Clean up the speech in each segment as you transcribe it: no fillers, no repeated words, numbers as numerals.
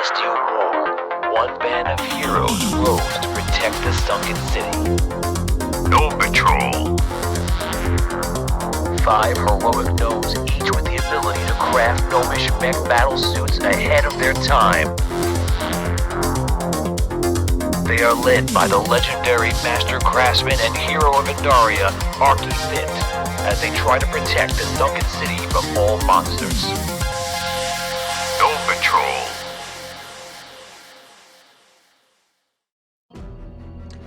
celestial war, one band of heroes rose to protect the sunken city. Gnome Patrol. 5 heroic gnomes, each with the ability to craft gnomish mech battle suits ahead of their time. They are led by the legendary master craftsman and hero of Indaria, Arky Fint, as they try to protect the sunken city from all monsters. Gnome Patrol.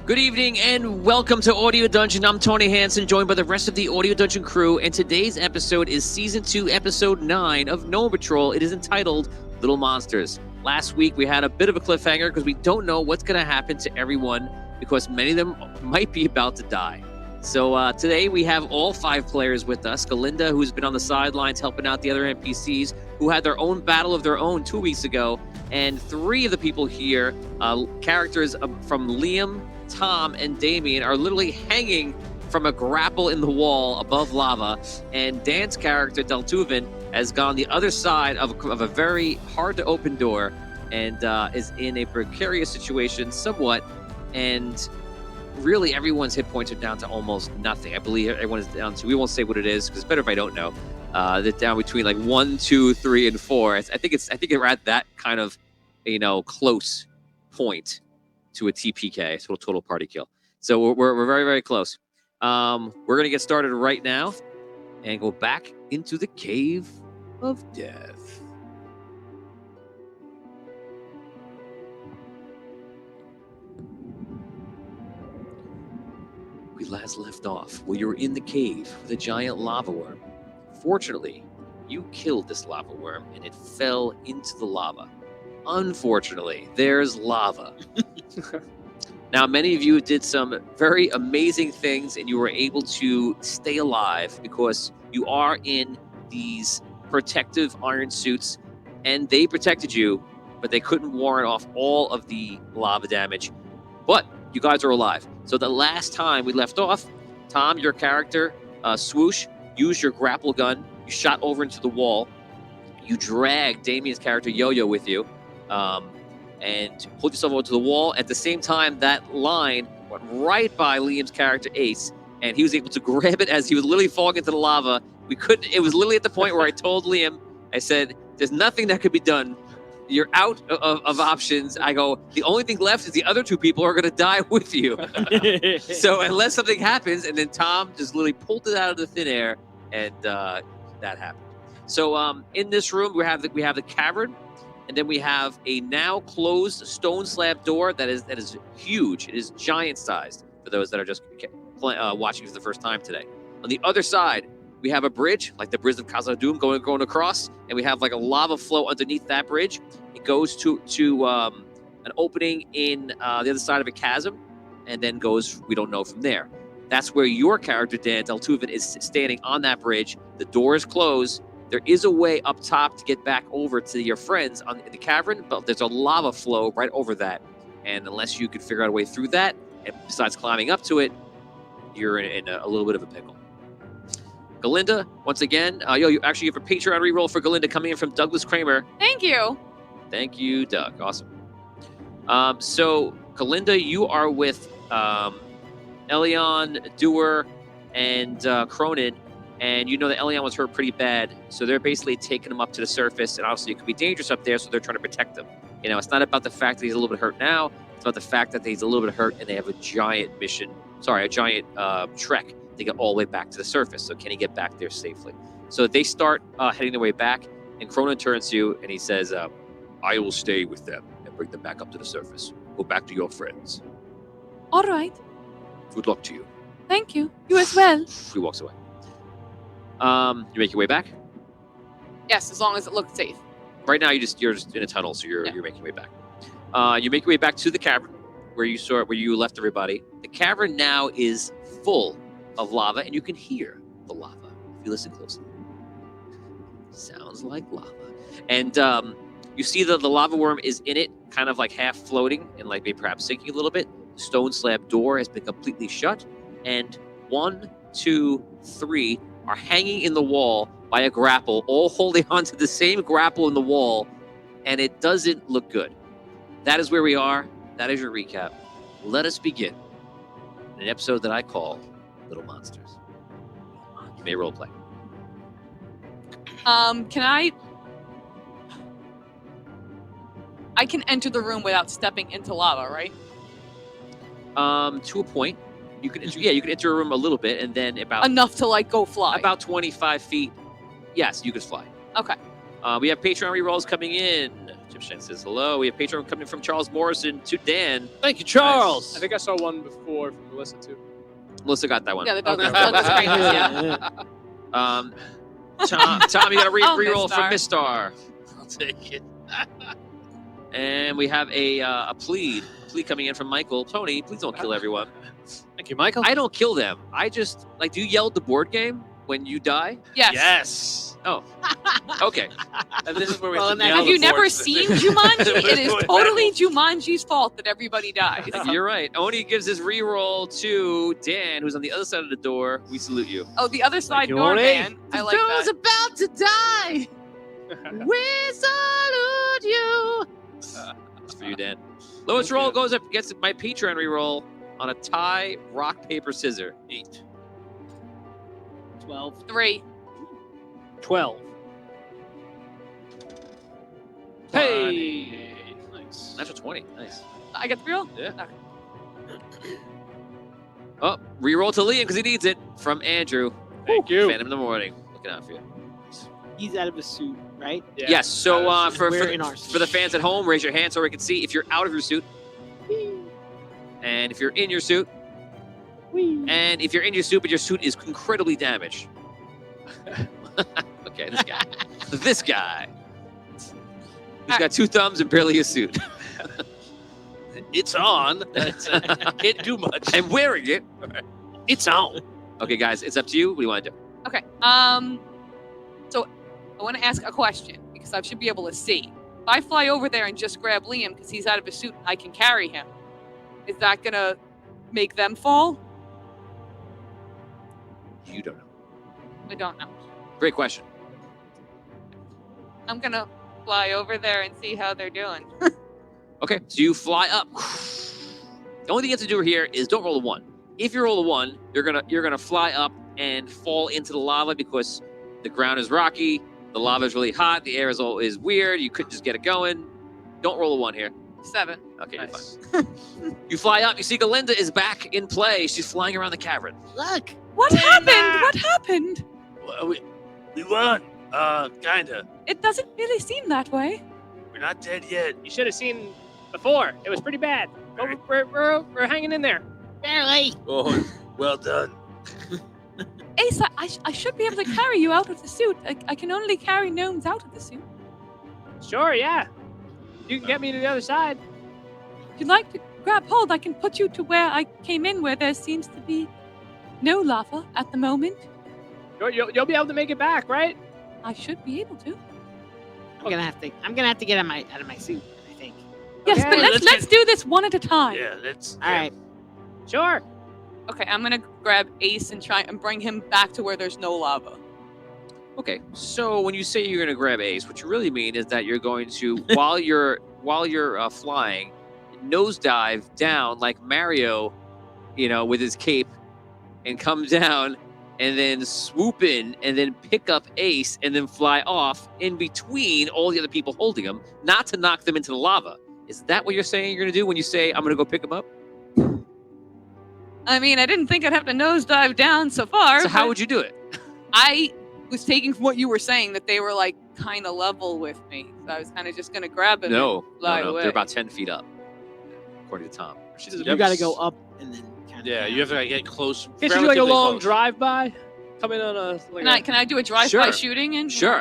Good evening and welcome to Audio Dungeon. I'm Tony Hansen, joined by the rest of the Audio Dungeon crew, and today's episode is Season 2, Episode 9 of Gnome Patrol. It is entitled Little Monsters. Last week we had a bit of a cliffhanger because we don't know what's going to happen to everyone because many of them might be about to die. So today we have all 5 players with us. Galinda, who's been on the sidelines helping out the other NPCs, who had their own battle of their own 2 weeks ago, and 3 of the people here, characters from Liam, Tom, and Damien, are literally hanging from a grapple in the wall above lava, and Dan's character, Deltuven, has gone the other side of a very hard-to-open door and is in a precarious situation somewhat, and really everyone's hit points are down to almost nothing. I believe everyone is down to, we won't say what it is, because it's better if I don't know, they're down between like 1, 2, 3, and 4. I think we're at that kind of, close point to a TPK, so a total party kill. So we're very, very close. We're going to get started right now and go back into the Cave of Death. We last left off where you were in the cave with a giant lava worm. Fortunately, you killed this lava worm and it fell into the lava. Unfortunately, there's lava. Now, many of you did some very amazing things and you were able to stay alive because you are in these protective iron suits and they protected you, but they couldn't warrant off all of the lava damage. But you guys are alive. So the last time we left off, Tom, your character, Swoosh, used your grapple gun. You shot over into the wall. You dragged Damien's character, Yo-Yo, with you. And pulled yourself over to the wall. At the same time, that line went right by Liam's character, Ace, and he was able to grab it as he was literally falling into the lava. It was literally at the point where I told Liam, I said, there's nothing that could be done. You're out of options. I go, the only thing left is the other 2 people are going to die with you. So unless something happens, and then Tom just literally pulled it out of the thin air, and that happened. So in this room, we have the cavern. And then we have a now closed stone slab door that is huge. It is giant sized for those that are just watching for the first time today. On the other side, we have a bridge, like the bridge of Khazad-dûm going across, and we have like a lava flow underneath that bridge. It goes to an opening in the other side of a chasm, and then goes, we don't know from there. That's where your character, Dan Deltuven, is standing on that bridge. The door is closed. There is a way up top to get back over to your friends in the cavern, but there's a lava flow right over that. And unless you can figure out a way through that, and besides climbing up to it, you're in a little bit of a pickle. Galinda, once again, you actually have a Patreon reroll for Galinda coming in from Douglas Kramer. Thank you. Thank you, Doug. Awesome. So, Galinda, you are with Elion, Dewar, and Cronin. And you know that Elion was hurt pretty bad, so they're basically taking him up to the surface, and obviously it could be dangerous up there, so they're trying to protect him. It's not about the fact that he's a little bit hurt now, it's about the fact that he's a little bit hurt, and they have a giant trek to get all the way back to the surface. So can he get back there safely? So they start heading their way back, and Cronin turns to you, and he says, I will stay with them and bring them back up to the surface. Go back to your friends. All right. Good luck to you. Thank you. You as well. He walks away. You make your way back? Yes, as long as it looks safe. Right now, you're just in a tunnel, so you're making your way back. You make your way back to the cavern where you left everybody. The cavern now is full of lava, and you can hear the lava if you listen closely. Sounds like lava. And you see that the lava worm is in it, kind of like half floating and like maybe perhaps sinking a little bit. The stone slab door has been completely shut, and 1, 2, 3 are hanging in the wall by a grapple, all holding onto the same grapple in the wall and it doesn't look good. That is where we are. That is your recap. Let us begin an episode that I call Little Monsters. You may role play. Can I can enter the room without stepping into lava, right? To a point, you can enter. Yeah, you can enter a room a little bit, and then about Enough to like go fly. about 25 feet. Yes, you could fly. Okay. We have Patreon rerolls coming in. Jim Shen says hello. We have Patreon coming from Charles Morrison to Dan. Thank you, Charles. Nice. I think I saw one before from Melissa too. Melissa got that one. Yeah, the dog. Yeah. Tom, you got a Oh, reroll from Mistar. Mistar. I'll take it. And we have a plea coming in from Michael. Tony, please don't kill everyone. Thank you, Michael. I don't kill them. I just do you yell at the board game when you die? Yes. Yes. Oh, okay. And this is where we Well, have to and nail Have the you never boards. seen Jumanji? It is totally Jumanji's fault that everybody dies. You're right. Oni gives his reroll to Dan, who's on the other side of the door. We salute you. Oh, the other side you, door Oni. man. I like that. about to die. We salute you. That's for you, Dan. Lowest roll goes up against my Patreon reroll on a tie, rock, paper, scissor. 8. 12. 3. 12. Hey. Nice. Natural 20. Nice. I get the real? Yeah. Okay. Oh, reroll to Liam because he needs it from Andrew. Thank you. Phantom in the morning. Looking out for you. He's out of his suit, right? Yeah. Yes. So for We're in our the fans at home, raise your hand so we can see if you're out of your suit, and if you're in your suit, and if you're in your suit but your suit is incredibly damaged. Okay, this guy. This guy. He's got 2 thumbs and barely a suit. It's on. I can't do much. I'm wearing it. It's on. Okay, guys, it's up to you. What do you want to do? Okay. So I want to ask a question because I should be able to see. If I fly over there and just grab Liam because he's out of his suit and I can carry him, is that gonna make them fall? You don't know. I don't know. Great question. I'm gonna fly over there and see how they're doing. Okay, so you fly up. The only thing you have to do here is don't roll a 1. If you roll a 1, you're gonna fly up and fall into the lava because the ground is rocky, the lava is really hot, the air is weird. You couldn't just get it going. Don't roll a 1 here. 7. Okay, Nice. you're fine. You fly up. You see Galinda is back in play. She's flying around the cavern. Look. What happened? What happened? Well, we won. Kinda. It doesn't really seem that way. We're not dead yet. You should have seen before. It was pretty bad. But we're hanging in there. Barely. Oh, well done. Ace, I should be able to carry you out of the suit. I can only carry gnomes out of the suit. Sure, yeah. You can get me to the other side. If you'd like to grab hold, I can put you to where I came in, where there seems to be no lava at the moment. You'll be able to make it back, right? I should be able to. I'm gonna have to get out of my suit, I think. Yes, Okay, but let's let's do this one at a time. Yeah, that's All right. Sure. Okay, I'm gonna grab Ace and try and bring him back to where there's no lava. Okay, so when you say you're going to grab Ace, what you really mean is that you're going to, while you're flying, nosedive down like Mario, with his cape, and come down, and then swoop in, and then pick up Ace, and then fly off in between all the other people holding him, not to knock them into the lava. Is that what you're saying you're going to do when you say, I'm going to go pick him up? I mean, I didn't think I'd have to nosedive down so far. So how but would you do it? I was taking from what you were saying that they were like kind of level with me. So I was kind of just gonna grab him. No, and fly away. they're about 10 feet up, according to Tom. You got to go up and then kind of. Yeah, you have to get close. Can't you do like a relatively long close. drive-by? Come in on a... Can I do a drive-by Sure. shooting? And Sure,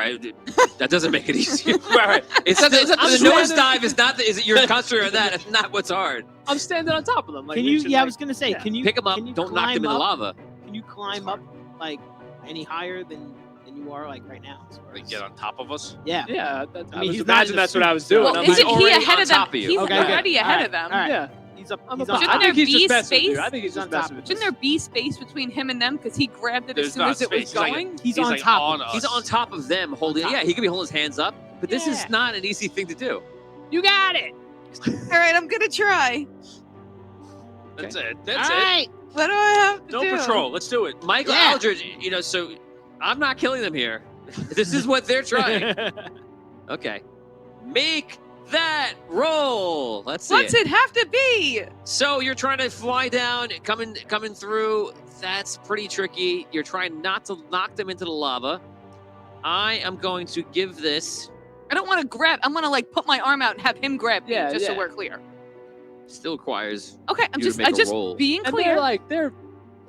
that doesn't make it easier. Right. It's not the I'm nosedive is not the, is it you're concentrating on that. It's not what's hard. I'm standing on top of them. Like, Can we you? should, Yeah, I like- was gonna say. yeah. Can you Pick them up. Can you Don't knock them in the climb up? lava. Can you climb up like any higher than you are like right now? as far Like as- get on top of us. Yeah. Yeah, I I mean, was he's not in imagine the that's what suit, I was so- doing. well, I'm isn't like, he already ahead on of them? top of you. He's Okay, already okay. ahead All of them. All right. yeah. He's up. I'm He's about- on Shouldn't I top. think there he's be just messing with you. space? I think he's just messing with you. Shouldn't there be space between him and them? Because he grabbed it as There's soon not as it was space. He's like- going. He's He's on like top. on of us. us. He's on top of them, holding. top. Yeah, he could be holding his hands up, but this is Yeah. not an easy thing to do. You got it. All right, I'm gonna try. That's Okay. it. All That's it. right. What do I have to No do? patrol. Let's do it. Michael Yeah. Aldridge, so I'm not killing them here. This is what they're trying. Okay. Make that roll. Let's see. What's it have to be? So you're trying to fly down, coming through. That's pretty tricky. You're trying not to knock them into the lava. I am going to give this. I don't want to grab. I'm gonna like put my arm out and have him grab me, Yeah, just so yeah. we're clear. Still requires. Okay, I'm You to just, make I a just roll. being And clear. they're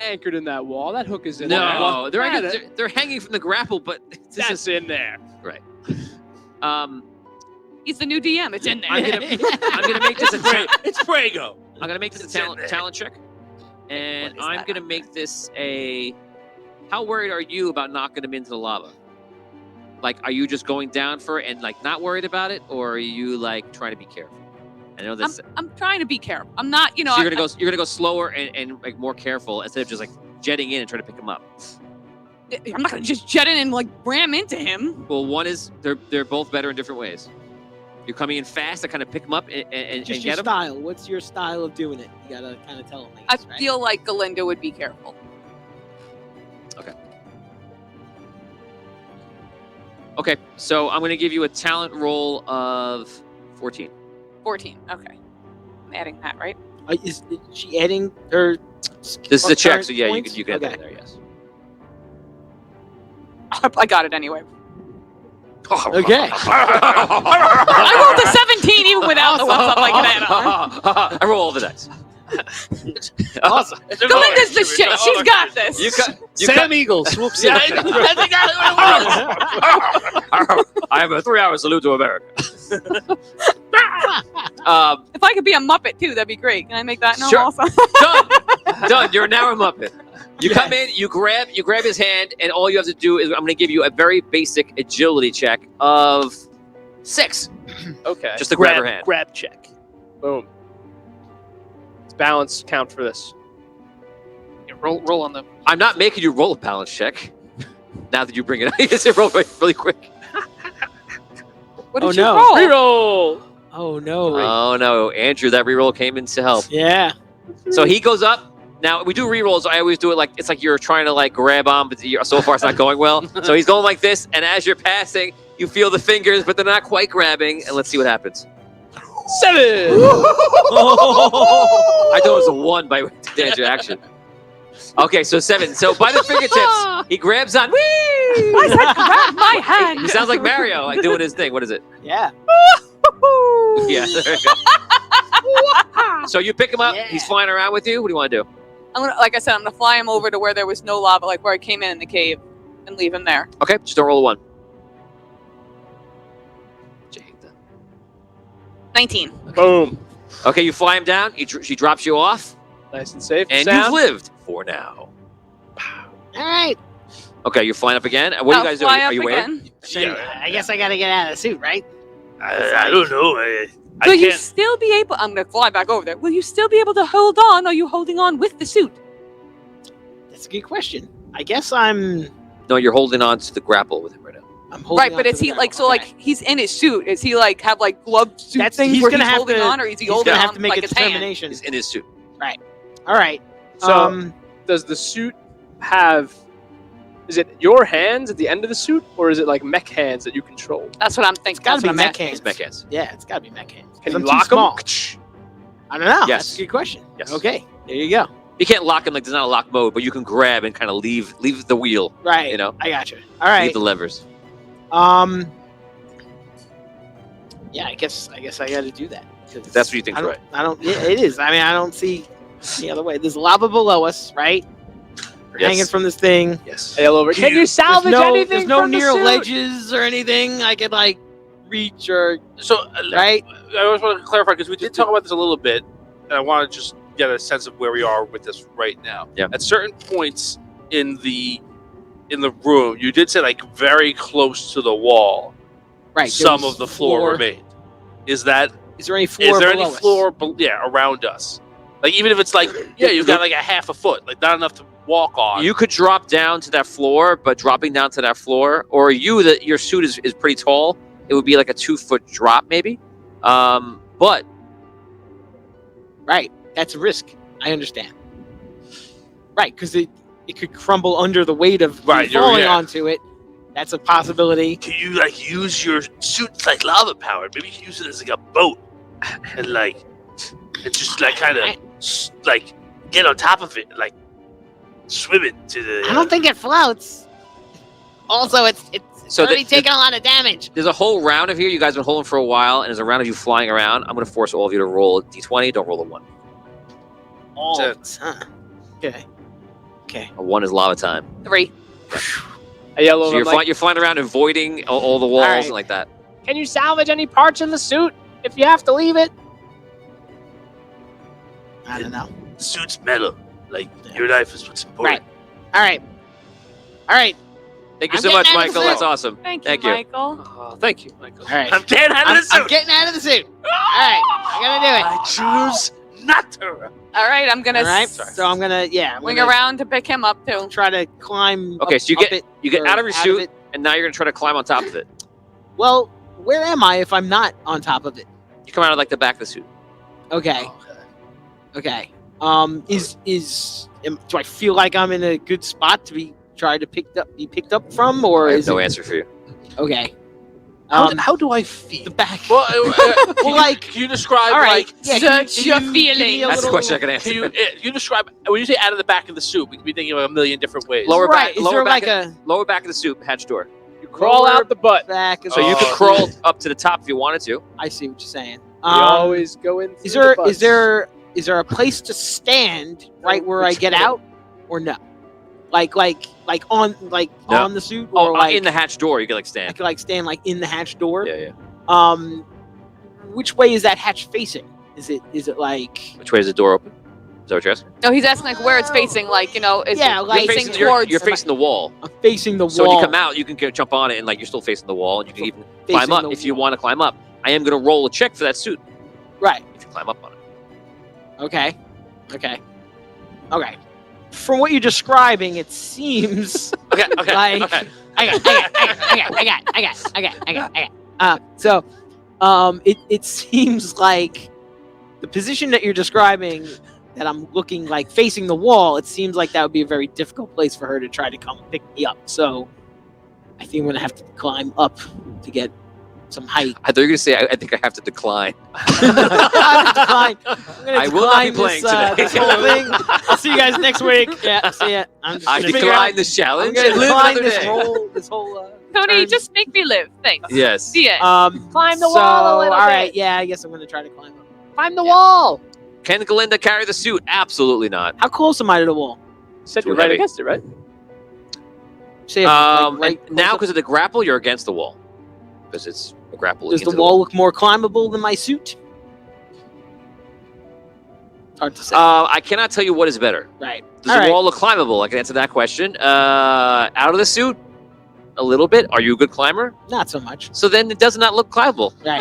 anchored in that wall. That hook is in there. No, they're, Yeah, they're hanging from the grapple, but this that's is in there. He's the new DM. It's in there. I'm gonna make this a It's Brago. I'm gonna make this It's a in talent there. talent check, and What is I'm that gonna on make this a. How worried are you about knocking them into the lava? Like, are you just going down for it and like not worried about it, or are you like trying to be careful? I know that's. I'm trying to be careful. I'm not, So you're gonna go slower and like more careful instead of just like jetting in and trying to pick him up. I'm not gonna just jet in and like ram into him. Well, one is they're both better in different ways. You're coming in fast to kind of pick him up and Just get your him. style. What's your style of doing it? You gotta kind of tell them. I guess, right? feel like Galinda would be careful. Okay, so I'm gonna give you a talent roll of 14. 14. Okay. I'm adding that, right? Is she adding her? This is a check, current so yeah, points? you can add that Okay. in there. Yes. I got it anyway. Okay. I rolled a 17 even without the ones up like that. I roll all the dice. Awesome. Galinda's the shit. She's got this. You cut. Sam Eagle swoops in. Yeah, that's exactly what it was. I have a 3-hour salute to America. If I could be a Muppet too, that'd be great. Can I make that known Sure. also? Done. You're now a Muppet. You come in, you grab his hand, and all you have to do is I'm going to give you a very basic agility check of 6. Okay. Just to grab her hand. Grab check. Boom. It's balance count for this. Yeah, roll on the. I'm not making you roll a balance check. Now that you bring it up, you can roll really quick. What Oh, did you no. roll? Reroll. Oh no. Oh no, Andrew, that reroll came in to help. Yeah. So he goes up. Now we do rerolls. I always do it like it's like you're trying to like grab on, but so far it's not going well. So he's going like this, and as you're passing, you feel the fingers, but they're not quite grabbing. And let's see what happens. 7. I thought it was a 1 by dance action. Okay, so 7. So by the fingertips, he grabs on. Whee! I said grab my hand. He sounds like Mario, like doing his thing. What is it? Yeah. Yeah. There you go. So you pick him up. Yeah. He's flying around with you. What do you want to do? I'm gonna, like I said, I'm gonna fly him over to where there was no lava, like where I came in the cave, and leave him there. Okay, just don't roll a 1. 19. Boom. Okay, you fly him down. She drops you off, Nice and safe. and sound. you've lived for now. All right. Okay, you're flying up again. What are you guys doing? Fly Are up you waiting? again. So, Yeah. I guess I gotta get out of the suit, right? I don't know. I Will you can't. still be able? I'm gonna fly back over there. Will you still be able to hold on? Or are you holding on with the suit? That's a good question. I guess I'm No, you're holding on to the grapple with him right now. holding Right, on but to is the he like barrel. so? Okay. Like he's in his suit? Is he like have like glove suit That's- things he's where gonna he's have holding to- on, or is he he's holding gonna on have to make like a his hand? determination. He's in his suit. All right. So, does the suit have? Is it your hands at the end of the suit, or is it like mech hands that you control? That's what I'm thinking. It's gotta That's be what I'm mech asking. hands. It's mech hands. Yeah, it's gotta be mech hands. Can 'Cause you I'm lock too small. them? I don't know. Yes. That's a good question. Yes. Okay. There you go. You can't lock him like there's not a lock mode, but you can grab and kind of leave the wheel. Right. You know? I got you. All right. Leave the levers. Yeah, I guess I got to do that. 'Cause That's what you think's I don't, right. I don't. Yeah, it is. I mean, I don't see any other way. There's lava below us, right? We're Yes. hanging from this thing. Yes. Hail over. Can you salvage anything There's no from the near suit? ledges or anything I could like reach or So, right. I just want to clarify because we did talk about this a little bit, and I want to just get a sense of where we are with this right now. Yeah. At certain points in the room, you did say like very close to the wall. Right. Some there's of the floor remained. Is there any floor floor? below us? Around us? Like even if it's like you've got like a half a foot, like not enough to walk on. You could drop down to that floor, but dropping down to that floor, or your suit is pretty tall. it would be like a 2-foot drop, maybe. But Right. That's a risk. I understand. Right, because it could crumble under the weight of Right, you falling yeah. onto it. That's a possibility. Can you like use your suit like lava power? Maybe you can use it as like a boat, and just like kind of like get on top of it, like swim it to the. I don't think it floats. Also, it's So already taken a lot of damage. there's a whole round of here. You guys have been holding for a while, and there's a round of you flying around. I'm going to force all of you to roll a d20. Don't roll a 1. All So- of us, huh? Okay. Okay. A 1 is lava time. 3. I yell over. So I'm like, you're flying around avoiding all the walls Alright. and like that. can you salvage any parts in the suit if you have to leave it? I don't know. The suit's metal. Like your life is what's important. All right. Thank you I'm so much, getting out of the Michael. suit. That's awesome. Thank you, Thank you. Michael. Oh, thank you, Michael. All right. I'm getting out of the suit. I'm getting out of the suit. All right. I gotta do it. I choose not to. All right, I'm gonna All right. s- So I'm gonna swing around to pick him up too. try to climb. Okay, up, so up it, you get or out of your of suit, it. and now you're going to try to climb on top of it. Well, where am I if I'm not on top of it? You come out of like the back of the suit. Okay. Okay. Do I feel like I'm in a good spot to be picked up from, or I have is no it answer for you. okay? How do I feel? The back. Well, Well, like, can you describe all right. like? Yeah, Search your give me a feelings. That's the little- question I can answer. Can you describe when you say out of the back of the suit? We could be thinking of a million different ways. Lower right. back- Is lower there back like a Lower back of the suit, hatch door. You crawl Lower out the butt. back? So you could Oh. crawl up to the top if you wanted to. I see what you're saying. We always go in. Is through there the butts. is there a place to stand right where I Which get way? out, or no? Like on No. on the suit, or Oh, like in the hatch door, you can like I stand. could like stand like in the hatch door. Yeah. Which way is that hatch facing? Is it like Which way is the door open? Is that what you're asking? No, he's asking like where it's facing. Like is Yeah, it like- facing You're towards? facing the wall. I'm facing the So wall? when you come out, you can jump on it, and like you're still facing the wall, and you can even facing climb up the if you wall. want to climb up. I am going to roll a check for that suit Right. if you climb up on it. Okay. From what you're describing, it seems Okay. Like- okay. I got. So, it seems like the position that you're describing, that I'm looking like facing the wall. It seems like that would be a very difficult place for her to try to come pick me up. So, I think I'm gonna have to climb up to get some height. I thought you were going to say, I think I have to decline. I'm gonna I will not be decline playing this, today. this whole thing. I'll see you guys next week. Yeah, see ya. I'm just I gonna figure decline out- this I'm challenge gonna and live decline another this day. whole. Tony, turn. just make me live. Thanks. Yes. See it. Climb the so, wall a little all right, bit. yeah, I guess I'm gonna try to climb up. Climb the wall. Can Galinda carry the suit? Absolutely not. How close am I to the wall? Said Too you're right heavy. against it, right? Say if, like, right And now close because of the grapple, you're against the wall. Because it's a grapple. up- does against the wall look more climbable than my suit? Hard to say. I cannot tell you what is better. Right. Does All the right. wall look climbable? I can answer that question. Out of the suit, a little bit. Are you a good climber? Not so much. So then it does not look climbable. Right.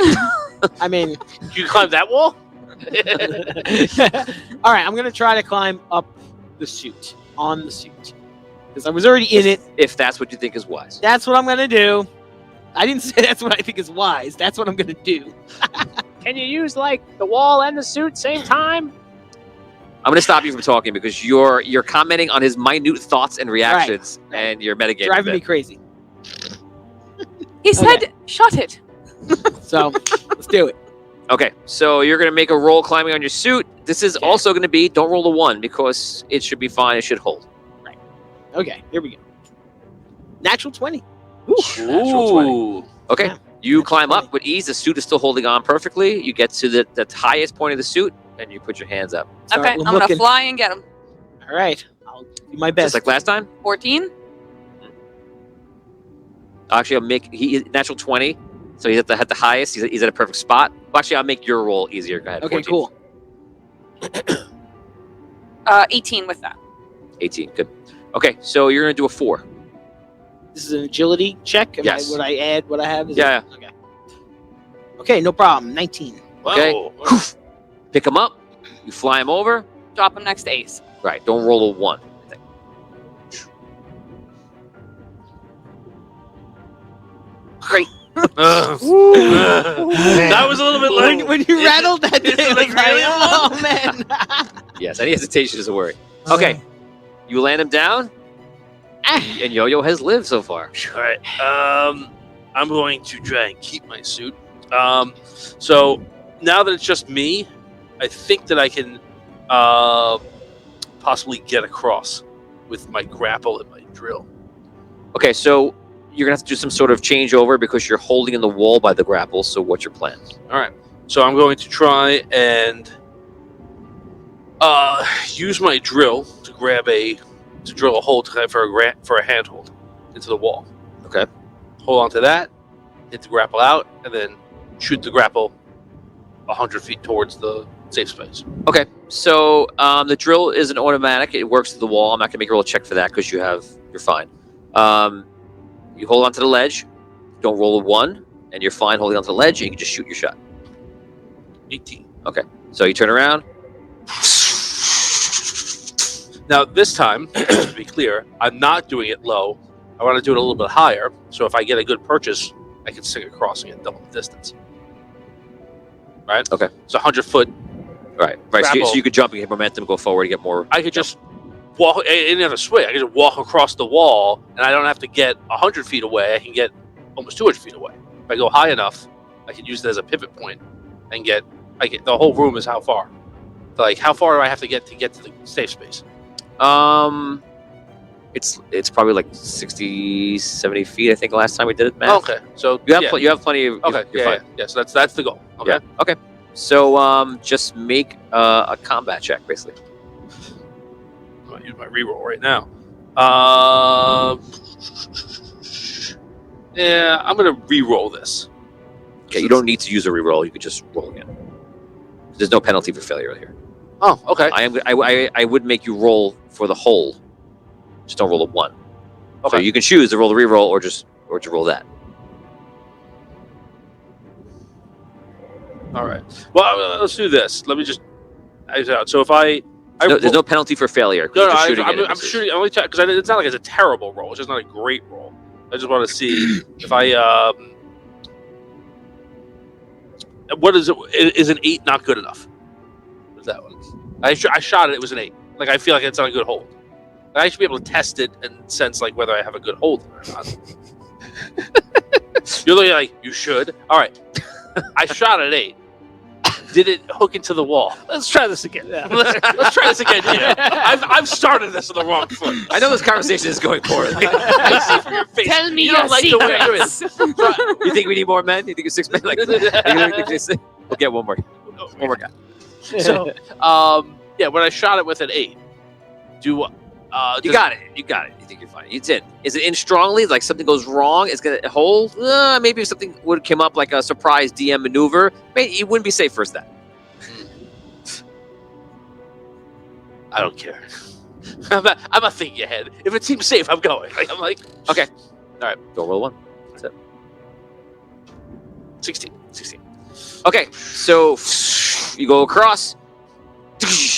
I mean, You climb that wall? all right. I'm gonna try to climb up the suit, on the suit, because I was already in it. If that's what you think is wise. That's what I'm gonna do. I didn't say that's what I think is wise. That's what I'm gonna do. Can you use like the wall and the suit same time? I'm going to stop you from talking because you're commenting on his minute thoughts and reactions, Right. and you're metagaming. Driving a me bit. crazy. He said, "Shut it." So let's do it. Okay, so you're going to make a roll climbing on your suit. This is Okay. also going to be, don't roll a 1 because it should be fine. It should hold. Okay, here we go. Natural 20. Natural 20. Okay, Yeah. you Natural climb 20. up with ease. The suit is still holding on perfectly. You get to the highest point of the suit, and you put your hands up. So Okay, I'm gonna looking. fly and get him. All right, I'll do my best. Just like last time. 14. Actually, I'll make natural 20. So he's at the highest. He's at a perfect spot. Well, actually, I'll make your roll easier. Go ahead. Okay, 14. cool. 18 with that. 18. Good. Okay, so you're gonna do a 4. This is an agility check. Yes. Would I add what I have? Yeah. Okay. Okay, no problem. 19. Okay. Whoa. Pick him up. You fly him over. Drop him next to Ace. Right. Don't roll a 1. Great. That was a little bit low. When you rattled that Is thing, it, like, it was like, really oh man. Yes, any hesitation is a worry. Okay, you land him down, and Yo-Yo has lived so far. All right. I'm going to try and keep my suit. So now that it's just me, I think that I can possibly get across with my grapple and my drill. Okay, so you're gonna have to do some sort of changeover because you're holding in the wall by the grapple. So what's your plan? All right. So I'm going to try and use my drill to drill a hole for a handhold into the wall. Okay. Hold on to that, hit the grapple out, and then shoot the grapple 100 feet towards the safe space. Okay, so the drill is an automatic. It works to the wall. I'm not gonna make a roll check for that because you're fine. You hold onto the ledge. Don't roll a 1, and you're fine holding onto the ledge. And you can just shoot your shot. 18. Okay, so you turn around. Now this time, just to be clear, I'm not doing it low. I want to do it a little bit higher. So if I get a good purchase, I can sing across and get double the distance. Right? Okay. So 100 foot. Right. So you could jump and get momentum, go forward, and get more. I could just walk. Any other swing, I could just walk across the wall, and I don't have to get 100 feet away. I can get almost 200 feet away. If I go high enough, I can use it as a pivot point and get. The whole room is how far? Like how far do I have to get to the safe space? It's probably like 60, 70 feet. I think last time we did it, Matt. Okay, so you have plenty of. Okay, you're fine. Yeah. So that's the goal. Okay. Yeah. Okay. So just make a combat check, basically. I'm gonna use my reroll right now. Yeah, I'm gonna reroll this. Okay, you don't need to use a reroll. You could just roll again. There's no penalty for failure here. Oh, okay. I would make you roll for the whole. Just don't roll a 1. Okay. So you can choose to roll the reroll or to roll that. All right. Well, let's do this. Let me just. So if there's no penalty for failure. No, I'm shooting. I'm only because it's not like it's a terrible roll. It's just not a great roll. I just want to see if I. What is it? Is an 8 not good enough? What's that one? I shot it. It was an 8. Like I feel like it's not a good hold. I should be able to test it and sense like whether I have a good hold or not. You're looking like you should. All right. I shot at 8. Did it hook into the wall? Let's try this again. Yeah. Let's try this again. Yeah. I've started this on the wrong foot. I know this conversation is going poorly. I see from your face. Tell me you don't your like secrets. the way you're in. You think we need more men? You think it's 6 men? Like, we'll get one more. One more guy. So, yeah, when I shot it with an 8, you got it. You think you're fine. It's in. Is it in strongly? Like something goes wrong? It's gonna hold? Maybe if something would come up like a surprise DM maneuver, maybe it wouldn't be safe first then. I don't care. I'm not thinking ahead. If it seems safe, I'm going. I'm like, okay. All right. Go roll 1. That's it. 16. Okay. So you go across.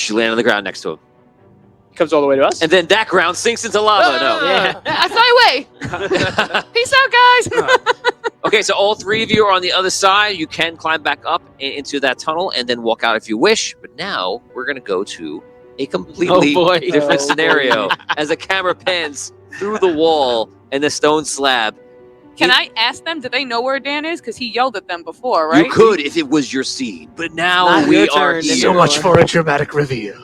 You land on the ground next to him. Comes all the way to us. And then that ground sinks into lava. No. Yeah. I fly away. Peace out, guys. Okay, so all 3 of you are on the other side. You can climb back up into that tunnel and then walk out if you wish. But now we're going to go to a completely different scenario as the camera pans through the wall and the stone slab. Can I ask them? Do they know where Dan is? Because he yelled at them before, right? You could if it was your seed, but now Not we your are turn here. anymore. So much for a dramatic reveal.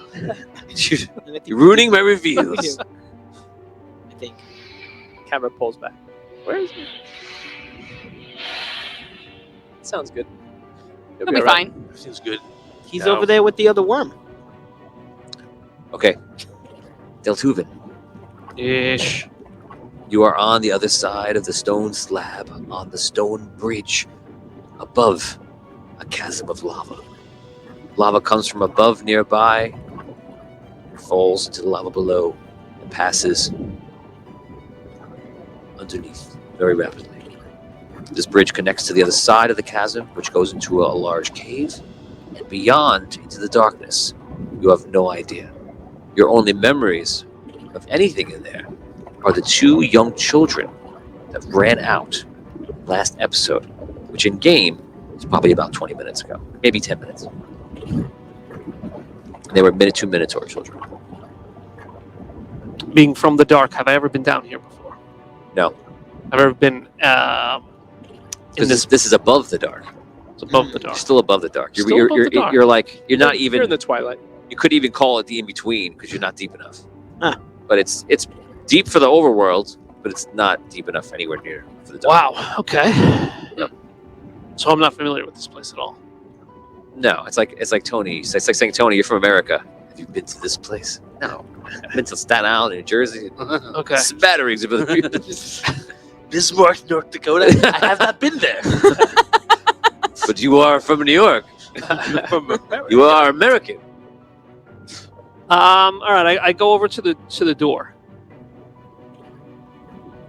You're ruining my reveals. I think. Camera pulls back. Where is he? Sounds good. He'll be fine. Seems good. He's over there with the other worm. Okay. Deltuven, Ish. you are on the other side of the stone slab, on the stone bridge, above a chasm of lava. Lava comes from above nearby, falls into the lava below, and passes underneath very rapidly. This bridge connects to the other side of the chasm, which goes into a large cave, and beyond into the darkness. You have no idea. Your only memories of anything in there are the 2 young children that ran out last episode, which in game is probably about 20 minutes ago, maybe 10 minutes. They were two Minotaur children. Being from the dark, have I ever been down here before? No. I've ever been in This is above the dark. It's above the You're dark. still above the dark. Still above the dark. You're like you're not even. You're in the twilight. You couldn't even call it the in between because you're not deep enough. Huh. But it's deep for the overworld, but it's not deep enough anywhere near for the dark. Wow. Okay. Yep. So I'm not familiar with this place at all. No, it's like Tony. It's like saying, Tony, you're from America. Have you been to this place? No. I've been to Staten Island, New Jersey. Okay. Smatterings of other Bismarck, North Dakota. I have not been there. But you are from New York. From America. You are American. All right. I go over to the door.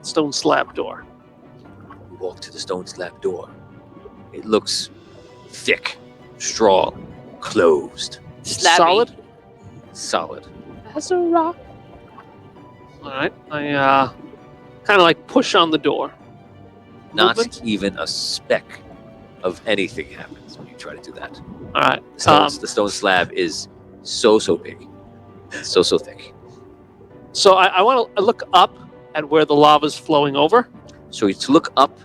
Stone slab door. You walk to the stone slab door. It looks thick, strong, closed, Solid. solid. As a rock. All right. I kind of like push on the door. Not Movement? even a speck of anything happens when you try to do that. All right. The stone slab is so big, so thick. So I want to look up at where the lava's flowing over. So you look up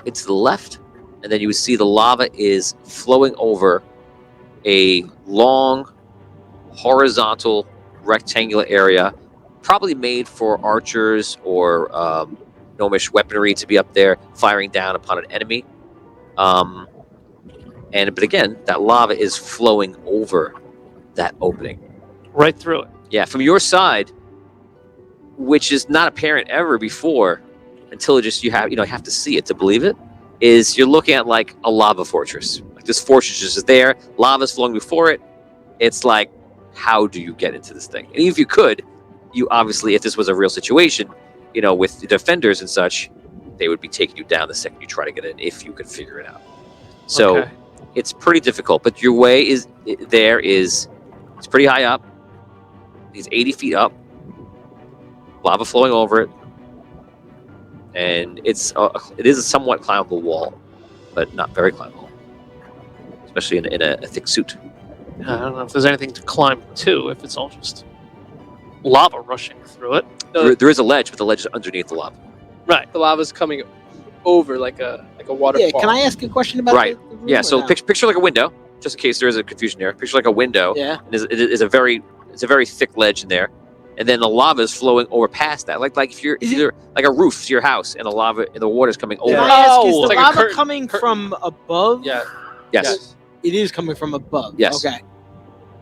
into the left, and then you would see the lava is flowing over a long, horizontal, rectangular area, probably made for archers or gnomish weaponry to be up there firing down upon an enemy. But again, that lava is flowing over that opening. Right through it. Yeah, from your side, which is not apparent ever before, until you have to see it to believe it, is you're looking at like a lava fortress. Like this fortress is just there, lava's flowing before it. It's like, how do you get into this thing? And even if you could, you obviously, if this was a real situation, with the defenders and such, they would be taking you down the second you try to get in, if you could figure it out. So Okay. it's pretty difficult, but your way it's pretty high up. It's 80 feet up, lava flowing over it, and it is a somewhat climbable wall, but not very climbable, especially in a thick suit. I don't know if there's anything to climb to, if it's all just lava rushing through it. There is a ledge, but the ledge is underneath the lava. Right. The lava's coming over like a waterfall. Yeah, can I ask a question about Right. the room Yeah, or so no? picture like a window, just in case there is a confusion there. Picture like a window. Yeah. And it is a very thick ledge in there, and then the lava is flowing over past that, like if you're like a roof to your house, and the water's coming over. Can I it. ask, is Oh, the like a lava curtain- coming curtain. from above? Yeah. Yes. It is coming from above. Yes. Okay.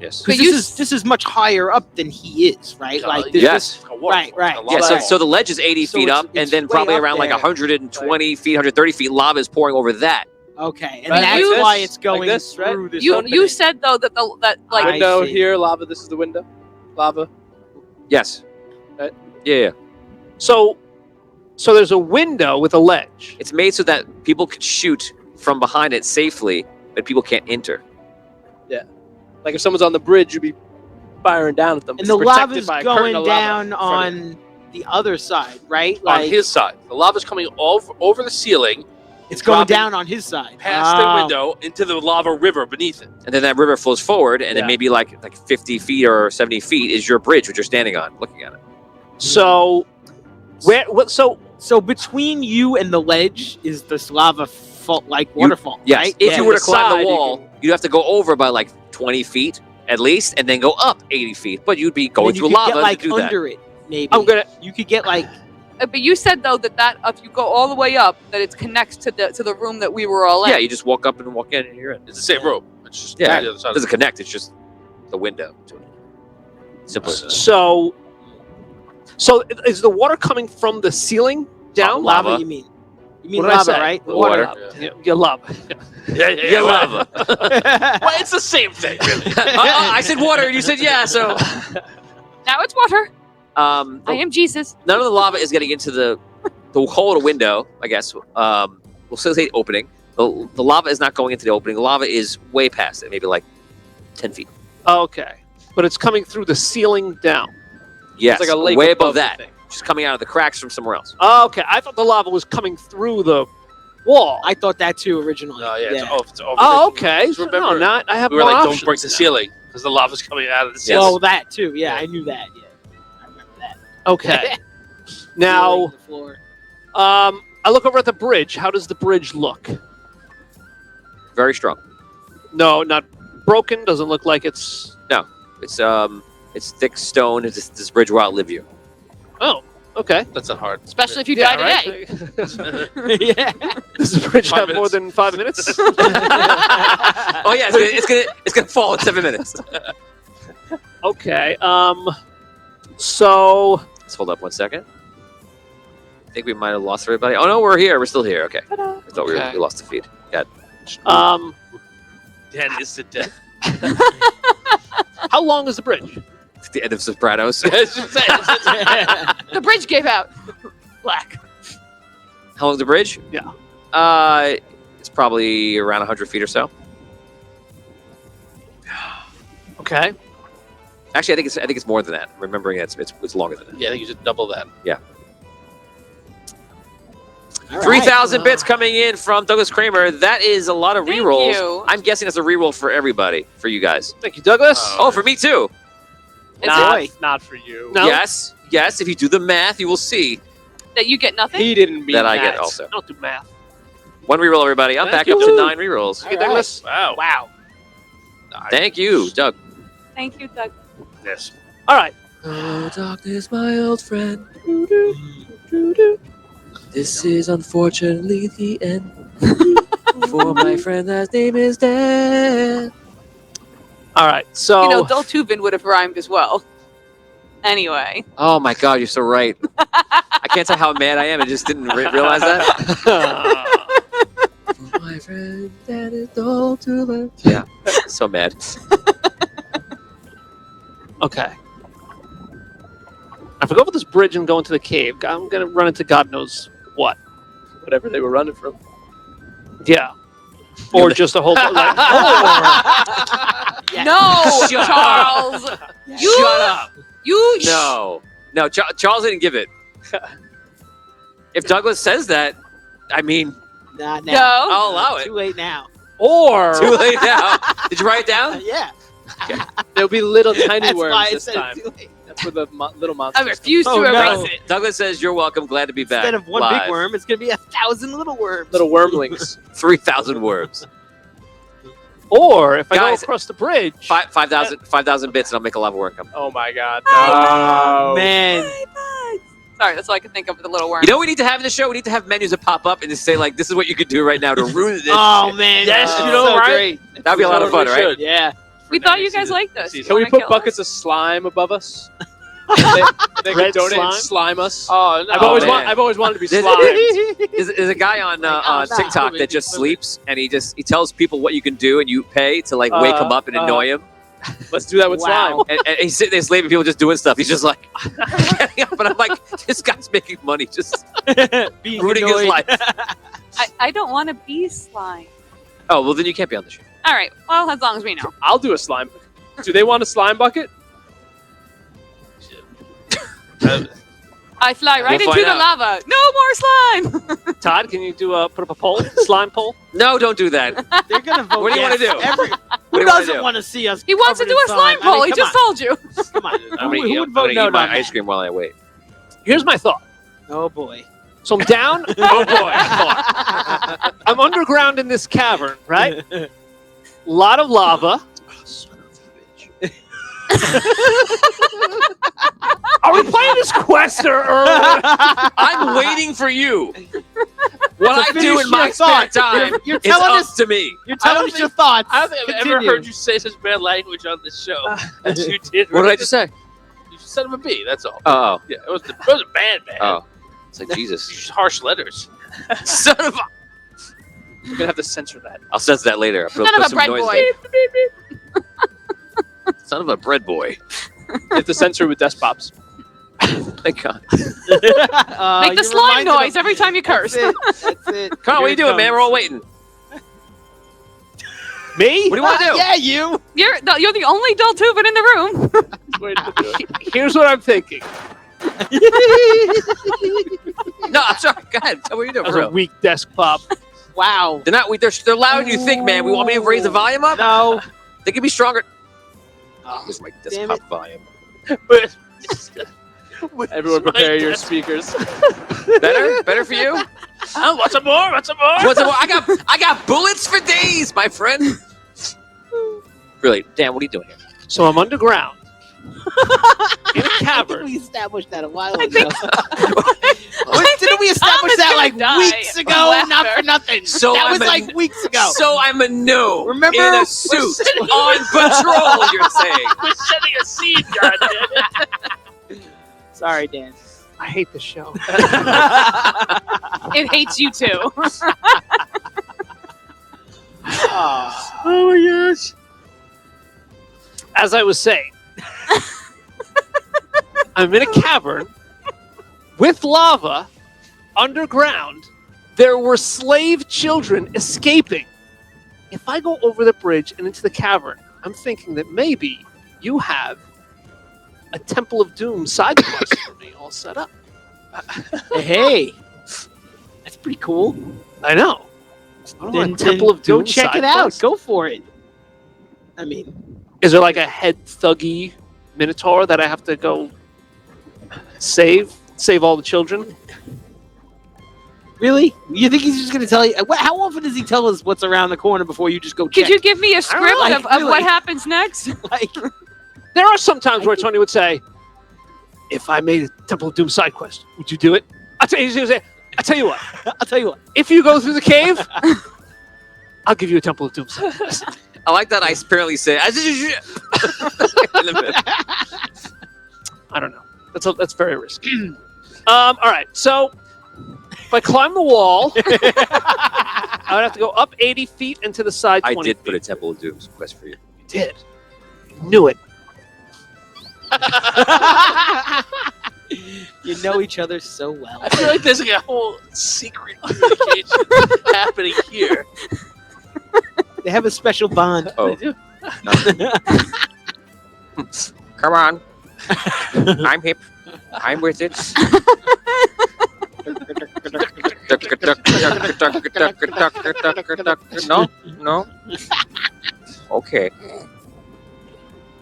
Yes. But Because this is much higher up than he is, right? Like this, Yes. Right. Yeah, so the ledge is 80 So feet it's- up, and it's then way probably up around like there. 120 feet, 130 feet, lava is pouring over that. Okay, and Right, that's like why this, it's going like this, right? through this. You opening. said though that I Window see. here, lava. This is the window. Lava. Yes. Right. Yeah. So there's a window with a ledge. It's made so that people could shoot from behind it safely, but people can't enter. Like if someone's on the bridge, you'd be firing down at them. And the Protected lava's by a curtain going of lava down in front of you. on the other side, right? On his side. The lava's coming over the ceiling, it's going dropping down on his side. past the window, into the lava river beneath it. And then that river flows forward, and then Yeah. maybe like 50 feet or 70 feet is your bridge, which you're standing on, looking at it. So So between you and the ledge is this lava waterfall, Yes. right? If Yeah. you were to the climb side, the you wall, you'd have to go over by like 20 feet at least, and then go up 80 feet. But you'd be And going then you through could lava get like to do that. under it, maybe. You could get like but you said though that if you go all the way up, that it connects to the room that we were all in. Yeah, you just walk up and walk in, and you're in. It's the same room. It's just Yeah. the other side It of doesn't connect. It's just the window to it. Simple as that. so is the water coming from the ceiling down? lava. lava. You mean? You mean What did I lava, say? right? Water. Yeah, lava. Yeah, lava. Well, it's the same thing, really. I said water, and you said yeah. So, Now it's water. I the- am Jesus. none of the lava is getting into the hole in the window. I guess we'll still say opening. The lava is not going into the opening. The lava is way past it, maybe like 10 feet. Okay, but it's coming through the ceiling down. Yes, like a lake way above above the that. thing. Just coming out of the cracks from somewhere else. Okay, I thought the lava was coming through the wall. I thought that too originally. No, yeah, it's over. Oh, okay. Just remember, No, not. I have we were more like, don't options break the now. ceiling because the lava's coming out of the ceiling. Well, that too. Yeah, I knew that. Yeah, I remember that. Okay. Now, Ceiling, the floor. I look over at the bridge. How does the bridge look? Very strong. No, not broken. Doesn't look like it's. It's thick stone. This bridge will outlive you. Oh, okay. That's not hard. Especially if you die today. Yeah. Does the bridge 5 have more minutes. than 5 minutes? Oh yeah, it's gonna fall in 7 minutes. Okay. So. Let's hold up 1 second. I think we might have lost everybody. Oh no, we're here. We're still here. Okay. I thought Okay. we lost the feed. Got Dan is to death. How long is the bridge? it's the end of Sopranos. The bridge gave out. Black. How long's the bridge? Yeah. It's probably around 100 feet or so. Okay. Actually, I think it's more than that. Remembering it's longer than that. Yeah, I think you should double that. All right. 3,000 bits coming in from Douglas Kramer. That is a lot of Thank rerolls. you. I'm guessing that's a reroll for everybody, for you guys. Thank you, Douglas. Oh, for me too. Is not, it not for you. No. Yes. If you do the math, you will see that you get nothing? He didn't mean that I get also. I don't do math. One reroll, everybody. I'm Thank back up you. to 9 rerolls. Thank you, Douglas. Wow. Wow. Thank you, Doug. Thank you, Doug. Yes. All right. Oh, darkness, my old friend. This is unfortunately the end for my friend. That name is Dan. All right. So. You know, Doltuvin would have rhymed as well. Anyway. Oh my God, you're so right. I can't tell how mad I am. I just didn't realize that. For my friend, that is Doltuvin. Yeah, so mad. Okay. If I go over this bridge and go into the cave, I'm gonna run into God knows what, whatever they were running from. Yeah. Or just a whole. Like, No, Shut Charles. You, Shut up. You. No, Charles didn't give it. If Douglas says that, I mean, Nah, No. I'll allow it. Too late now. or Too late now. Did you write it down? Yeah. there'll be little tiny That's worms why I this said time. too late. That's where the little monsters. I refuse Oh, to no. erase it. Douglas says, "You're welcome. Glad to be back." Instead of one live. big worm, it's gonna be 1,000 little worms. Little wormlings. 3,000 worms. Or if I Guys, go across the bridge. 5,000 bits, and I'll make a lava worm come. Oh my God. Oh No. man. Sorry, that's all I can think of with the little worm. You know what we need to have in the show? We need to have menus that pop up and just say, like, this is what you could do right now to ruin this. Oh shit. man. Yes, that's you know, so right? great. That'd be a lot of fun, Totally right? should. Yeah. we thought you guys liked this. Can we put buckets of slime above us? they Red can donate slime? slime us. Oh no! I've always wanted to be There's- slimed. There's a guy on oh, TikTok no. that just sleeps and he tells people what you can do and you pay to like wake him up and annoy him. Let's do that with Wow. slime. And he's sitting there sleeping, people just doing stuff. He's just like getting up, and I'm like, this guy's making money, just Being ruining his annoyed. life. I don't want to be slime. Oh well, then you can't be on the show. All right. Well, as long as we know. I'll do a slime. Do they want a slime bucket? I fly right We'll into the find lava. No more slime. Todd, can you put up a poll? Slime poll? No, don't do that. They're gonna vote. What do you wanna yes. do? Who What do you wanna doesn't do? want to see us? He wants to covered do in a slime I mean, poll. He come just on. told you. Come on. I'm gonna Who eat, would I'm vote gonna no eat my on ice that? cream while I wait. Here's my thought. Oh boy. So I'm down. Oh boy. I'm underground in this cavern, right? Lot of lava. Are we playing this quest or? I'm waiting for you. What I do finish in my your spare thought. time You're is telling up us- to me. You're telling us your thoughts. I don't think I've ever Continue. heard you say such bad language on this show as you did. What did I just say? You son of a bee. That's all. Oh, Yeah, it was a bad man. oh, it's like You Jesus. used harsh letters. Son of a. We're gonna have to censor that. I'll censor that later. I'll Son of a some bread noise boy. there. Son of a bread boy. You have to censor with desk pops. Thank God. Make the you're slime reminded noise of- every time you curse. That's it. That's it. Come on, what are Here you it doing, man? comes. We're all waiting. Me? What do you want to do? Yeah, you. You're the only Doltuvin in the room. Here's what I'm thinking. No, I'm sorry. Go ahead. Tell me what you're doing, That's a bro. weak desk pop. Wow. They're not. They're louder than you think, man. We want me to raise the volume up? No. They can be stronger. Oh, Where's my damn desktop volume? Everyone prepare your speakers. Better for you? Want some more? Want some more? What's more? I got bullets for days, my friend. Really, Dan, what are you doing here? So I'm underground in a I think cavern. we established that a while I ago. think Didn't we establish Thomas that gonna like die weeks of ago? Not laughter. for nothing. So that I'm was a- like weeks ago. So I'm a gnome. Remember? In a suit on patrol, you're saying. We're setting a seed, goddamn. Sorry, Dan. I hate the show. It hates you too. Aw. Oh my gosh. As I was saying, I'm in a cavern with lava underground. There were slave children escaping. If I go over the bridge and into the cavern, I'm thinking that maybe you have a Temple of Doom side quest for me all set up. Hey, that's pretty cool. I know. I don't want a Temple of Doom go check side it out. quest. Go for it. I mean, Is there like a head thuggy minotaur that I have to go save all the children? really? You think he's just going to tell you? How often does he tell us what's around the corner before you just go check? Could you give me a script know, like, of really. what happens next? like? There are some times where Tony would say, if I made a Temple of Doom side quest, would you do it? I'll tell you what, I'll tell you what. if you go through the cave, I'll give you a Temple of Doom side quest. I like that I apparently say. I don't know. That's very risky. All right, so if I climb the wall, I would have to go up 80 feet into the side 20 I did feet. put a Temple of Doom quest for you. You did. You knew it. You know each other so well. I feel like there's like a whole secret communication happening here. They have a special bond. Oh. They do. Come on. I'm hip. I'm with it. No. Okay.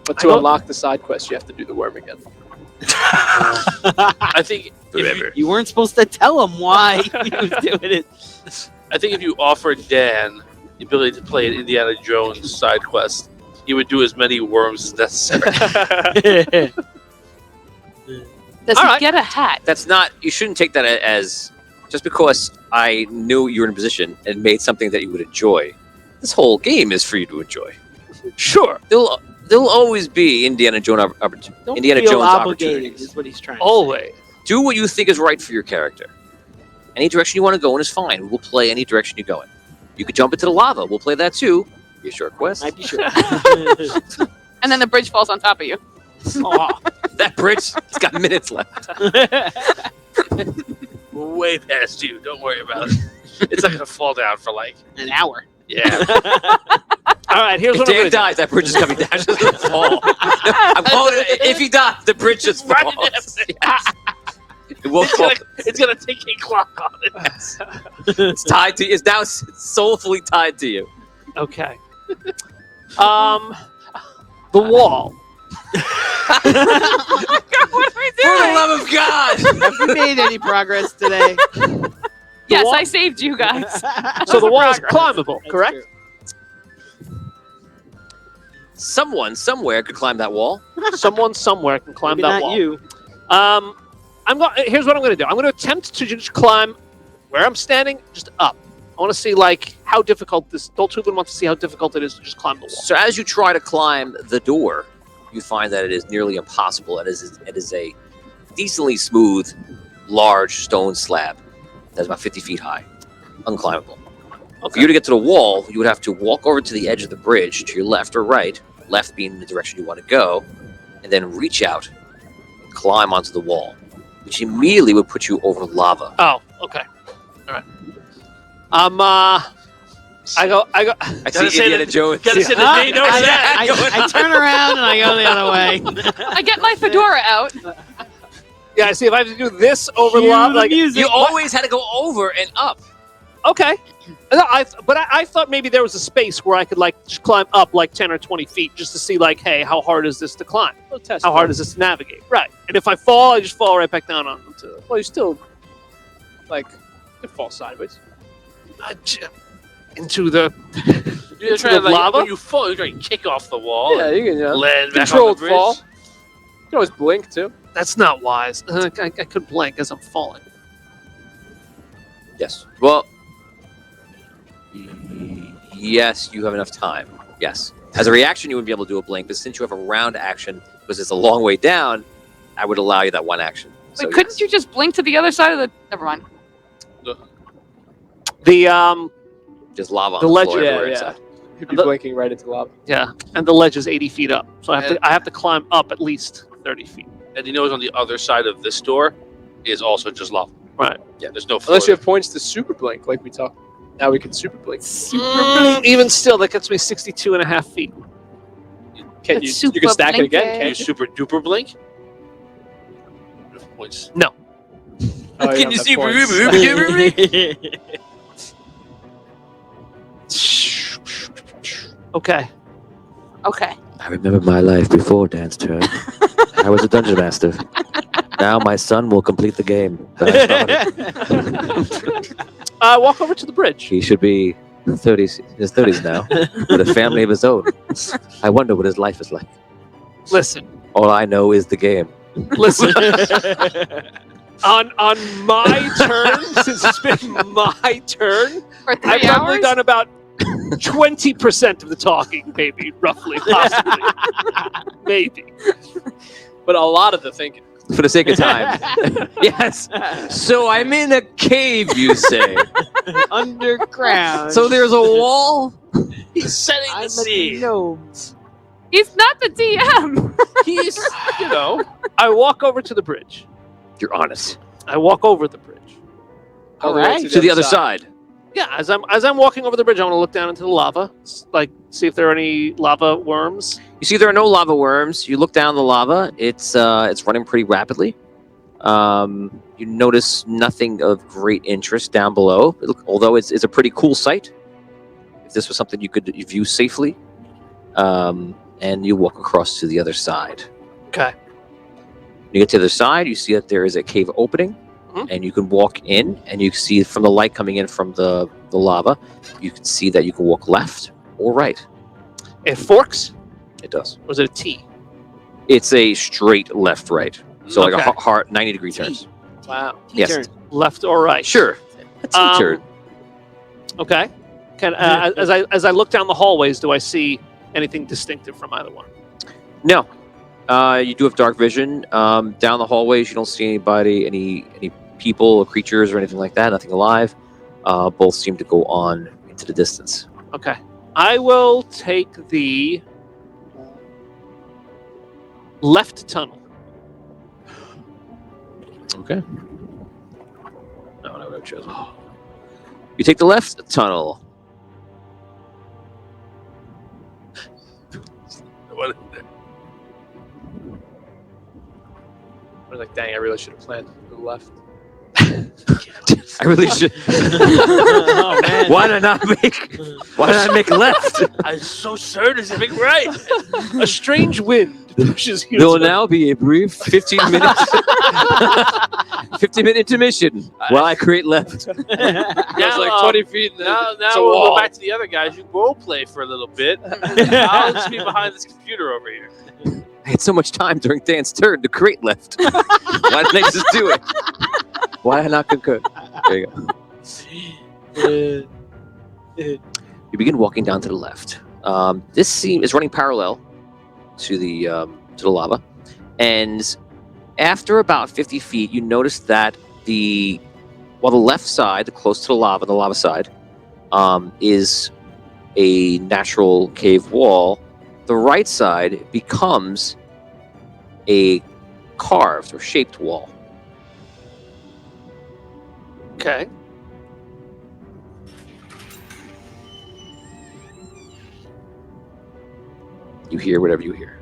But to unlock the side quest, you have to do the worm again. I think if You weren't supposed to tell him why he was doing it. if you offered Dan the ability to play an Indiana Jones side quest, he would do as many worms as necessary. Does All he right. get a hat? That's not. You shouldn't take that as just because I knew you were in a position and made something that you would enjoy. This whole game is for you to enjoy. Sure. There'll always be Indiana Jones Don't Indiana feel Jones obligated, opportunities. is what he's trying to Always. Do what you think is right for your character. Any direction you want to go in is fine. We'll play any direction you go in. You could jump into the lava. We'll play that too. Be a short quest. say. Might be sure. And then the bridge falls on top of you. Aw. That bridge, it's got minutes left. Way past you. Don't worry about it. It's not gonna fall down for like An hour. yeah. All right, here's If what I'm Dan going to do. dies, that bridge is coming down. Just gonna fall. I'm calling it. If he dies, the bridge just Right falls. in Yes. It will fall. It's gonna take a clock on it. It's tied to you. It's now soulfully tied to you. Okay. The wall. What are we For the doing? love of God! Have we made any progress today? Yes, wall- I saved you guys. So the wall is Progress. climbable, That's correct? true. Someone somewhere could climb that wall. Someone somewhere can climb Maybe that not wall. you. Here's what I'm going to do. I'm going to attempt to just climb where I'm standing, just up. I want to see like how difficult this. Doltuvan wants to see how difficult it is to just climb the wall. So as you try to climb the door, you find that it is nearly impossible. It is a decently smooth, large stone slab that's about 50 feet high, unclimbable. For you to get to the wall, you would have to walk over to the edge of the bridge to your left or right, left being the direction you want to go, and then reach out and climb onto the wall, which immediately would put you over lava. Oh, okay. All right. I go. I Gotta see say Indiana that- Jones. gotta say that they know that. I turn around and I go the other way. I get my fedora out. Yeah, I see. If I have to do this over Cue lava, the like music. You always had to go over and up. Okay. I thought maybe there was a space where I could like just climb up like 10 or 20 feet just to see like, hey, how hard is this to climb? Test How hard is this to navigate? Right. And if I fall, I just fall right back down onto it. Well, you still like you fall sideways. Into the You're Into trying the to, like, lava? when you fall, you're trying to kick off the wall. Yeah, you can Land back on the controlled bridge. fall. You can always blink too. That's not wise. I could blink as I'm falling. Yes. Well, yes, you have enough time. Yes. As a reaction, you wouldn't be able to do a blink, but since you have a round action, because it's a long way down, I would allow you that one action. So, Wait, couldn't yes. you just blink to the other side of the? Never mind. The Just lava on The the, ledge- floor yeah, everywhere yeah. inside. You'd be The- blinking right into lava. and the ledge is 80 feet up, so And- I have to climb up at least 30 feet. And you know, on the other side of this door is also just lava. Right. Yeah, there's no floor. Unless you have points to super blink, like we talked. Now we can super blink. Even still, that gets me 62 and a half feet. Can That's you? You can super stack it again, blinking. You can't you? super duper blink. Points. Oh, Can don't you have see? points. Okay. Okay. I remember my life before Dan's turn. I was a dungeon master. Now my son will complete the game. that I started. Walk over to the bridge. He should be 30s, in his 30s now, with a family of his own. I wonder what his life is like. Listen. All I know is the game. Listen. on my turn, since it's been my turn, For 3 I've probably hours. done about 20% of the talking, maybe, roughly, possibly. Maybe. But a lot of the thinking. For the sake of time. Yes. So I'm in a cave, you say. Underground. So there's a wall? He's setting I'm the a scene. gnome. He's not the DM. He's, you know, I walk over to the bridge. You're honest. I walk over the bridge. All the way right. To the other side. Yeah, as I'm walking over the bridge, I want to look down into the lava, like see if there are any lava worms. You see there are no lava worms. You look down the lava. It's running pretty rapidly. You notice nothing of great interest down below. Although it's a pretty cool sight. If this was something you could view safely. And you walk across to the other side. Okay. You get to the other side, you see that there is a cave opening, Mhm. and you can walk in, and you see from the light coming in from the lava, you can see that you can walk left or right. It forks, It does. or is it a T? It's a straight left right. So like Okay. a hard 90-degree turns. Wow. Yes. Turn. Left or right? Sure. That's a turn. Okay. As I look down the hallways, do I see anything distinctive from either one? No. You do have dark vision. Down the hallways, you don't see anybody, any people or creatures or anything like that. Nothing alive. Both seem to go on into the distance. Okay. I will take the left tunnel. Okay. No, I would have chosen. You take the left tunnel. what, I was like, dang, I really should have planned to the left. I really should. Oh, man. Why did I not make left? I'm so certain it's a big right. A strange wind pushes you. There will to the- now be a brief 15-minute 15-minute intermission while I create left. Now, It's like 20 feet. And Now it's a we'll wall. go back to the other guys. You role play for a little bit. I'll just be behind this computer over here. I had so much time during Dan's turn to create left. Why didn't I just do it? Why did I not concur? There you go. You begin walking down to the left. This seam is running parallel to the lava, and after about 50 feet, you notice that the left side, close to the lava side, is a natural cave wall. The right side becomes a carved or shaped wall. Okay. You hear whatever you hear.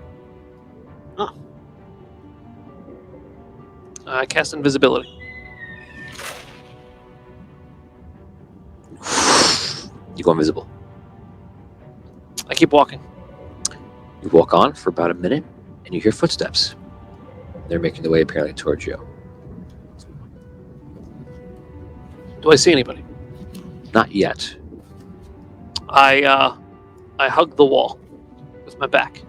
I cast invisibility. You go invisible. I keep walking. You walk on for about a minute, and you hear footsteps. They're making their way apparently towards you. Do I see anybody? Not yet. I hug the wall with my back.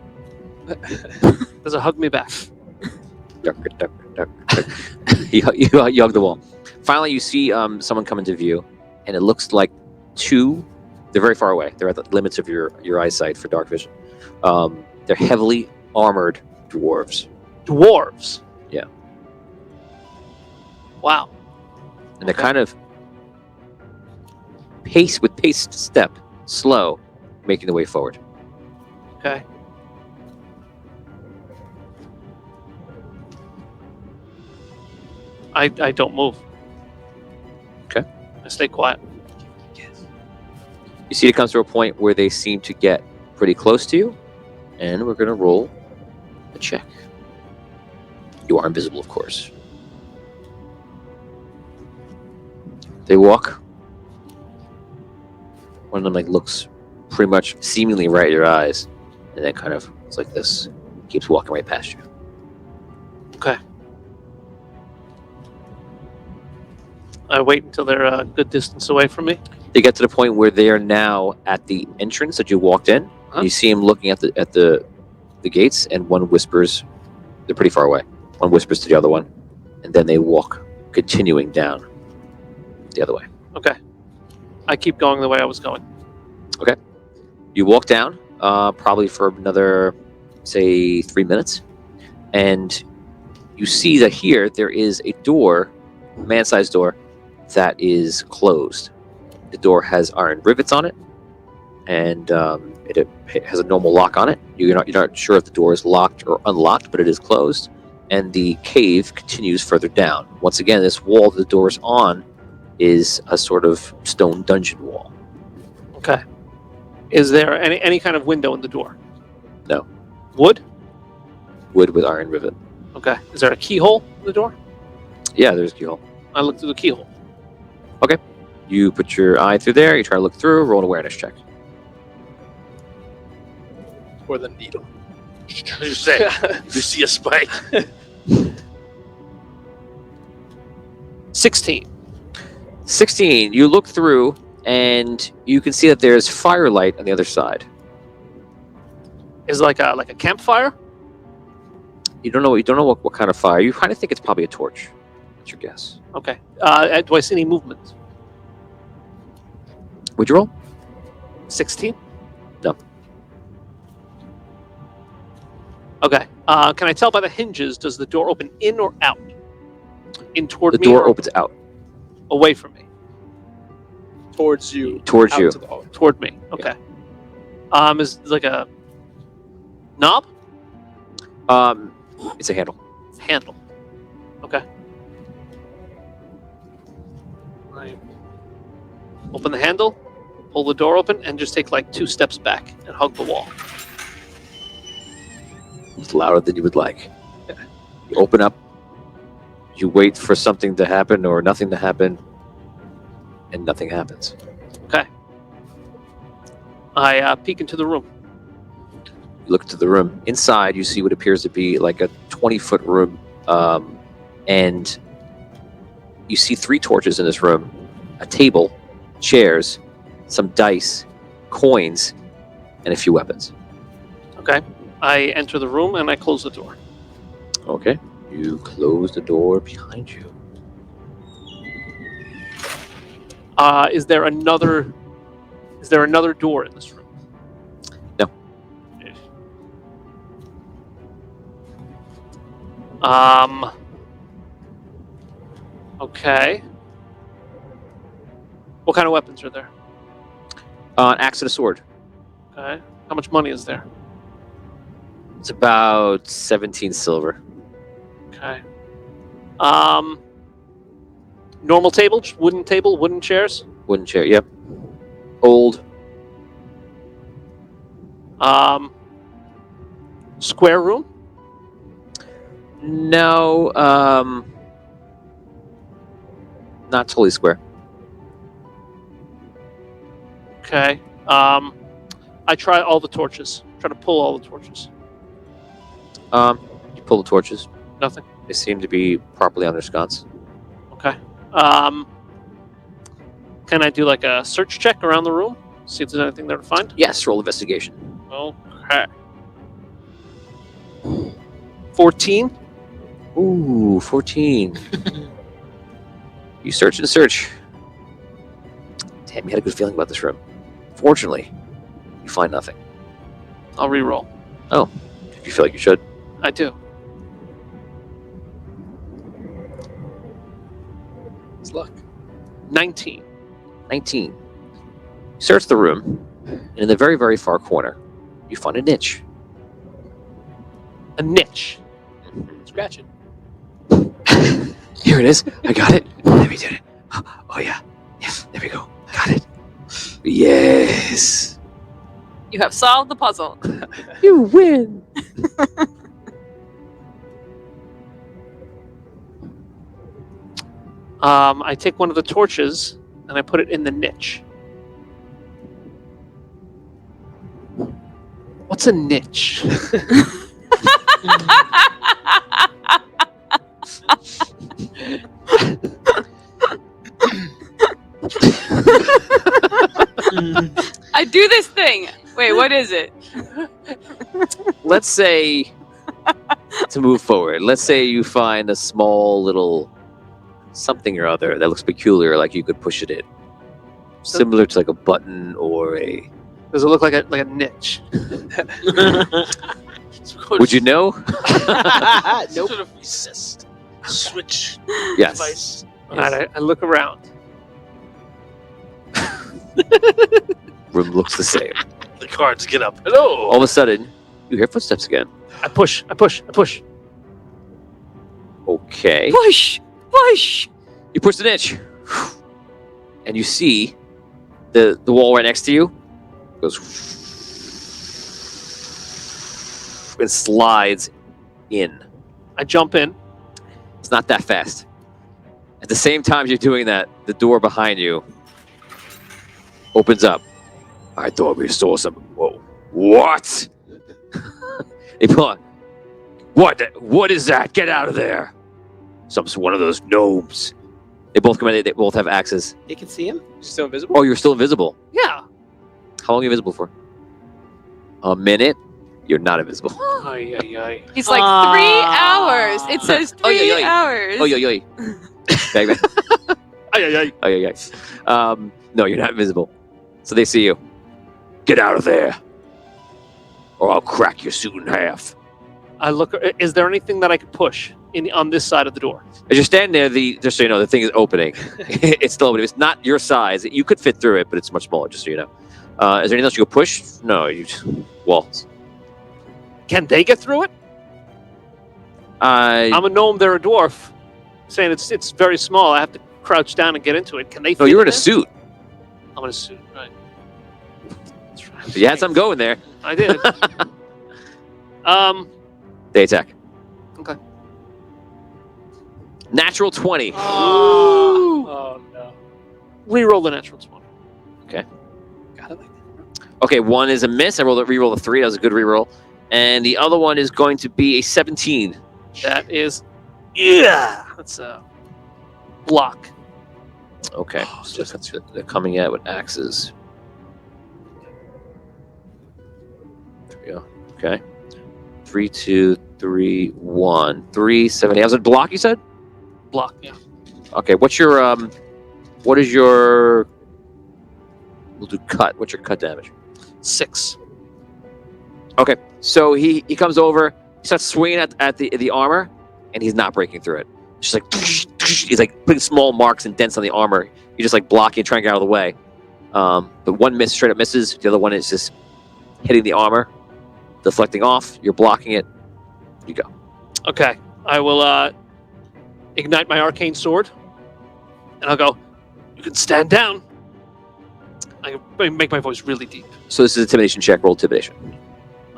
Does it hug me back? Duck, duck, duck, duck. you hug the wall. Finally, you see someone come into view, and it looks like two. They're very far away. They're at the limits of your eyesight for dark vision. They're heavily armored dwarves. Dwarves? Yeah. Wow. And they're kind of paced step, slow, making their way forward. Okay. I don't move. Okay. I stay quiet. You see it comes to a point where they seem to get pretty close to you, and we're going to roll a check. You are invisible, of course. They walk. One of them looks pretty much seemingly right at your eyes, and then kind of it's like this, keeps walking right past you. Okay. I wait until they're a good distance away from me. They get to the point where they are now at the entrance that you walked in. Huh? You see him looking at the gates, and one whispers. They're pretty far away. One whispers to the other one, and then they walk, continuing down the other way. Okay. I keep going the way I was going. You walk down, probably for another, say, 3 minutes, and you see that here there is a door, a man-sized door, that is closed. The door has iron rivets on it, and it has a normal lock on it. You're not sure if the door is locked or unlocked, but it is closed. And the cave continues further down. Once again, this wall the door is on is a sort of stone dungeon wall. Okay. Is there any kind of window in the door? No. Wood? Wood with iron rivet. Okay. Is there a keyhole in the door? Yeah, there's a keyhole. I look through the keyhole. You put your eye through there, you try to look through, roll an awareness check. Or the needle. You say, you see a spike. 16. 16, you look through, and you can see that there's firelight on the other side. Is it like a campfire? You don't know what kind of fire. You kind of think it's probably a torch. That's your guess. Okay. Do I see any movement? Would you roll? 16? No. Okay. Can I tell by the hinges, does the door open in or out? In toward The me door or opens out away from me? Towards you. towards out you. to the hallway. Toward me. Okay. Is it like a knob? It's a handle. Handle. Okay. I open the handle, pull the door open, and just take like 2 steps back and hug the wall. It's louder than you would like. You open up. You wait for something to happen or nothing to happen, and nothing happens. Okay. I peek into the room. You look into the room. Inside, you see what appears to be like a 20-foot room, and you see 3 torches in this room, a table, chairs, some dice, coins, and a few weapons. Okay. I enter the room and I close the door. Okay. You close the door behind you. Is there another door in this room? No. Okay. What kind of weapons are there? An axe and a sword. Okay. How much money is there? It's about 17 silver. Okay. Normal table, just wooden table, wooden chairs. Wooden chair. Yep. Old. Square room. No. Not totally square. Okay. I try all the torches. Try to pull all the torches. You pull the torches. Nothing. They seem to be properly on their sconce. Okay. Can I do like a search check around the room? See if there's anything there to find? Yes, roll investigation. Okay. 14. Ooh, 14. You search and search. Damn, you had a good feeling about this room. Fortunately, you find nothing. I'll re-roll. If you feel like you should. I do. It's luck. 19. 19. You search the room, and in the very, very far corner, you find a niche. A niche. Scratch it. Here it is. I got it. Let me do it. Oh, yeah. Yes, there we go. Got it. Yes. You have solved the puzzle. You win. I take one of the torches and I put it in the niche. What's a niche? I do this thing. Wait, what is it? Let's say, to move forward, let's say you find a small little something or other that looks peculiar, like you could push it in. Similar to like a button or a... Does it look like a niche? Would you know? Nope. Sort of recessed switch Yes. device. All right, I look around. Room looks the same. The cards get up. Hello. All of a sudden, you hear footsteps again. I push. Okay. Push! Push! You push the niche. And you see the wall right next to you goes and slides in. I jump in. It's not that fast. At the same time you're doing that, the door behind you opens up. I thought we saw some... Whoa. What? They pull out. What is that? Get out of there. One of those gnomes. They both come in. They both have axes. You can see him. Still invisible? Oh, you're still invisible. Yeah. How long are you invisible for? A minute? You're not invisible. Ay, ay, ay. He's like 3 hours. It says Oh, yeah, 3 yeah. hours. Oh, yeah. Bang, bang. Ay, ay, ay. Oh, yeah. No, you're not invisible. So they see you. Get out of there, or I'll crack your suit in half. I look. Is there anything that I could push on this side of the door? As you're standing there, just so you know, the thing is opening. It's still opening. It's not your size. You could fit through it, but it's much smaller, just so you know. Is there anything else you could push? No, you just... walls. Can they get through it? I'm a gnome. They're a dwarf. Saying it's very small. I have to crouch down and get into it. Can they? No, fit you're in a there? suit. I'm in a suit. Right. So you had something going there. I did. They attack. Okay. Natural 20. Oh no. Reroll the natural 20. Got it like that. Okay, one is a miss. I rerolled a 3. That was a good reroll. And the other one is going to be a 17. That is, yeah. That's a block. Okay, so they're coming at with axes. There we go. Okay. 3, 2, 3, 1. 3, 7. How's it block, you said? Block. Yeah. Okay, what is your... We'll do cut. What's your cut damage? 6. Okay, so he comes over, he starts swinging at the armor, and he's not breaking through it. Just like he's like putting small marks and dents on the armor. You're just like blocking, trying to get out of the way. But one miss straight up misses. The other one is just hitting the armor, deflecting off. You're blocking it. You go. Okay. I will ignite my arcane sword, and I'll go. You can stand down. I make my voice really deep. So this is intimidation check. Roll intimidation.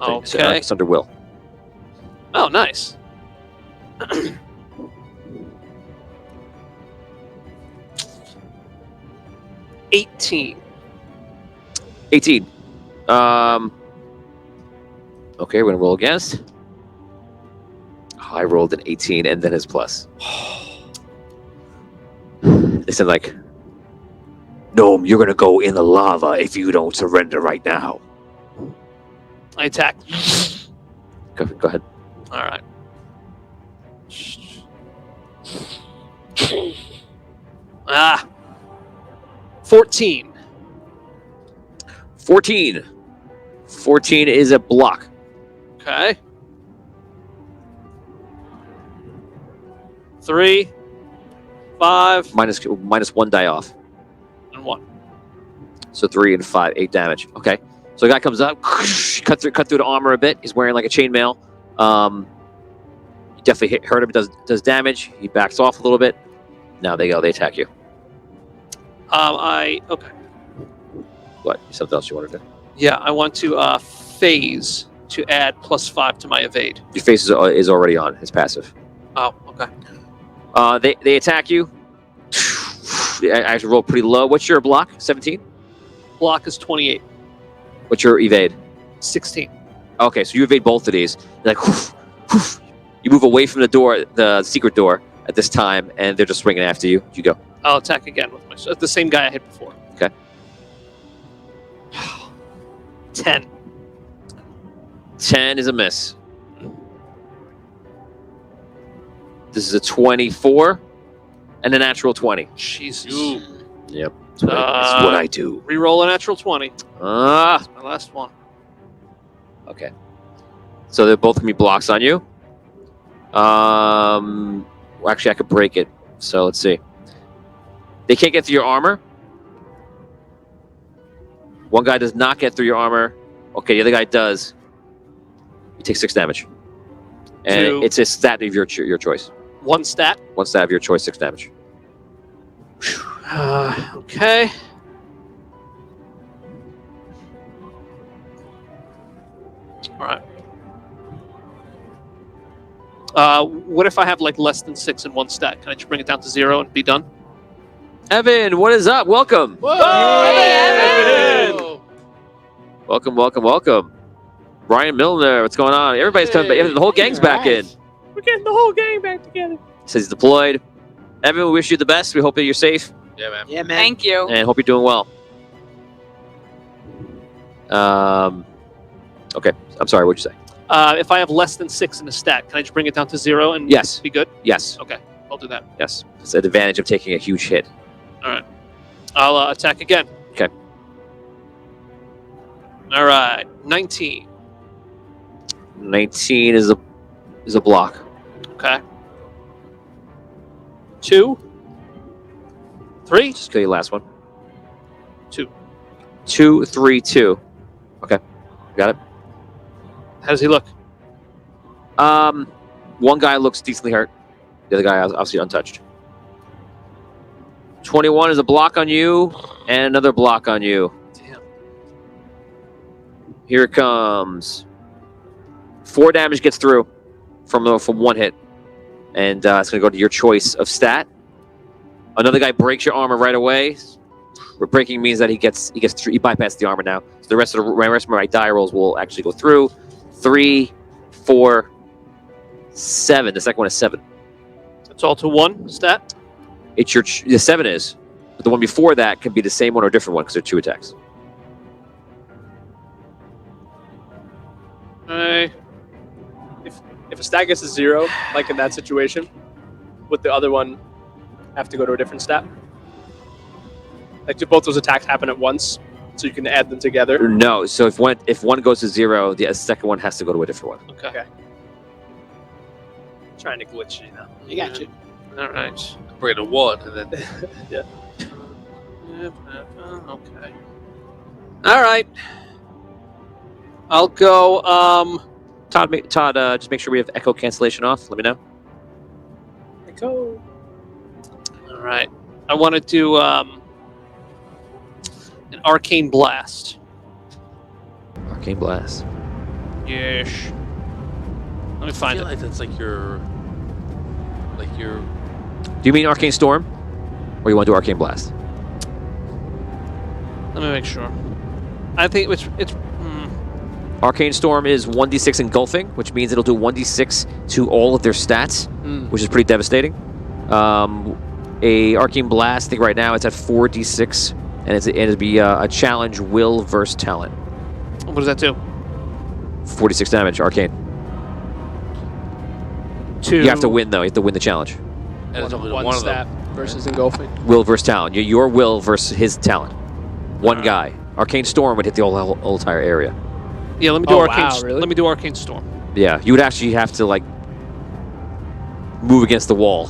So, Okay. it's under will. Oh, nice. 18. 18. Okay, we're gonna roll against. I rolled an 18 and then his plus. They said like, Gnome, you're gonna go in the lava if you don't surrender right now. I attack. Go ahead. All right. 14. 14. 14 is a block. Okay. 3, 5, Minus 1 die off. and 1. So 3 and 5, 8 damage. Okay. So the guy comes up, cut through the armor a bit. He's wearing like a chainmail. You definitely hurt him. Does damage. He backs off a little bit. Now they attack you. Okay. What? Something else you want to do? Yeah, I want to phase to add +5 to my evade. Your face is already on. It's passive. Oh, okay. They attack you. I actually rolled pretty low. What's your block? 17. Block is 28. What's your evade? 16. Okay, so you evade both of these. You're like, whoof, whoof. You move away from the door, the secret door, at this time, and they're just swinging after you. You go. I'll attack again with the same guy I hit before. Okay. 10. 10 is a miss. This is a 24 and a natural 20. Jesus. Yep. That's what I do. Reroll a natural 20. Ah. My last one. Okay. So they're both gonna be blocks on you. Well, actually, I could break it. So let's see. They can't get through your armor. One guy does not get through your armor. Okay, the other guy does. You take 6 damage. And 2. it's a stat of your choice. 1 stat. One stat of your choice, 6 damage. Okay. All right. What if I have like less than 6 in 1 stat? Can I just bring it down to 0 and be done? Evan, what is up? Welcome. Hey, Evan! Welcome. Brian Milner, what's going on? Everybody's coming back. The whole gang's back in. We're getting the whole gang back together. Says he's deployed. Evan, we wish you the best. We hope that you're safe Yeah, man. Yeah, man. Thank you. and hope you're doing well. Okay. I'm sorry, what'd you say? If I have less than 6 in a stat, can I just bring it down to 0 and Yes. be good? Yes. Okay, I'll do that. Yes. It's an advantage of taking a huge hit. All right. I'll attack again. Okay. All right. 19. 19 is a block. Okay. 2. 3. Just kill your last one. 2. 2, 3, 2. Okay. Got it. How does he look? One guy looks decently hurt. The other guy obviously untouched. 21 is a block on you, and another block on you. Damn. Here it comes. 4 damage gets through from 1 hit, and it's going to go to your choice of stat. Another guy breaks your armor right away. Breaking means that he gets through. He bypasses the armor now. So the rest of my die rolls will actually go through. 3, 4, 7. The second one is 7. It's all to 1 stat. It's the 7 is, but the one before that can be the same one or a different one because they're 2 attacks. Okay. If a stat gets a 0, like in that situation, would the other one have to go to a different stat? Like, do both those attacks happen at once, so you can add them together? No. So if one goes to 0, the second one has to go to a different one. Okay. Okay. Trying to glitch you now. I got you. All right. Bring it to 1, and then Yeah. Okay. All right. I'll go. Todd, just make sure we have echo cancellation off. Let me know. Go. All right. I want to do an arcane blast. Arcane blast. Yes. Let me I find feel it. like that's like your Do you mean arcane storm, or you want to do arcane blast? Let me make sure. I think it's Arcane Storm is 1d6 engulfing, which means it'll do 1d6 to all of their stats, which is pretty devastating. A Arcane Blast, I think right now it's at 4d6, and it'd be a challenge will versus talent. what does that do? 46 damage, Arcane. You have to win, though. You have to win the challenge. And it's only One one of stat them. versus engulfing. Will versus talent. Your will versus his talent. One guy. Arcane Storm would hit the whole entire area. Yeah, let me do Oh, Arcane. wow, really? Let me do Arcane Storm. Yeah, you would actually have to, like, move against the wall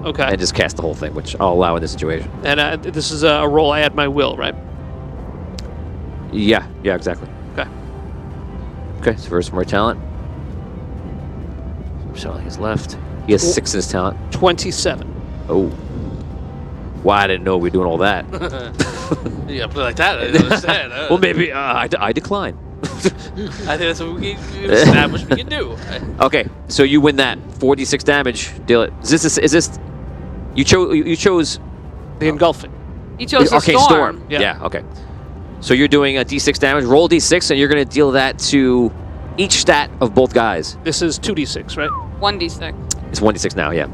Okay. and just cast the whole thing, which I'll allow in this situation. And this is a roll. I add my will, right? Yeah, exactly. Okay. Okay, so versus more talent. So he's left. He has 6 in his talent. 27. Oh. Why I didn't know we were doing all that. Yeah, put it like that. I didn't understand. Well, maybe I decline. I think that's what we established we can do. Okay, so you win that 46 damage. Deal it. Is this? You chose The engulfing. He chose the the Arcane storm. Yeah. Okay. So you're doing a d6 damage. Roll d6, and you're going to deal that to each stat of both guys. This is 2d6, right? 1d6. It's 1d6 now. Yeah.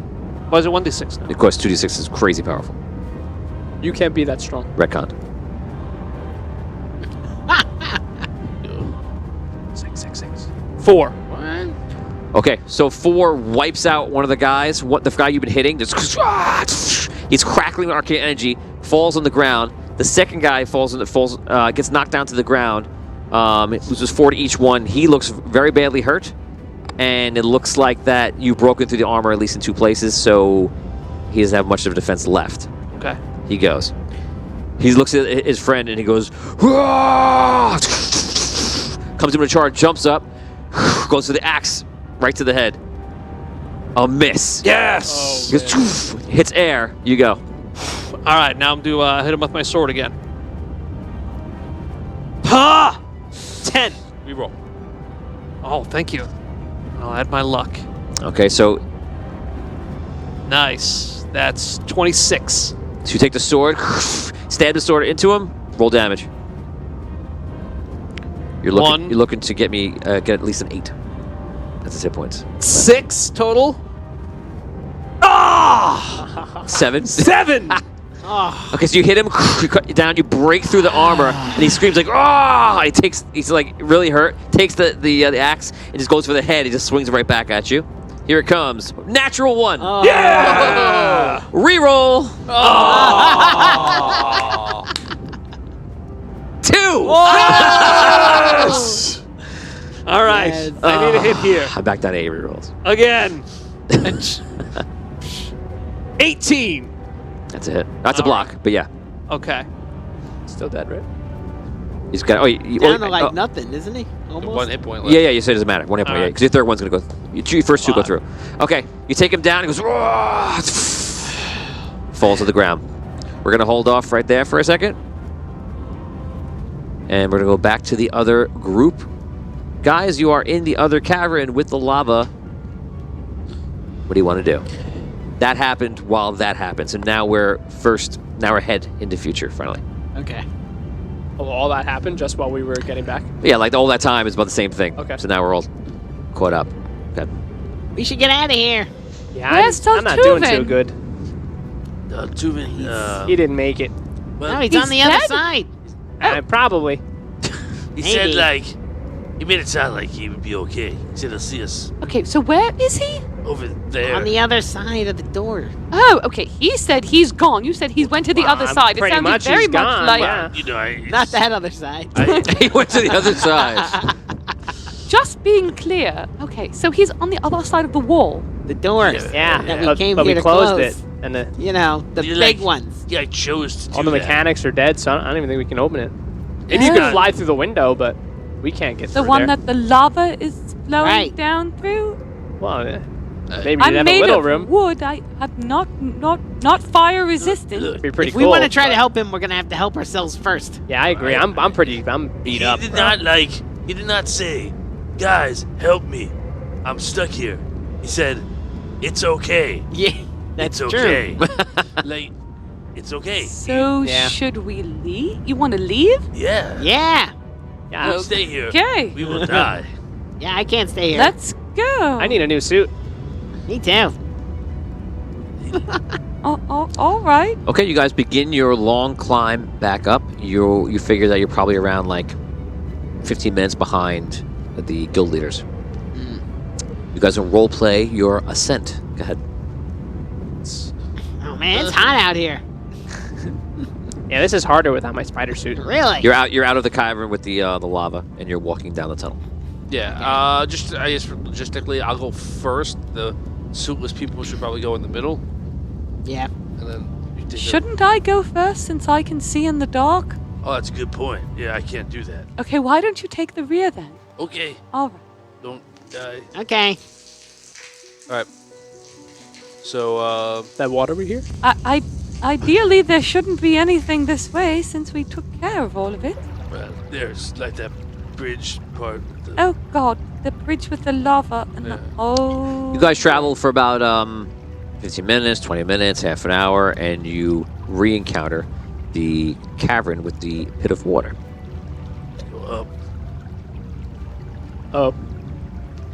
Why is it 1d6 now? Of course, 2d6 is crazy powerful. You can't be that strong. Retconned. 4. Okay, so 4 wipes out one of the guys. The guy you've been hitting, just he's crackling with arcane energy, falls on the ground. The second guy gets knocked down to the ground. It loses 4 to each one. He looks very badly hurt, and it looks like that you've broken through the armor at least in 2 places, so he doesn't have much of a defense left. Okay. He goes. He looks at his friend and he goes, "Whoa!" Comes into a charge, jumps up, goes for the axe right to the head. A miss. Yes! He goes, hits air. You go. All right, now I'm to hit him with my sword again. Ha! 10. Reroll. Oh, thank you. I'll add my luck. Okay, so Nice. That's 26. you take the sword, stab the sword into him, roll damage. You're looking to get me get at least an 8. That's his hit points. 6 total. Ah! 7. 7! Okay, so you hit him, you cut down, you break through the armor, and he screams like, "Ah!" He's like really hurt, takes the axe, and just goes for the head. He just swings it right back at you. Here it comes. Natural 1. Yeah! Reroll. Oh. 2. Yes! All right. Yes. I need a hit here. I backed out 8 rerolls. Again. 18. That's a hit. That's a All block, but yeah. Okay. Still dead, right? He's got. Down to like nothing, isn't he? Almost. 1 hit point left. Yeah, you said it doesn't matter. 1 hit point, All yeah, right. because your third one's gonna go. Your first 2 go Five. through. Okay, you take him down. He goes. "Roar!" Falls to the ground. We're gonna hold off right there for a second, and we're gonna go back to the other group. Guys, you are in the other cavern with the lava. What do you want to do? That happened while that happened. So now we're head into future finally. Okay. Oh, all that happened just while we were getting back? Yeah, like all that time is about the same thing. Okay. So now we're all caught up. Okay. We should get out of here. Yeah, Where's I'm not doing Tuvin? too good. Too many. He didn't make it. No, he's He's on the other dead? side. Probably. He said, Maybe. like, he made it sound like he would be okay. He said he'll see us Okay, so where is he? over there. On the other side of the door. Oh, okay. He said he's gone. You said he went to the Well, other side. It pretty sounded much very he's much gone, like yeah. You know, Not that other side. He went to the other side. just being clear. Okay, so he's on the other side of the wall. The doors. Yeah, That we but, came but here we to closed close. it. And the, You know, the You big like- ones. Yeah, I chose to do all the that. mechanics are dead, so I don't even think we can open it. And You you can got fly through the window, but we can't get The through one there. that the lava is flowing Right. down through. Well, maybe I'm you'd have a made little of room. wood. I have not fire resistant. Look, Be pretty If cool. we want to try to but- help him, we're gonna have to help ourselves first. Yeah, I agree. I'm beat up. He did bro. not he did not say, "Guys, help me. I'm stuck here." He said, "It's okay. Yeah, that's It's true. okay." Like, It's okay. So Yeah. should we leave? You want to leave? Yeah. Yeah. You stay here. Okay. We will die. Yeah, I can't stay here. Let's go. I need a new suit. Me too. Oh, all right. Okay, you guys begin your long climb back up. You figure that you're probably around like 15 minutes behind the guild leaders. You guys will role play your ascent. Go ahead. Oh man, it's hot out here. Yeah, this is harder without my spider suit. Really? You're out of the cavern with the lava, and you're walking down the tunnel. Yeah. Just I guess logistically, I'll go first. The suitless people should probably go in the middle, Yeah. and then you take Shouldn't I go first since I can see in the dark? Oh, that's a good point. Yeah, I can't do that. Okay, why don't you take the rear then? Okay. All right. Don't die. Okay. All right. So, That water we here? Ideally, there shouldn't be anything this way since we took care of all of it. there's like that bridge part. Oh God, the bridge with the lava and Yeah. oh. You guys travel for about 15 minutes, 20 minutes, half an hour, and you re-encounter the cavern with the pit of water. Go up. Oh,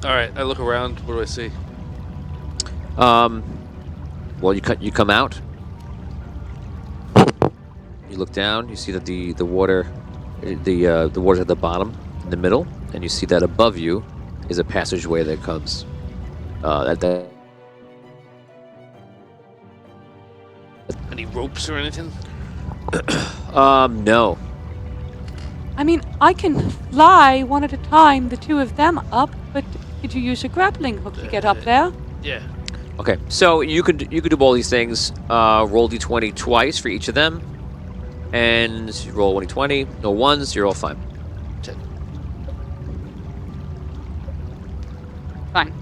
All right. I look around. What do I see? Well, you come out. You look down. You see that the water, the water's at the bottom, in the middle, and you see that above you is a passageway that comes. Any ropes or anything? No. I mean, I can fly one at a time, the two of them up, but could you use a grappling hook to get up there? Yeah. Okay, so you could do all these things. Roll d20 twice for each of them, and you roll 1d20. No ones, you're all fine. Fine.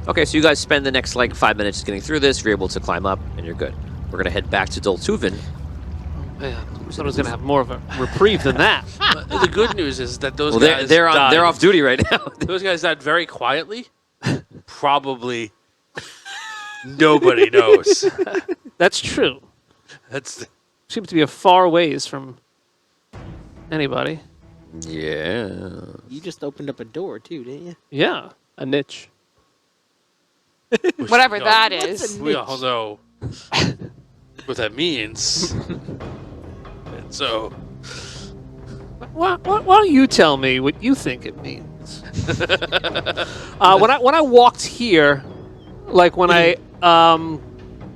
Okay, so you guys spend the next like 5 minutes getting through this. You're able to climb up, and you're good. We're gonna head back to Doltuven. Man, I thought I was gonna have more of a reprieve than that. But the good news is that those Well, guys they're died. off duty right now. Those guys died very quietly. Probably nobody knows. That's true. That's Seems to be a far ways from anybody. Yeah. You just opened up a door too, didn't you? Yeah. a niche. Whatever No, that what's is. a we all know what that means. And so, Why don't you tell me what you think it means? When I walked here, like when I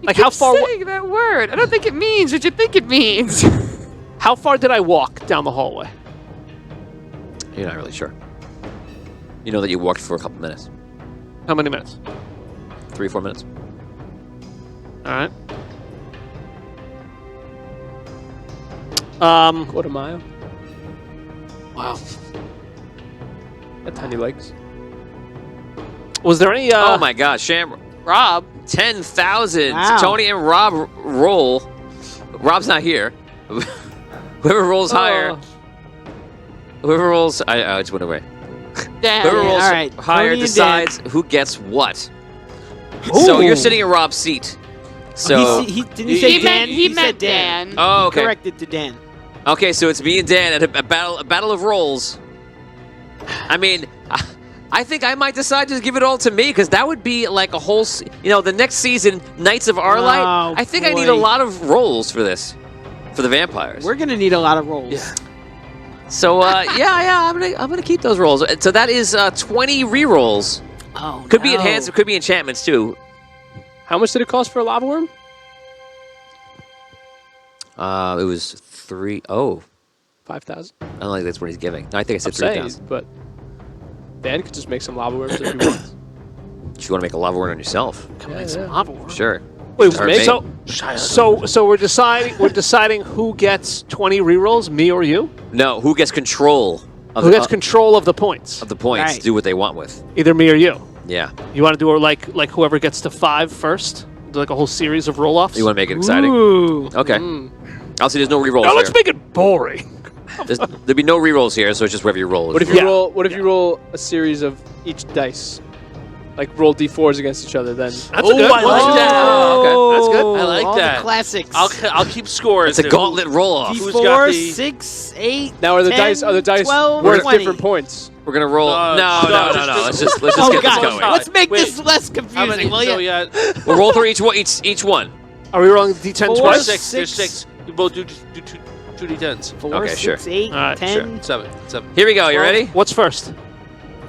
like how Keep far saying that word. I don't think it means what you think it means. how far did I walk down the hallway? You're not really sure. You know that you walked for a couple minutes. How many minutes? 3 or 4 minutes. All right. Quarter mile. Wow. Got tiny legs. Was there any? Oh my gosh, Sham, Rob. 10,000. Wow. Tony and Rob roll. Rob's not here. Whoever rolls higher. Whoever rolls. I just went away. Damn. Whoever rolls all right. higher Tony and decides who gets what. So you're sitting in Rob's seat. So didn't he say Dan? He said meant Dan. oh, okay. Corrected to Dan. Okay, so it's me and Dan at a battle of rolls. I mean, I think I might decide to give it all to me because that would be like a whole, the next season, Knights of Arlight. Oh, I think I need boy. a lot of rolls for this, for the vampires. We're gonna need a lot of rolls. Yeah. So yeah, I'm gonna keep those rolls. So that is 20 re-rolls. Oh, Could be no. enhanced, it could be enchantments too. How much did it cost for a lava worm? It was 3. Oh, 5,000. I don't think that's what he's giving. No, I think I said I'm saying, 3,000. but Dan could just make some lava worms if he wants. Do you want to make a lava worm on yourself? Yeah, Some yeah. lava worm. Sure. Wait, Or make- so we're deciding who gets 20 rerolls, me or you? No, who gets control of Who the, gets control of the points? of the points? Right. Do what they want with. Either me or you. Yeah. You want to do it like whoever gets to 5 first? Do like a whole series of roll-offs? You want to make it exciting? Ooh. Okay. I'll see. There's no re-rolls Now here. let's make it boring. There'll be no re-rolls here, so it's just wherever you roll. What if you roll? What if you roll a series of each dice? like roll d4s against each other, then That's Oh, a good I one. like that. Oh, okay. That's good. I like all that. The classics. I'll keep score. It's a gauntlet roll-off. Who's got D4, the- 6, 8. now are the 10, dice 12, worth 20. different points? We're gonna roll. No, No. just- Let's just Oh get this god, going. let's make Wait. this less How confusing, many? will So ya? yeah, We'll roll through each one. Are we rolling D10 Four, twice? six. There's six. 6. You both do two d10s. 4, Okay, 6, 8, All right, 10. 7. Here we go. You ready? What's first?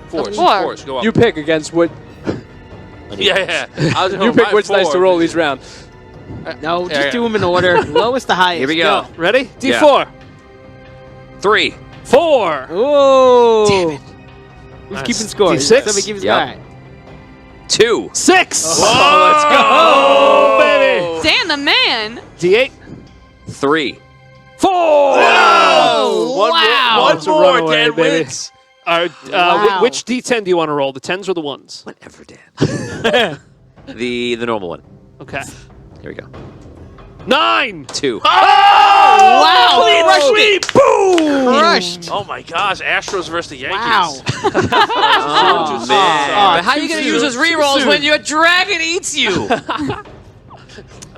4. Four. 4. Go up. You pick against what Yeah. I was you pick which dice to roll each round. No, Yeah, just yeah. do them in order. Lowest to highest. Here we go. Ready? Yeah. D4. 3. 4. Oh. Damn it. Who's Nice. keeping score? D6? Somebody keeps Yep. all right. 2. 6. Oh, let's go. Oh, baby. Dan the man. D8. 3. 4. Oh, One wow. more. That's a One more. runaway, Dan baby. wins. Wow. Which D10 do you want to roll? The 10s or the 1s? Whatever, Dan. the normal one. Okay. Here we go. 9. 2. Wow. Clean Crushed sweep. Boom. Crushed. Oh my gosh, Astros versus the Yankees. Wow. Oh, Oh, man. How are you too going to soon. use those Too rerolls soon. when your dragon eats you?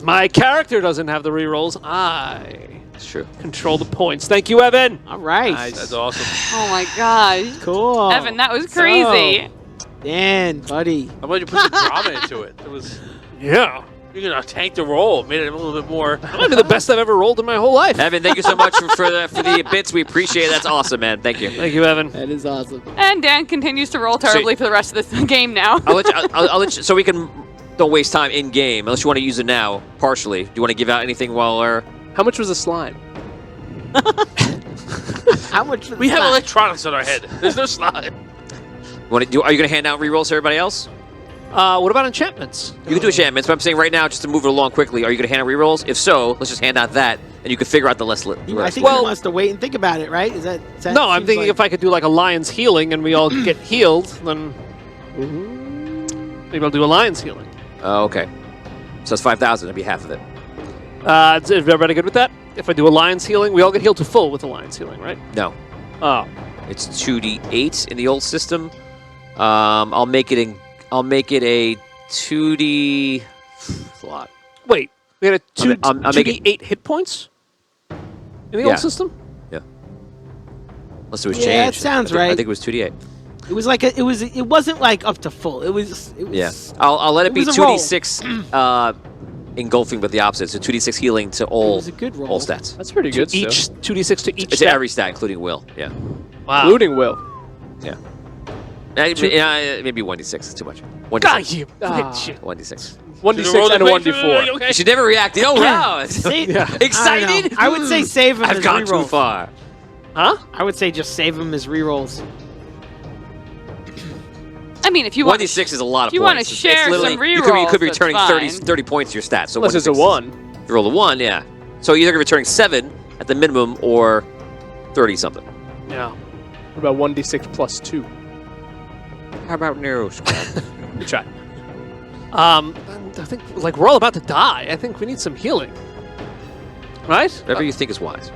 My character doesn't have the rerolls. I It's true. control the points. Thank you, Evan. All right. That's awesome. Oh my gosh. Cool. Evan, that was crazy. Dan, buddy. How about you put some drama into it? It was Yeah. you're gonna tank the roll, made it a little bit more. That might be the best I've ever rolled in my whole life. Evan, thank you so much for the bits. We appreciate it. That's awesome, man. Thank you. Thank you, Evan. That is awesome. And Dan continues to roll terribly for the rest of the game now. I'll let you, so we can don't waste time in game unless you want to use it now partially. Do you want to give out anything while we're? How much was the slime? How much? We have electronics on our head. There's no slime. Are you going to hand out rerolls to everybody else? What about enchantments? You can do enchantments, but I'm saying right now, just to move it along quickly, are you going to hand out rerolls? If so, let's just hand out that, and you can figure out the less. I think he Well- wants to wait and think about it, right? Is that No, I'm seems thinking like- if I could do like a lion's healing and we all get healed, then maybe I'll do a lion's healing. Oh, okay. So it's 5,000. That'd be half of it. Is everybody good with that? If I do a lion's healing, we all get healed to full with a lion's healing, right? No, Oh, it's 2d8 in the old system. I'll make it a 2d. That's a lot. wait. We had a I'm making- 2d8 hit points in the Yeah. old system? Unless it was Yeah, changed. it sounds I right. think it was 2d8. It was like it wasn't like up to full. It was. Yeah, I'll let it be was a roll. 2d6 engulfing with the opposite. So 2d6 healing to It all was a good roll. all stats. That's pretty good. Each Still. 2d6 to each It's stat. every stat, including will. Yeah. Wow. Including Will. Maybe 1d6 is too much. 1d6. God, you. Ah. Shit. 1d6. 1d6 and a 1d4. Okay. You should never react. Oh wow! Save, Yeah. Excited? I would say save him I've as gone rerolls. too far. Huh? I would say just save him as rerolls. I mean, if you want 1d6 is a lot of if you points. wanna share literally- some you could be rerolls, returning that's 30, fine. 30 points to your stats. So Unless it's a 1d6 1. You roll a 1, yeah. So you're either returning 7 at the minimum or 30 something. Yeah. What about 1d6 plus 2? How about narrow square? Good try. I think like we're all about to die. I think we need some healing. Right? Whatever you think is wise.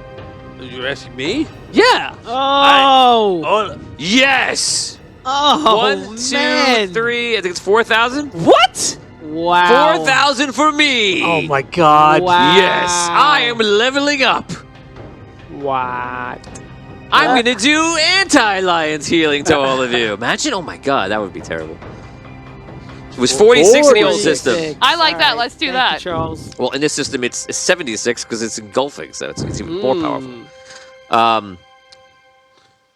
You're asking me? Yeah. Oh. Oh, Yes! Oh 1, 2, man. 3. I think it's 4,000. What? Wow. 4,000 for me! Oh my god. Wow. Yes, I am leveling up. What? I'm gonna do anti-Lions healing to all of you. Imagine, oh my god, that would be terrible. It was 46 in the old 46. system. I like that. All Let's do Thank that. you, Charles. Well, in this system, it's 76 because it's engulfing, so it's even more powerful.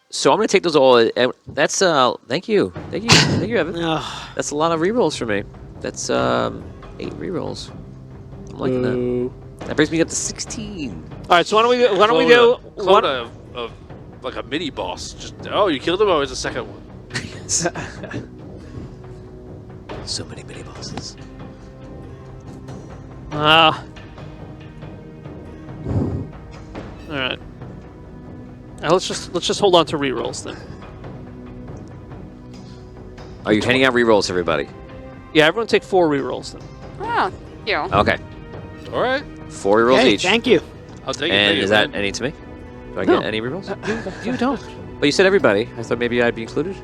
So I'm gonna take those all. That's thank you, Evan. Ugh. That's a lot of rerolls for me. That's 8 rerolls. I'm liking that. Ooh. That brings me up to 16. All right. So why don't we do? clone of like a mini boss. Just you killed him. Or was the second one? So many mini bosses. All right. Let's just hold on to rerolls then. Are you handing out rerolls, everybody? Yeah, everyone take 4 rerolls then. Oh, thank you. Okay, All right. 4 rerolls Okay, each. thank you. I'll take it. And Thank is you, that man. any to me? Do I No. get any rerolls? You don't. But you said everybody. I thought maybe I'd be included.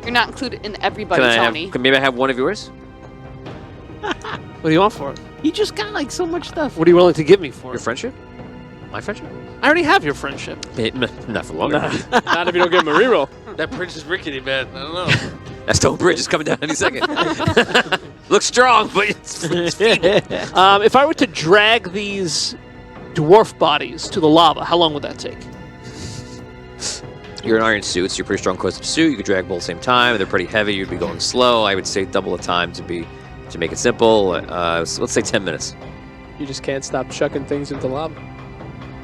You're not included in everybody, Can I have? Tony. Can maybe I have one of yours? What do you want for it? He just got like so much stuff. What are you willing to give me for Your it? friendship? My friendship? I already have your friendship. Not for long. Not if you don't give him a reroll. That bridge is rickety, man. I don't know. That stone bridge is coming down any second. Looks strong, but it's feeble. If I were to drag these dwarf bodies to the lava, how long would that take? You're in iron suits. You're pretty strong cohesive suit. You could drag both at the same time. They're pretty heavy. You'd be going slow. I would say double the time to make it simple. So let's say 10 minutes. You just can't stop chucking things into lava.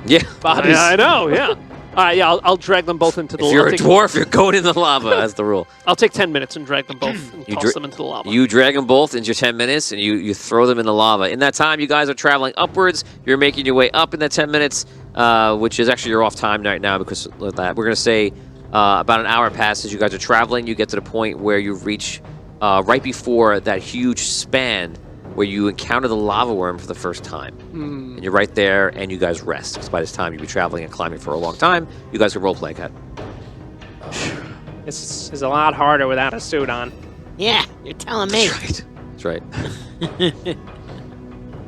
Yeah. Bodies. I know, yeah. All right, yeah, I'll drag them both into the If lava. you're a dwarf, you're going in the lava. That's the rule. I'll take 10 minutes and drag them both and You toss them into the lava. You drag them both into 10 minutes, and you throw them in the lava. In that time, you guys are traveling upwards. You're making your way up in that 10 minutes, which is actually your off time right now because of that. We're going to say about an hour passes. You guys are traveling. You get to the point where you reach right before that huge span where you encounter the lava worm for the first time. And you're right there, and you guys rest. Because by this time, you'll be traveling and climbing for a long time. You guys can roleplay, Kat. This is a lot harder without a suit on. Yeah, you're telling me. That's right.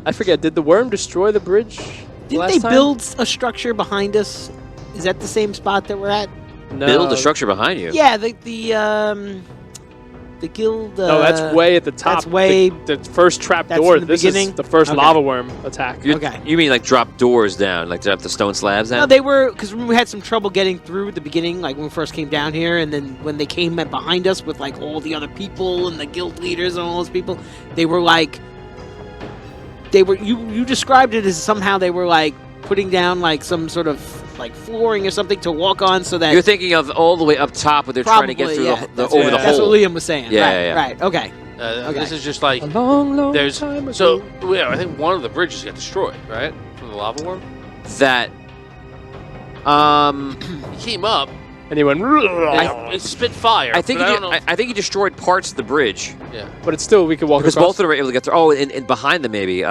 I forget, did the worm destroy the bridge Didn't last they time? build a structure behind us? Is that the same spot that we're at? No. Build a structure behind you. Yeah, the guild. No, that's way at the top. That's way. The first trap That's door. in the This beginning? is the first Okay. lava worm attack. Okay. You mean like drop doors down, like drop the stone slabs down? No, they were because we had some trouble getting through at the beginning, like when we first came down here, and then when they came behind us with like all the other people and the guild leaders and all those people, they were like, you described it as somehow they were like putting down like some sort of like flooring or something to walk on, so that You're thinking of all the way up top where they're trying to get Probably, through yeah. the That's over what- the that's hole. what Liam was saying. Yeah, right, yeah, yeah. right, okay. Okay. This is just like A long, long there's time ago. so yeah. I think one of the bridges got destroyed, right, from the lava worm. That He came up. And he went. It spit fire. I think but he I don't know. I think he destroyed parts of the bridge Yeah. But it's still, we could walk because across. both of them were able to get through. Oh, and behind them maybe.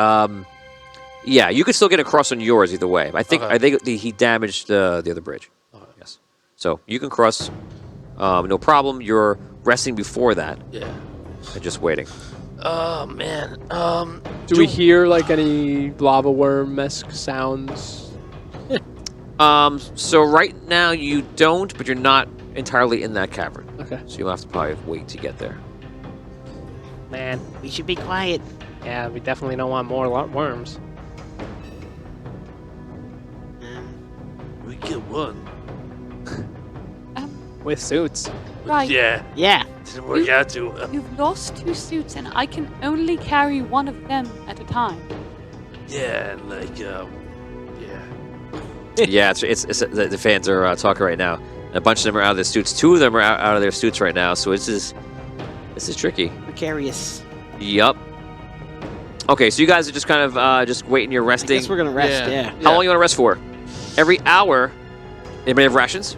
Yeah, you could still get across on yours either way. I think he damaged the other bridge. Okay. Yes, so you can cross, no problem. You're resting before that Yeah. and just waiting. Oh man. Do we hear like any lava worm-esque sounds? So right now you don't, but you're not entirely in that cavern. Okay. So you'll have to probably wait to get there. Man, We should be quiet. yeah, we definitely don't want more worms. We get one. With suits. Right. Yeah. Yeah. Didn't work out too well. You've lost 2 suits, and I can only carry one of them at a time. Yeah, and like yeah. Yeah, it's the fans are talking right now. And a bunch of them are out of their suits. 2 of them are out of their suits right now. So this is tricky. Precarious. Yup. Okay, so you guys are just kind of just waiting. You're I resting. guess we're gonna rest. Yeah. Yeah. How long you want to rest for? Every hour. Anybody have rations?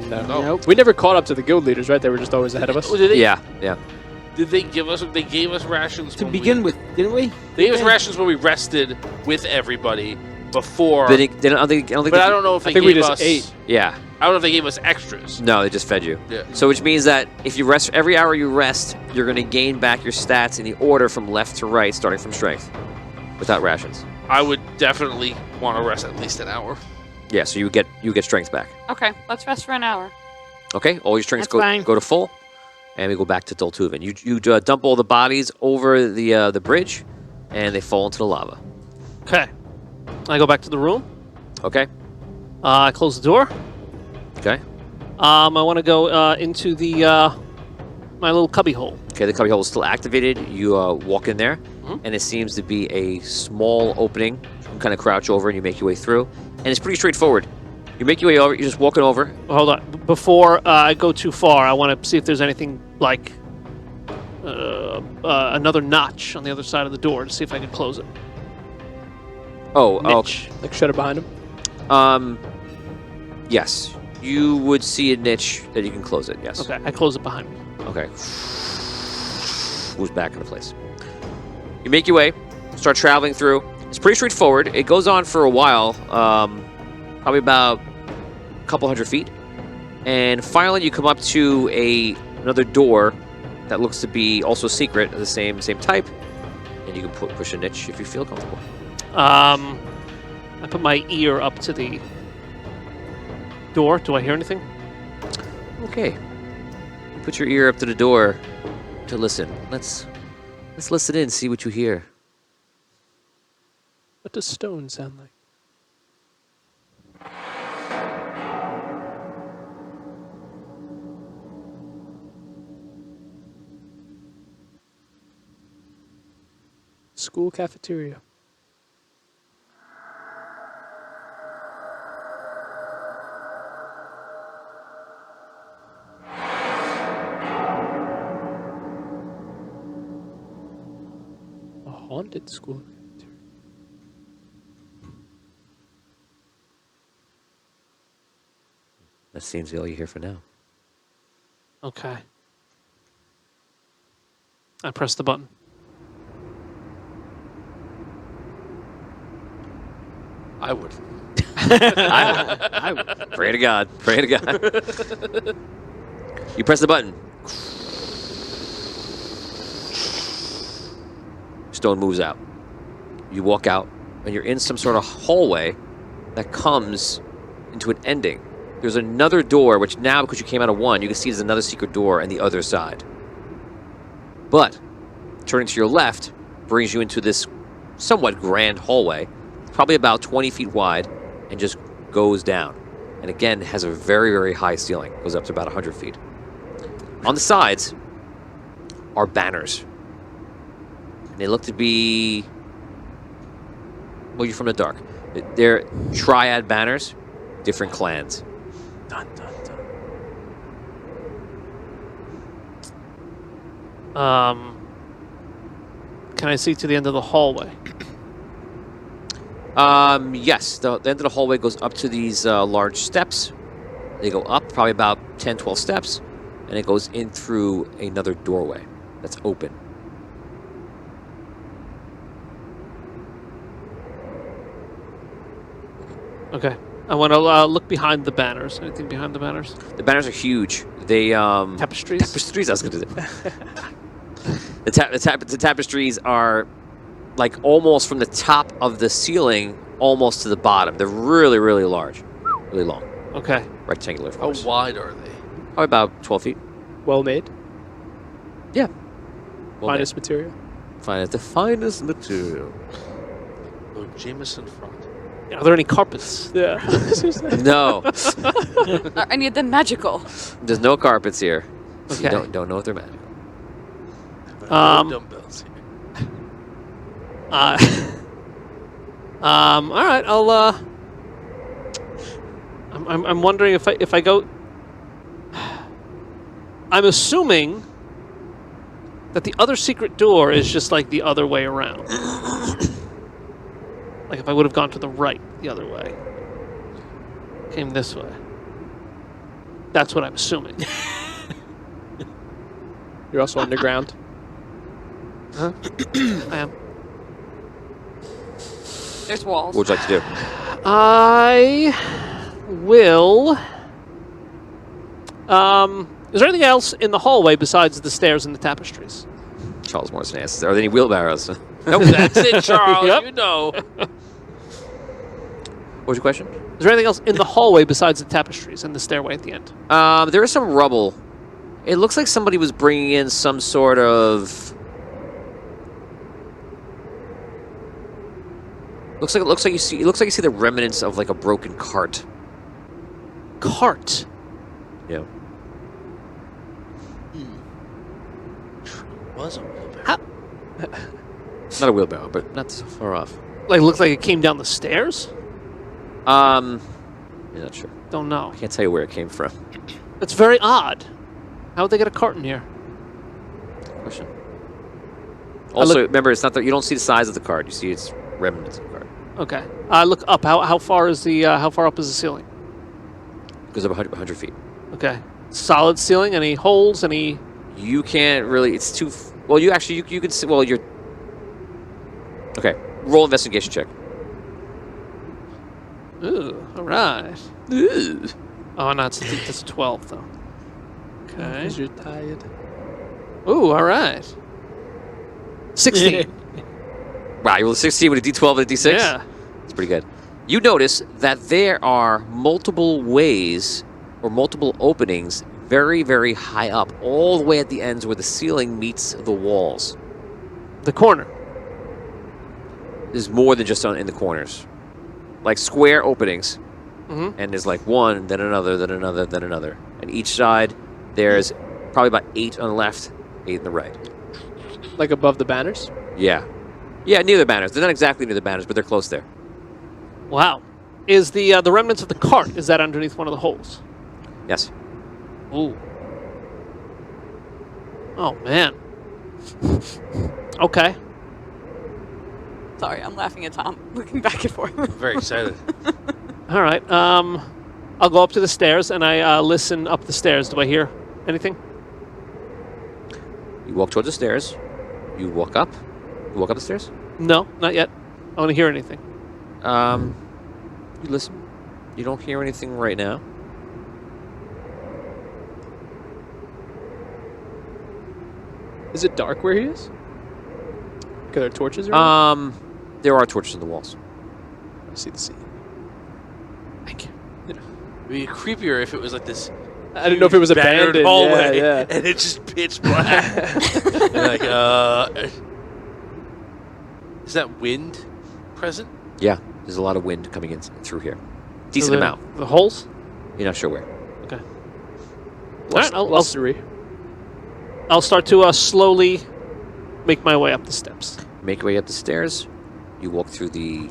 No. Nope. We never caught up to the guild leaders, right? They were just always ahead of us. Oh, did they, Yeah. Did they give us? They gave us rations To when begin with, didn't we? They gave us Yeah. rations when we rested with everybody before. They didn't, I don't think but they, I don't know if I they think we gave just us. ate. Yeah. I don't know if they gave us extras. No, they just fed you. Yeah. So which means that if you rest every hour you rest, you're going to gain back your stats in the order from left to right, starting from strength, without rations. I would definitely want to rest at least an hour. Yeah. So you get strength back. Okay, let's rest for an hour. Okay. All your strengths That's fine. go to full, and we go back to Doltuven. You dump all the bodies over the bridge, and they fall into the lava. Okay. I go back to the room. Okay. I close the door. Okay. I want to go into the my little cubby hole. Okay, the cubby hole is still activated. You walk in there, Mhm. and it seems to be a small opening. You can kind of crouch over, and you make your way through. And it's pretty straightforward. You make your way over. You're just walking over. Hold on. Before I go too far, I want to see if there's anything like another notch on the other side of the door to see if I can close it. Oh, Niche. Like shut it behind him. yes. You would see a niche that you can close it. Yes. Okay, I close it behind me. Okay. Moves back into place. You make your way, start traveling through. It's pretty straightforward. It goes on for a while, probably about a couple hundred feet. And finally, you come up to another door that looks to be also secret, the same type. And you can push a niche if you feel comfortable. I put my ear up to the door. Do I hear anything? Okay. You put your ear up to the door to listen. Let's listen in, see what you hear. What does stone sound like? School cafeteria. A haunted school cafeteria. That seems to be all you hear for now. Okay. I press the button. I would. I would. Pray to God. Pray to God. You press the button. Stone moves out. You walk out, and you're in some sort of hallway that comes into an ending. There's another door, which now, because you came out of one, you can see there's another secret door on the other side. But turning to your left brings you into this somewhat grand hallway, probably about 20 feet wide, and just goes down. And again, has a very, very high ceiling. Goes up to about 100 feet. On the sides are banners. And they look to be... Well, you're from the dark. They're triad banners, different clans. Dun, dun, dun. Can I see to the end of the hallway? Yes, the end of the hallway goes up to these large steps. They go up probably about 10, 12 steps, and it goes in through another doorway that's open. Okay. I want to look behind the banners. Anything behind the banners? The banners are huge. They Tapestries? Tapestries. I was going to say. The tapestries are like almost from the top of the ceiling almost to the bottom. They're really, really large, really long, Okay. rectangular. How wide are they? Probably about 12 feet. Well made. Yeah. Finest material. The finest material. Oh, Jameson front. Are there any carpets? Yeah. No, Are any of them magical? there's no carpets here. Okay. You don't know if they're magical. Um, No dumbbells here. All right. I'm wondering if I go. I'm assuming that the other secret door is just like the other way around. Like if I would have gone to the right the other way, came this way. That's what I'm assuming. You're also underground. Huh? I am. There's walls. What would you like to do? I will. Is there anything else in the hallway besides the stairs and the tapestries? Charles Morrison asks, are there any wheelbarrows? Nope, that's it, Charles. Yep. You know. What was your question? Is there anything else in the hallway besides the tapestries and the stairway at the end? There is some rubble. It looks like somebody was bringing in some sort of... Looks like you see the remnants of like a broken cart. Cart. Yeah. Was a wheelbarrow. Not a wheelbarrow, but not so far off. Like looks like it came down the stairs. I'm not sure. Don't know. I can't tell you where it came from. It's very odd. How would they get a cart in here? Question. Also, remember, it's not that you don't see the size of the cart. You see its remnants of the cart. Okay. Look up. How far is the how far up is the ceiling? It goes up 100 feet. Okay. Solid ceiling. Any holes? Any? You can't really. It's too. Well, you actually you can see. Well, you're. Okay. Roll investigation check. Ooh. All right. Ooh. Oh, no, it's a 12 though. Okay. Because you're tired. Ooh, all right. 16. Wow, you rolled a 16 with a D12 and a D6? Yeah. It's pretty good. You notice that there are multiple ways or multiple openings very, very high up, all the way at the ends where the ceiling meets the walls. The corner. There's more than just in the corners. Like square openings. Mm-hmm. And there's like one, then another, then another, then another. And each side, there's probably about 8 on the left, 8 on the right. Like above the banners? Yeah. Yeah, near the banners. They're not exactly near the banners, but they're close there. Wow. Is the remnants of the cart, is that underneath one of the holes? Yes. Ooh. Oh, man. Okay. Sorry, I'm laughing at Tom, looking back and forth. Very excited. All right. I'll go up to the stairs and I listen up the stairs. Do I hear anything? You walk towards the stairs. You walk up. You walk up the stairs. No, not yet. I want to hear anything. You listen. You don't hear anything right now. Is it dark where he is? Are there torches around? There are torches on the walls. I see the sea. Thank you. It'd be creepier if it was like this. I didn't know if it was bannered abandoned. hallway, Yeah. and it's just pitch black. And like, is that wind present? Yeah, there's a lot of wind coming in through here. Decent So the- amount. The holes? You're not sure where. Okay. All right, Blustery. I'll start to slowly make my way up the steps. Make your way up the stairs. You walk through the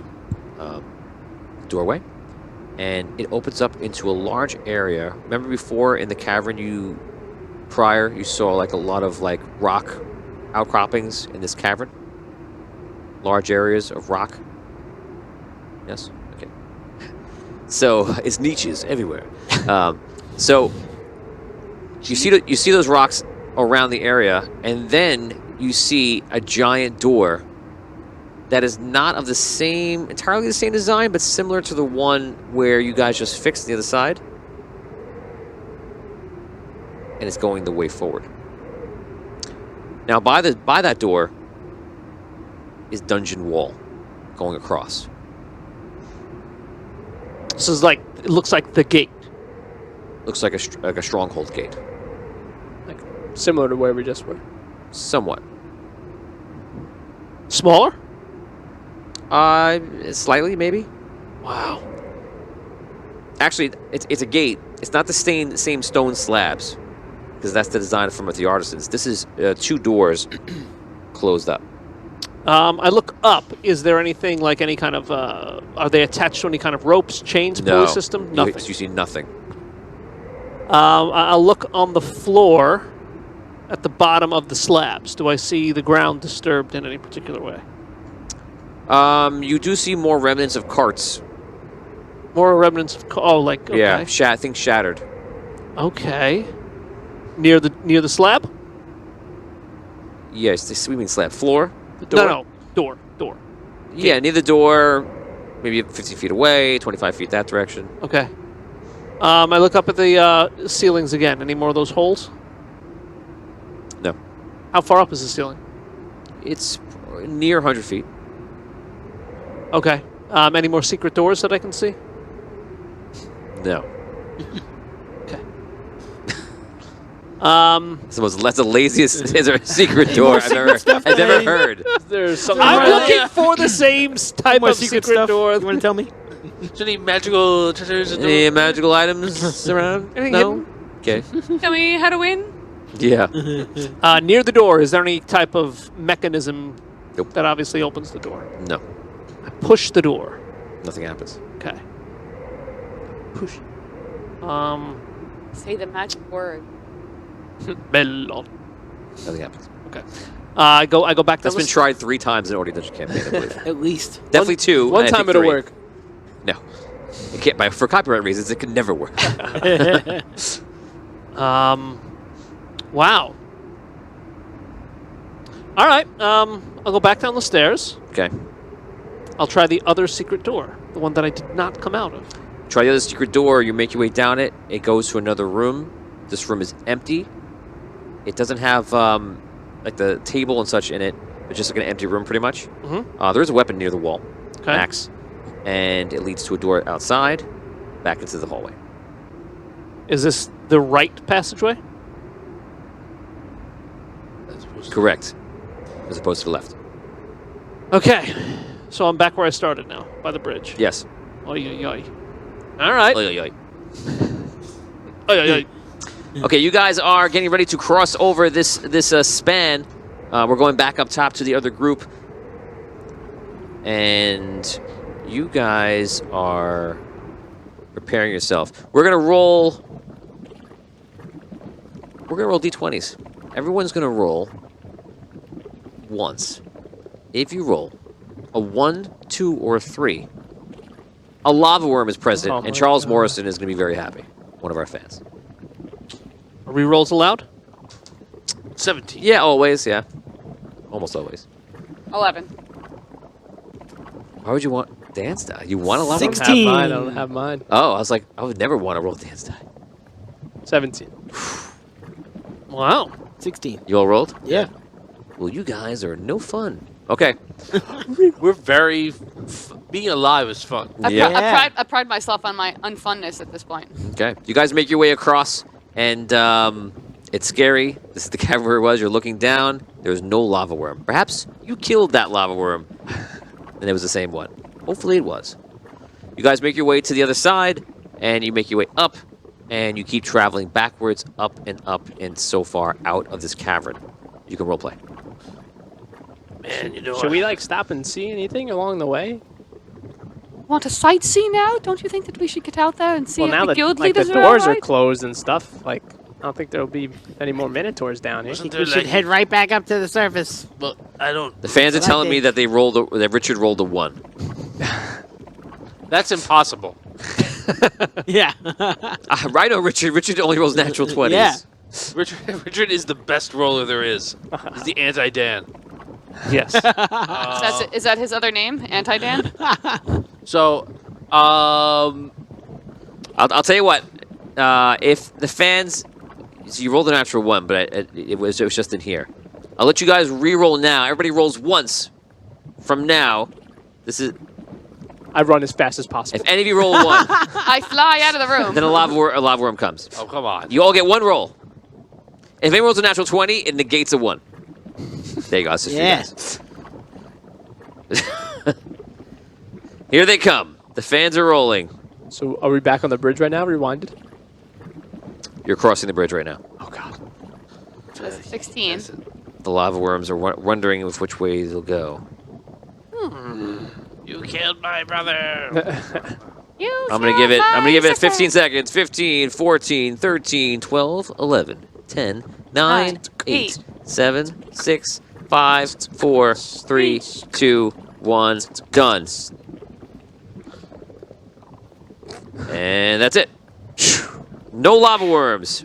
doorway, and it opens up into a large area. Remember before in the cavern you saw like a lot of like rock outcroppings in this cavern? Large areas of rock? Yes? Okay. So it's niches everywhere. So you see those rocks around the area, and then you see a giant door that is not of entirely the same design, but similar to the one where you guys just fixed the other side. And it's going the way forward. Now, by that door is dungeon wall going across. This is like, it looks like the gate. Looks like a stronghold gate. Similar to where we just were. Somewhat. Smaller? Slightly, maybe. Wow. Actually, it's a gate. It's not the same stone slabs, because that's the design from the artisans. This is 2 doors closed up. I look up. Is there anything like any kind of, are they attached to any kind of ropes, chains, pulley system? Nothing. You see nothing. I'll look on the floor at the bottom of the slabs. Do I see the ground disturbed in any particular way? You do see more remnants of carts. More remnants of... okay. Yeah, things shattered. Okay. Near the slab? Yes, the sweeping slab. Floor? The door? No. Door. Yeah, near the door, maybe 50 feet away, 25 feet that direction. Okay. I look up at the ceilings again. Any more of those holes? No. How far up is the ceiling? It's near 100 feet. Okay. Any more secret doors that I can see? No. Okay. That's the laziest is a secret door I've ever heard. There's something I'm right looking for the same type More of secret secret stuff. door. You want to tell me? Is there any magical treasures? Any magical items around? Anything No? Okay. Tell me how to win. Yeah. Near the door, is there any type of mechanism Nope. that obviously opens the door? No. I push the door. Nothing happens. Okay. Push. Say the magic word. Melon. Nothing happens. I go back down That's the been tried 3 times in Already Dungeon campaign, I believe. At least. Definitely 2. One and I time think it'll 3. work. No. It can't. For copyright reasons, it can never work. Wow. All right. I'll go back down the stairs. Okay. I'll try the other secret door, the one that I did not come out of. try the other secret door. You make your way down it. It goes to another room. This room is empty. It doesn't have like the table and such in it. It's just like an empty room, pretty much. There is a weapon near the wall, Okay. an axe, and it leads to a door outside, back into the hallway. Is this the right passageway? Correct, as opposed to the left. Okay. So I'm back where I started now, by the bridge. Yes. Oy, oy, oy. All right. Oy, oy, oy. Oy, oy, oy. Okay, you guys are getting ready to cross over this span. We're going back up top to the other group, and you guys are preparing yourself. We're gonna roll. We're gonna roll d20s. Everyone's gonna roll once. If you roll a 1, 2, or 3, a lava worm is present, Oh my and Charles God. Morrison is gonna be very happy. One of our fans. Are rerolls allowed? 17. Yeah, always. Yeah, almost always. 11. Why would you want dance die? You want a lava worm? 16. I don't have mine. Oh, I was like, I would never want to roll dance die. 17. Wow. 16. You all rolled? Yeah. Well, you guys are no fun. Okay. We're very. Being alive is fun. Yeah. I pride myself on my unfunness at this point. Okay. You guys make your way across, and it's scary. This is the cavern where it was. You're looking down. There's no lava worm. Perhaps you killed that lava worm, and it was the same one. Hopefully it was. You guys make your way to the other side, and you make your way up, and you keep traveling backwards, up, and so far out of this cavern. You can roleplay. Man, you know Should we like stop and see anything along the way? Want to sightsee now? Don't you think that we should get out there and see Well, if now the that guild like the leaders are doors are alright? closed and stuff, like I don't think there'll be any more minotaurs down here. I Wasn't think we there should like- head right back up to the surface. Well, I don't. The fans are That's what I telling me think. that that Richard rolled a 1. That's impossible. Yeah. Right on, Richard. Richard only rolls natural 20s. Yeah. Richard is the best roller there is. He's the anti-Dan. Yes. Is that his other name? Anti-Dan? So, I'll tell you what. If the fans, so you rolled a natural 1, but it was just in here. I'll let you guys re-roll now. Everybody rolls once. From now, this is I run as fast as possible. if any of you roll a 1, I fly out of the room. then a lava worm comes. oh come on. You all get 1 roll. If anyone rolls a natural 20, it negates a 1. There you go. That's just for you guys. Here they come. The fans are rolling. So are we back on the bridge right now? Rewinded. You're crossing the bridge right now. Oh God. That's 16. The lava worms are wondering which way they'll go. You killed my brother. I'm gonna give it 15 seconds. 15, 14, 13, 12, 11, 10, 9, 8, 7, 6, 5, 4, 3, 2, 1. Done. And that's it. No lava worms.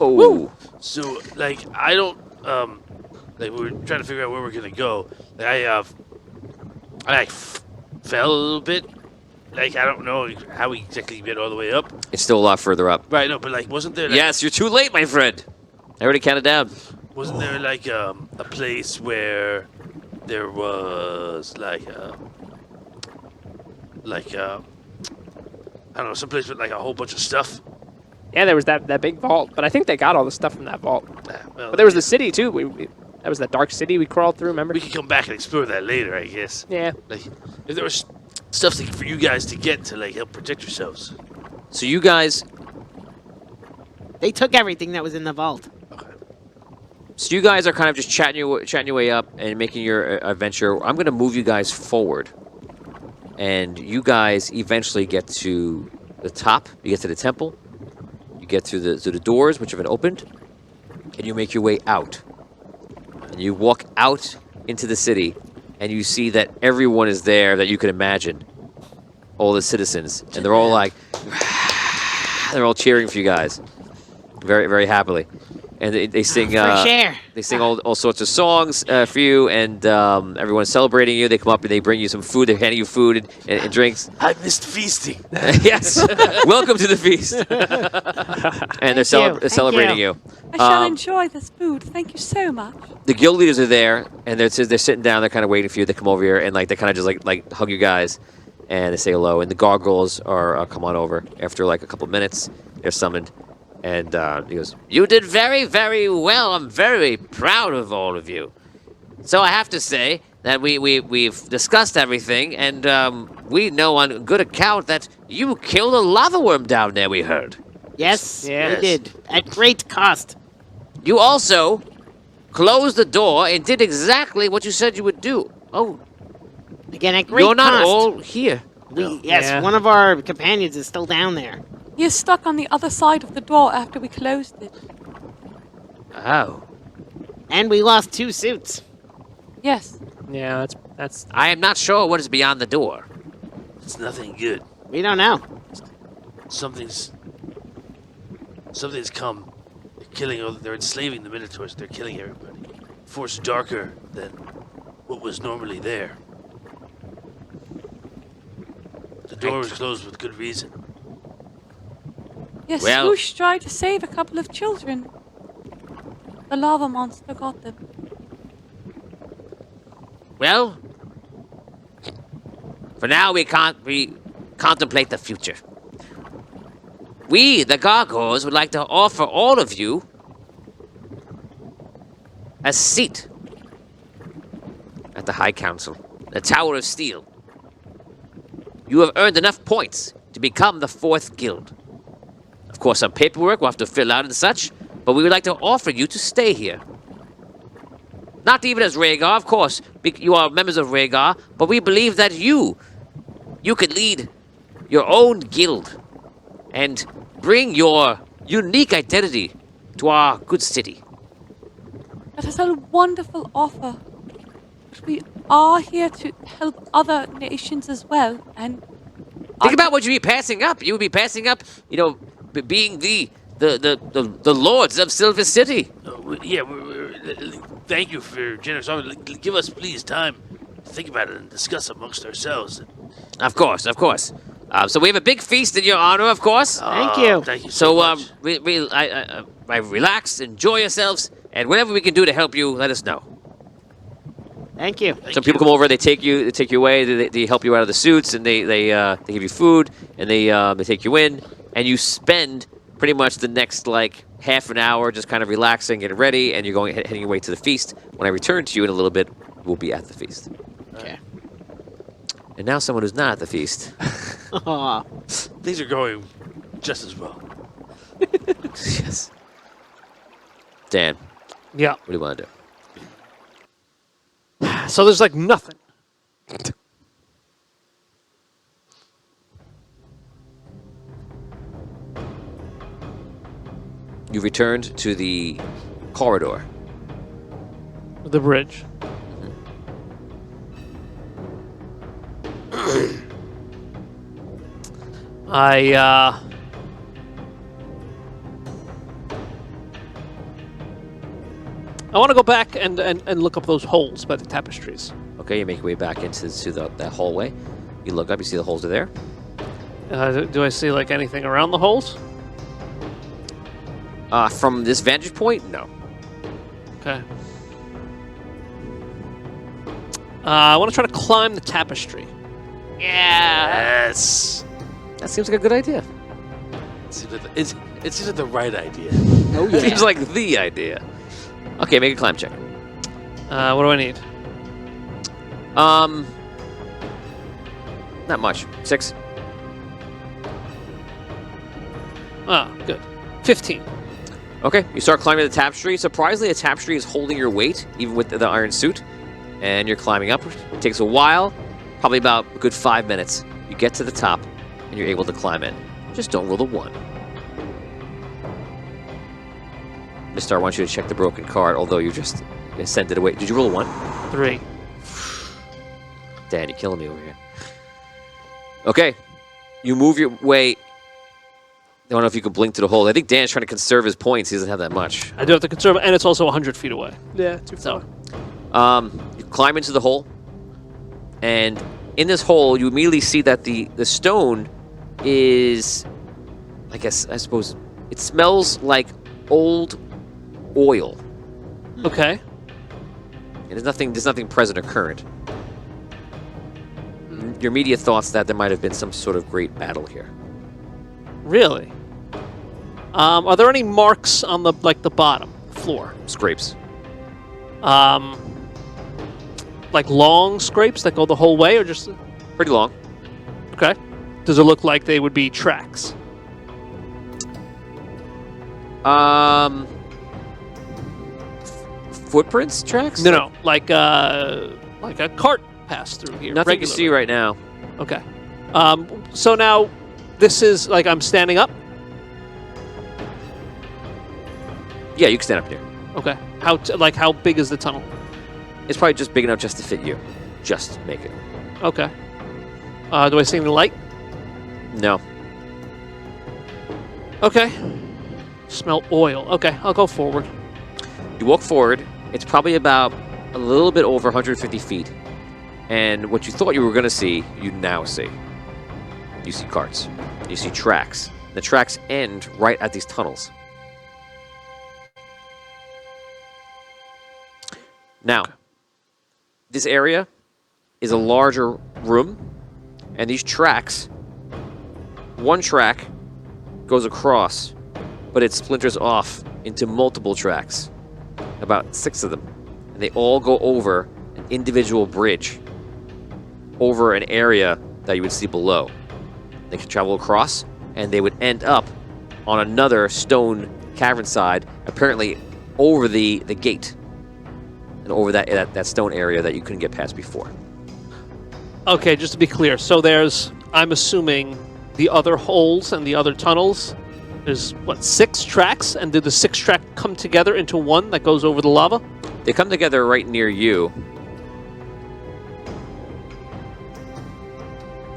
Oh. So, like, I don't, like, we were trying to figure out where we're gonna go. Like, I fell a little bit. Like, I don't know how we exactly get all the way up. It's still a lot further up. Right, no, but, like, wasn't there, like, Yes, you're too late, my friend. I already counted down. wasn't there, like, a place where there was, like, I don't know, someplace with, like, a whole bunch of stuff? Yeah, there was that big vault, but I think they got all the stuff from that vault. Well, But there was the city too. That was that dark city we crawled through. Remember? we could come back and explore that later, I guess. Yeah. Like, if there was stuff for you guys to get to, like, help protect yourselves. So you guys, They took everything that was in the vault. are kind of just chatting your way up and making your adventure. I'm going to move you guys forward, and you guys eventually get to the top. You get to the temple. You get through the doors, which have been opened, and you make your way out. And you walk out into the city, and you see that everyone is there that you could imagine. All the citizens, and they're all like, they're all cheering for you guys, very, very happily. and they sing. Fresh air. They sing all sorts of songs for you, and everyone's celebrating you. They come up and they bring you some food. They're handing you food and drinks. I missed feasting. Yes, welcome to the feast. And they're celebrating you. I shall enjoy this food. Thank you so much. The guild leaders are there, and they're sitting down. They're kind of waiting for you. They come over here and like they kind of just like hug you guys, and they say hello. And the gargoyles are come on over after like a couple minutes. They're summoned. And he goes, "You did very, very well. I'm very proud of all of you. So I have to say that we've discussed everything, and we know on good account that you killed a lava worm down there, we heard. Yes, Yes. we did. At great cost. You also closed the door and did exactly what you said you would do. Oh, Again, at great you're not cost. all here. Yes, Yeah. one of our companions is still down there. He is stuck on the other side of the door after we closed it. Oh. And we lost 2 suits. Yes. Yeah, that's I am not sure what is beyond the door. It's nothing good. We don't know. Something's come. They're killing. They're enslaving the Minotaurs. They're killing everybody. Force darker than what was normally there. The door was closed with good reason. Yes, Well- Swoosh tried to save a couple of children. The lava monster got them. Well, for now we contemplate the future. We, the gargoyles, would like to offer all of you a seat at the High Council, the Tower of Steel. You have earned enough points to become the 4th guild. Of course, some paperwork we'll have to fill out and such, but we would like to offer you to stay here. Not even as Rhaegar, of course. You are members of Rhaegar, but we believe that you could lead your own guild and bring your unique identity to our good city. That is a wonderful offer. But we are here to help other nations as well, and Think about what you'd be passing up. You would be passing up, being the lords of Silver City. Thank you for your generous offer. Give us, please, time to think about it and discuss amongst ourselves. Of course. So we have a big feast in your honor, of course. Thank you. Thank you so So much. relax, enjoy yourselves, and whatever we can do to help you, let us know. Thank you. Some people come over, they take you away, they help you out of the suits, and they give you food, and they take you in, and you spend pretty much the next like half an hour just kind of relaxing, getting ready, and you're heading your way to the feast. When I return to you in a little bit, we'll be at the feast. Okay. And now someone who's not at the feast. Aw. Things are going just as well. Yes. Dan, yeah. what do you want to do? So there's like nothing. You returned to the corridor. The bridge. I want to go back and look up those holes by the tapestries. Okay, you make your way back into that hallway. You look up, you see the holes are there. Do I see like anything around the holes? From this vantage point, no. Okay. I want to try to climb the tapestry. Yes. That seems like a good idea. It seems like the right idea. Oh, Seems like the idea. Okay, make a climb check. What do I need? Not much. 6. Oh, good. 15. Okay, you start climbing the tapestry. Surprisingly, the tapestry is holding your weight, even with the iron suit. And you're climbing up. It takes a while, probably about a good 5 minutes. You get to the top, and you're able to climb in. Just don't roll the 1. Mr. I want you to check the broken card, although you just sent it away. Did you roll a 1? 3. Dan, you're killing me over here. Okay, you move your way don't know if you can blink to the hole. I think Dan's trying to conserve his points. He doesn't have that much. I do have to conserve, and it's also 100 feet away. Yeah, too So, far. You climb into the hole, and in this hole, you immediately see that the stone is, I suppose, it smells like old oil. okay. And there's nothing present or current. Your immediate thoughts that there might have been some sort of great battle here. Really? Are there any marks on the bottom floor? Scrapes. Like long scrapes that go the whole way, or just Pretty long. okay? Does it look like they would be tracks? Footprints, tracks? No, like a cart passed through here. Nothing to see right now. Okay. So now this is like I'm standing up. Yeah, you can stand up here. Okay. How big is the tunnel? It's probably just big enough just to fit you. Just make it. Okay. Do I see any light? No. Okay. Smell oil. Okay, I'll go forward. You walk forward. It's probably about a little bit over 150 feet. And what you thought you were going to see, you now see. You see carts. You see tracks. The tracks end right at these tunnels. Now, this area is a larger room, and these tracks, one track goes across, but it splinters off into multiple tracks, about 6 of them, and they all go over an individual bridge, over an area that you would see below. They can travel across, and they would end up on another stone cavern side, apparently over the gate. And over that stone area that you couldn't get past before. Okay, just to be clear, so I'm assuming the other holes and the other tunnels, there's, 6 tracks? And did the 6 track come together into one that goes over the lava? They come together right near you.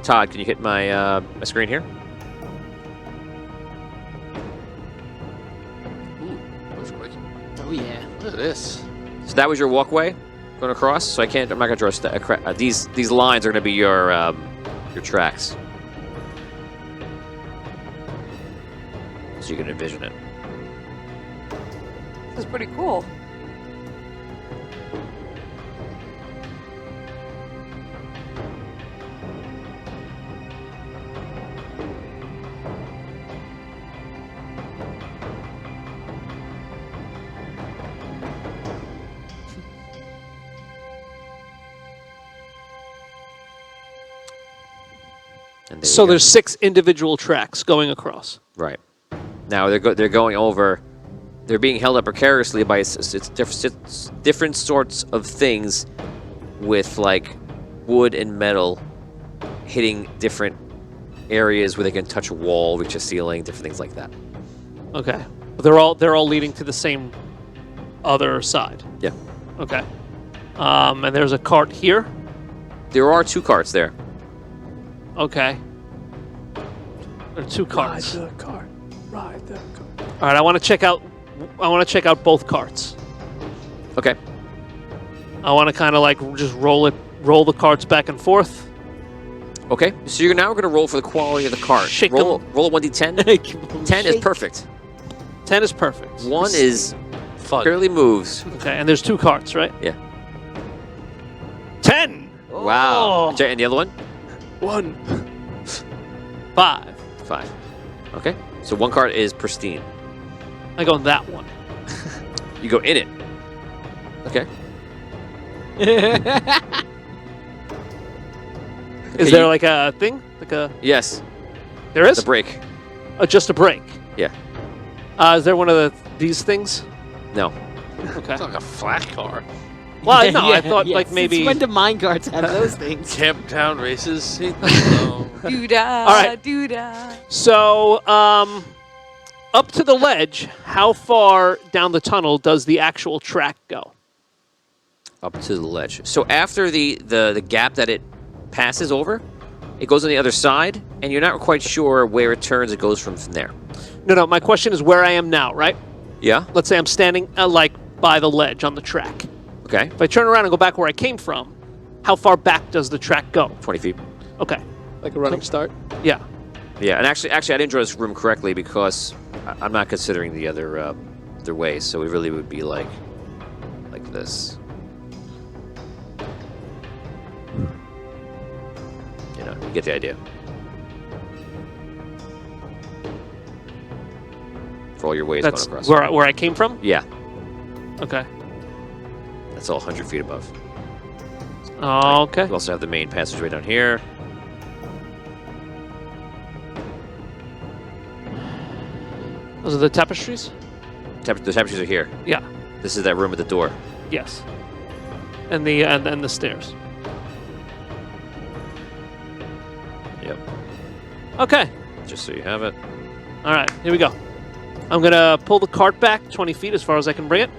Todd, can you hit my screen here? Ooh, that was quick. Oh yeah. Look at this. So that was your walkway going across. So I'm not going to draw these lines are going to be your tracks. So you can envision it. This is pretty cool. And So there's 6 individual tracks going across. Right. Now they're going over. They're being held up precariously by different sorts of things, with like wood and metal hitting different areas where they can touch a wall, reach a ceiling, different things like that. Okay. They're all leading to the same other side. Yeah. Okay. And there's a cart here. There are 2 carts there. Okay. There are 2 carts. Ride the cart. Ride the cart. All right, I want to check out both carts. Okay. I want to kind of like just roll the carts back and forth. Okay. So you're now going to roll for the quality of the cart. Shake roll a 1d10. 10 is perfect. 10 is perfect. 1 is Fun. barely moves. Okay, and there's 2 carts, right? Yeah. 10. Wow. Oh. And the other one? 1. 5. 5. Okay. So 1 cart is pristine. I go in that one. You go in it. Okay. Is there like a thing? Yes. There is? The brake. Just a break. Yeah. Is there one of these things? No. Okay. It's like a flat car. Well, no, I Yeah, thought yeah. like maybe. Since when do minecarts have those things? Camp town races. No. Doo-dah, All right. doo-dah. So, up to the ledge, how far down the tunnel does the actual track go? Up to the ledge. So after the gap that it passes over, it goes on the other side, and you're not quite sure where it turns. It goes from there. No. My question is where I am now, right? Yeah. Let's say I'm standing like by the ledge on the track. Okay. If I turn around and go back where I came from, how far back does the track go? 20 feet. Okay. Like a running start. Yeah. Yeah, and actually, I didn't draw this room correctly because I'm not considering the other way. So we really would be like this. You know, you get the idea. For all your ways That's going across. where I came from? Yeah, Okay. that's all 100 feet above. Okay. You also have the main passageway down here. Those are the tapestries? The tapestries are here. Yeah. This is that room at the door. Yes. And the stairs. Yep. Okay. Just so you have it. All right. Here we go. I'm gonna pull the cart back 20 feet as far as I can bring it.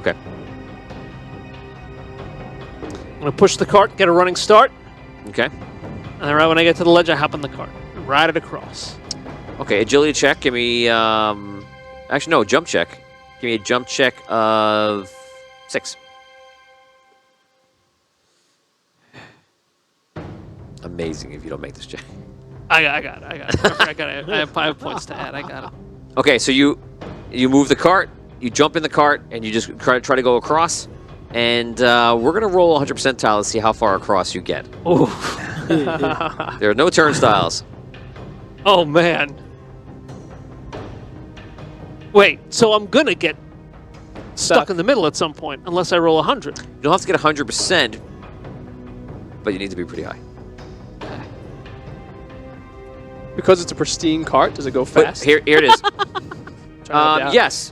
Okay. I'm gonna push the cart, get a running start, Okay. and then right when I get to the ledge, I hop on the cart and ride it across. Okay. Agility check. Give me. Actually, no. Jump check. Give me a jump check of 6. Amazing if you don't make this check. I got it. I have 5 points to add. I got it. Okay, so you move the cart, you jump in the cart, and you just try to go across. And we're gonna roll 100 percentile to see how far across you get. Oh. There are no turnstiles. Oh man. Wait, so I'm gonna get stuck in the middle at some point unless I roll 100. You don't have to get 100%, but you need to be pretty high. Because it's a pristine cart, does it go But fast? here it is. Try to help you out. Yes.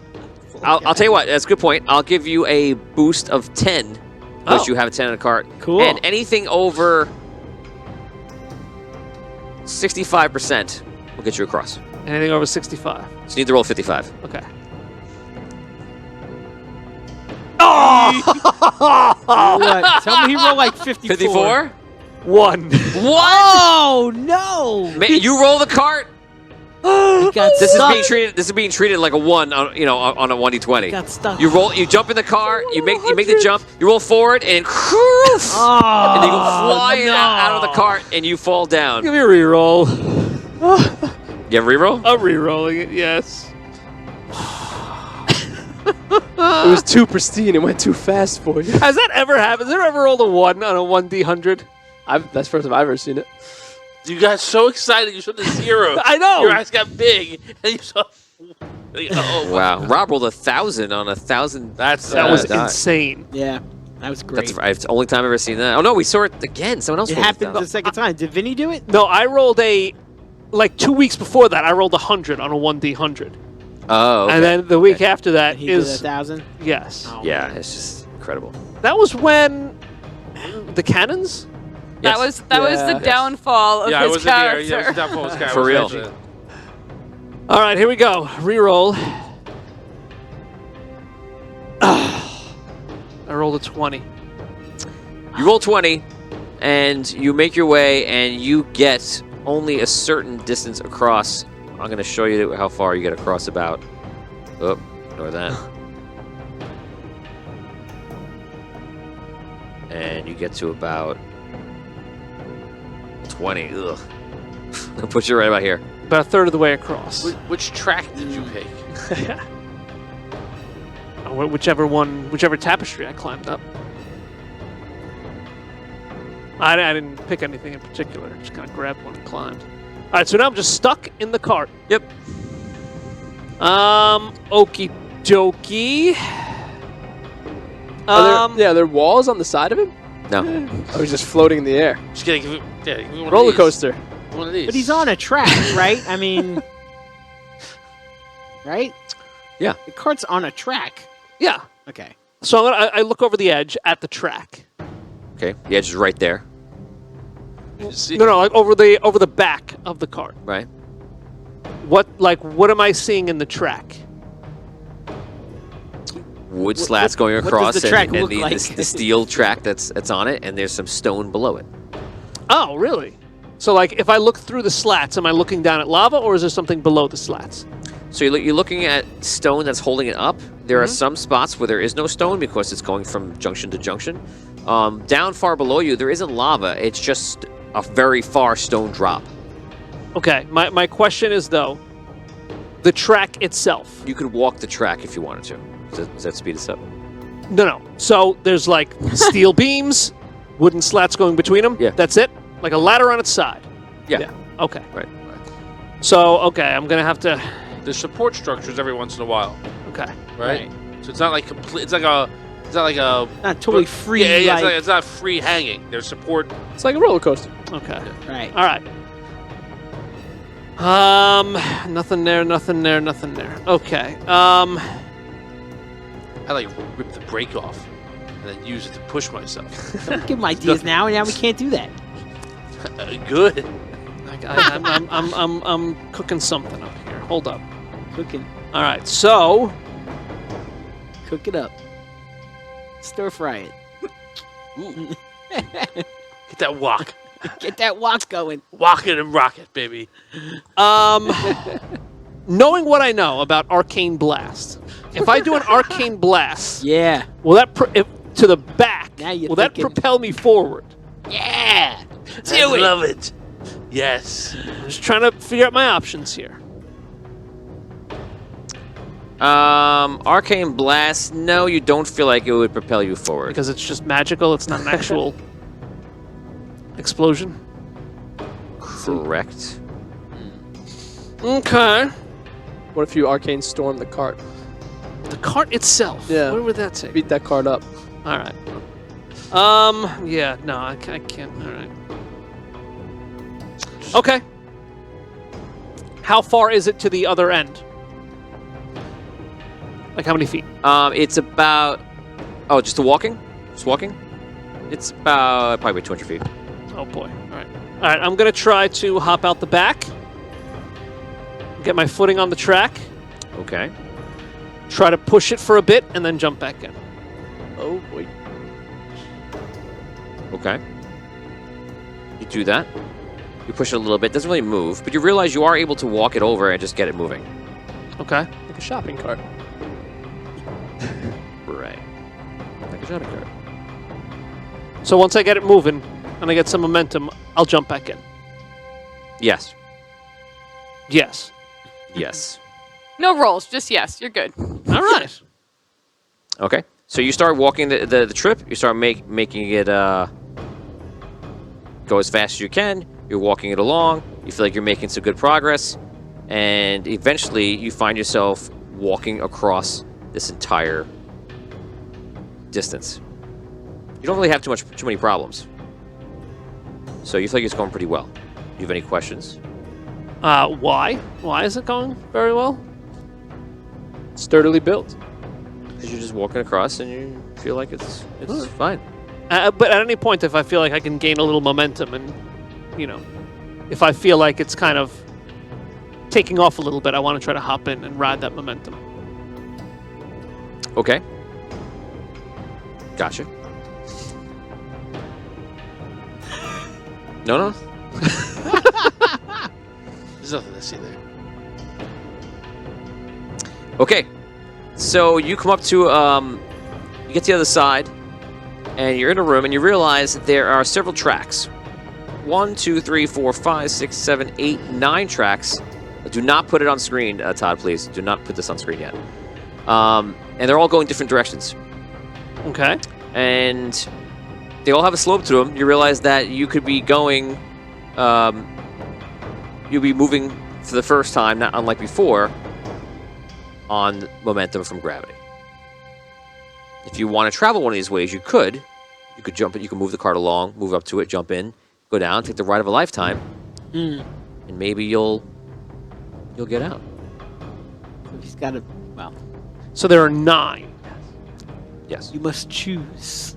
I'll tell you what. That's a good point. I'll give you a boost of 10 because Oh. you have a 10 in a cart. Cool. And anything over 65% will get you across. Anything over 65. So you need to roll 55. Okay. What? Tell me he rolled like 54. 54? 1. What? Oh no! You roll the cart. He got This stuck. is being treated like a 1 on, on a 1d20. Got stuck. You jump in the car, you make the jump, you roll forward and Oh, and you go flying no. out of the cart and you fall down. Give me a reroll. You have a reroll? I'm rerolling it, yes. It was too pristine. It went too fast for you. Has that ever happened? Has there ever rolled a 1 on a 1d100? That's the first time I've ever seen it. You got so excited. You saw the 0. I know. Your eyes got big, and you saw. Oh Wow. Rob rolled 1,000 on 1,000. That was die. insane. Yeah, that was great. It's the only time I've ever seen that. Oh no, we saw it again. Someone else It rolled happened the 1,000. second time. Did Vinny do it? No, I rolled like 2 weeks before that, I rolled 100 on a 1d100. Oh, okay. And then the week after that He did is 1,000. yes. Oh, Yeah, man. it's just incredible. That was when the cannons? That was the downfall of yeah, I his wasn't here. character. Yeah, that was kind of For real. All right, here we go. Reroll. I rolled a 20. You roll 20, and you make your way, and you get only a certain distance across. I'm going to show you how far you get across about. Oh, ignore that. And you get to about 20. Ugh. That puts you right about here. About a third of the way across. Which track did you pick? Whichever tapestry I climbed up. I didn't pick anything in particular. Just kind of grabbed one and climbed. All right, so now I'm just stuck in the cart. Yep. Okie dokie. Are there walls on the side of him? No. Or he's just floating in the air? Just kidding. Give me one Roller of these. coaster. One of these. But he's on a track, right? I mean, right? Yeah. The cart's on a track. Yeah. Okay. So I look over the edge at the track. Okay, the edge is right there, No, like over the back of the cart. right? What am I seeing in the track? wood slats going what does across, the track and look the like? steel track that's on it, and there's some stone below it. Oh, really? So, like, if I look through the slats, am I looking down at lava, or is there something below the slats? So you're looking at stone that's holding it up. There are some spots where there is no stone because it's going from junction to junction. Down far below you, there isn't lava. It's just a very far stone drop. Okay, my question is, though, the track itself. You could walk the track if you wanted to. Does that speed us up? No. So there's, like, steel beams, wooden slats going between them. Yeah. That's it? Like a ladder on its side? Yeah. Okay. Right. So, okay, I'm going to have to... There's support structures every once in a while, Okay. right? So it's not like complete. It's not like a. Not totally free. Yeah, like, it's not free hanging. There's support. It's like a roller coaster. Okay. right. All right. Nothing there. Okay. I like rip the brake off and then use it to push myself. Don't give him ideas now, and now we can't do that. Good. I'm cooking something up here. Hold up. Cooking. All right. So, Cook it up. Stir fry it. Ooh. Get that walk. Get that wok going. Walk it and rock it, baby. knowing what I know about Arcane Blast, if I do an Arcane Blast, Yeah. will that to the back? Now you're Will that thinking. propel me forward? Yeah. I love it. Yes. I'm just trying to figure out my options here. Arcane Blast. No, you don't feel like it would propel you forward. Because it's just magical. It's not an actual explosion. Correct. Okay. What if you arcane storm the cart? The cart itself. Yeah. What would that take? Beat that cart up. All right. Yeah. No, I can't. All right. Okay. How far is it to the other end? Like how many feet? It's about. Oh, just walking? Just walking? It's about probably 200 feet. Oh boy. All right. All right. I'm gonna try to hop out the back. Get my footing on the track. Okay. Try to push it for a bit and then jump back in. Oh boy. Okay. You do that. You push it a little bit. Doesn't really move, but you realize you are able to walk it over and just get it moving. Okay. Like a shopping cart. Right. Like a shopping cart. So once I get it moving and I get some momentum, I'll jump back in. Yes. Yes. Yes. No rolls, just yes. You're good. All right. Okay. So you start walking the trip. You start making it go as fast as you can. You're walking it along. You feel like you're making some good progress. And eventually you find yourself walking across this entire distance. You don't really have too many problems. So you feel like it's going pretty well. Do you have any questions? Why? Why is it going very well? Sturdily built. Because you're just walking across and you feel like it's fine. But at any point, if I feel like I can gain a little momentum and, if I feel like it's kind of taking off a little bit, I want to try to hop in and ride that momentum. Okay. Gotcha. No. There's nothing to see there. Okay. So you come up to, you get to the other side, and you're in a room, and you realize that there are several tracks. 1, 2, 3, 4, 5, 6, 7, 8, 9 tracks. Do not put it on screen, Todd, please. Do not put this on screen yet. And they're all going different directions. Okay. And they all have a slope to them. You realize that you could be going, you'll be moving for the first time, not unlike before, on momentum from gravity. If you want to travel one of these ways, you could. You could jump it. You can move the cart along, move up to it, jump in, go down, take the ride of a lifetime, and maybe you'll get out. He's got to. Well, So there are 9. Yes. you must choose.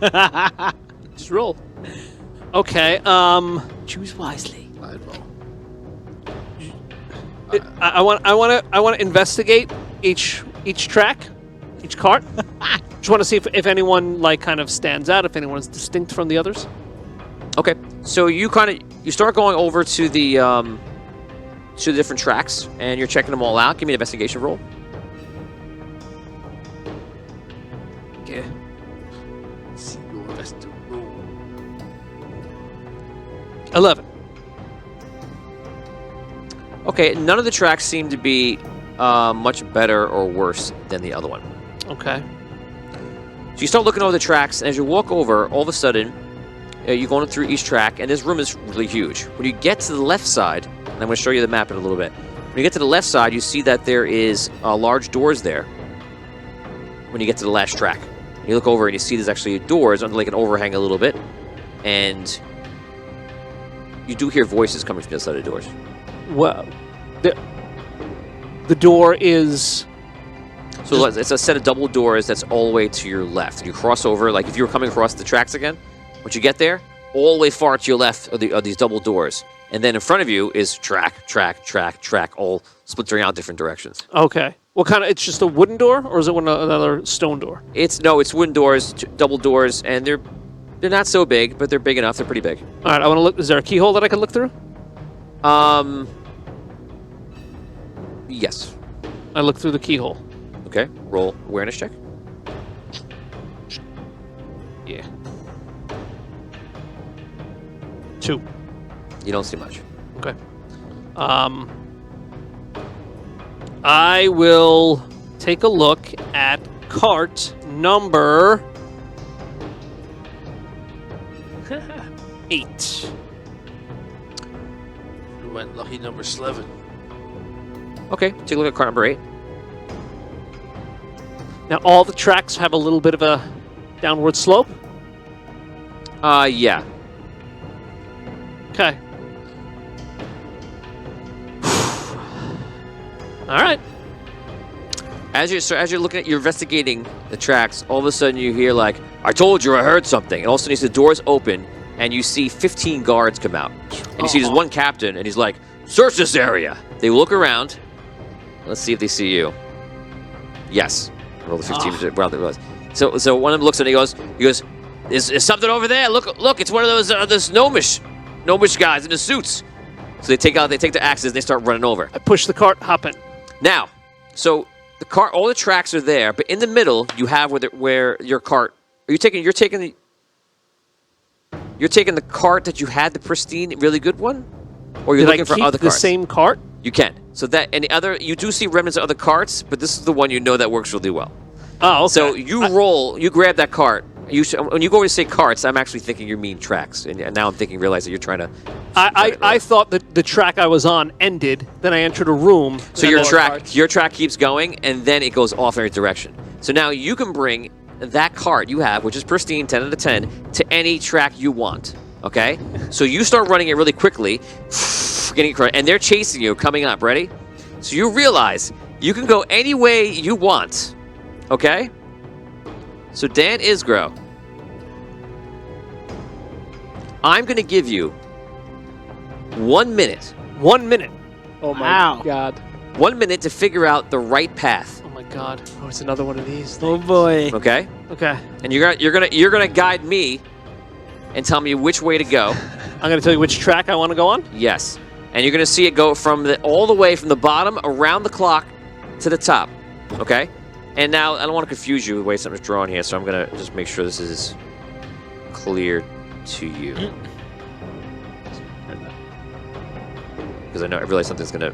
Just roll. Okay. Choose wisely. I'd roll. I want to investigate each track. each cart. Just want to see if anyone like kind of stands out, if anyone is distinct from the others. Okay, so you start going over to the different tracks, and you're checking them all out. Give me an investigation roll. Okay. See your best to roll. 11. Okay, none of the tracks seem to be much better or worse than the other one. Okay. So you start looking over the tracks, and as you walk over, all of a sudden, you're going through each track, and this room is really huge. When you get to the left side, and I'm going to show you the map in a little bit. When you get to the left side, you see that there is large doors there. When you get to the last track, you look over and you see there's actually doors under like an overhang a little bit, and you do hear voices coming from the other side of the doors. Well, the door is... So it's a set of double doors that's all the way to your left. You cross over, like if you were coming across the tracks again, once you get there, all the way far to your left are these double doors. And then in front of you is track, all splintering out different directions. Okay. What kind of... It's just a wooden door, or is it another stone door? It's wooden doors, double doors, and they're not so big, but they're big enough. They're pretty big. All right, I want to look... Is there a keyhole that I can look through? Yes. I look through the keyhole. Okay, roll awareness check. Yeah. 2. You don't see much. Okay. I will take a look at cart number 8. You went lucky number 11. Okay, take a look at card number 8. Now, all the tracks have a little bit of a downward slope. Yeah. Okay. All right. As you're looking at, you're investigating the tracks, all of a sudden you hear like, "I told you, I heard something," and all of a sudden you see the doors open, and you see 15 guards come out, and you see there's one captain, and he's like, "Search this area." They look around. Let's see if they see you. Yes. Roll the 15. Well, it was. So one of them looks and he goes, "Is something over there? Look, it's one of those gnomish guys in the suits." So they take their axes, and they start running over. I push the cart, hop in. Now, so the cart, all the tracks are there, but in the middle you have where your cart. You're taking the cart that you had, the pristine, really good one, or you're looking for other the carts. same cart? You can. So that and the other, you do see remnants of other carts, but this is the one that works really well. Oh, okay. So you grab that cart. When you go to say carts, I'm actually thinking you mean tracks, and now I'm realize that you're trying to. I thought that the track I was on ended. Then I entered a room. So your track keeps going, and then it goes off in a direction. So now you can bring that cart you have, which is pristine, 10 out of 10, to any track you want. Okay. So you start running it really quickly, and they're chasing you, coming up. Ready? So you realize you can go any way you want. Okay. So Dan Isgro, I'm going to give you 1 minute. 1 minute. Oh my Wow. god. 1 minute to figure out the right path. Oh my god. Oh, it's another one of these. Oh boy. Okay? Okay. And you're gonna guide me and tell me which way to go. I'm gonna tell you which track I want to go on. Yes. And you're gonna see it go all the way from the bottom around the clock to the top. Okay? And now I don't want to confuse you with the way something's drawn here, so I'm gonna just make sure this is clear to you. Because I realize something's gonna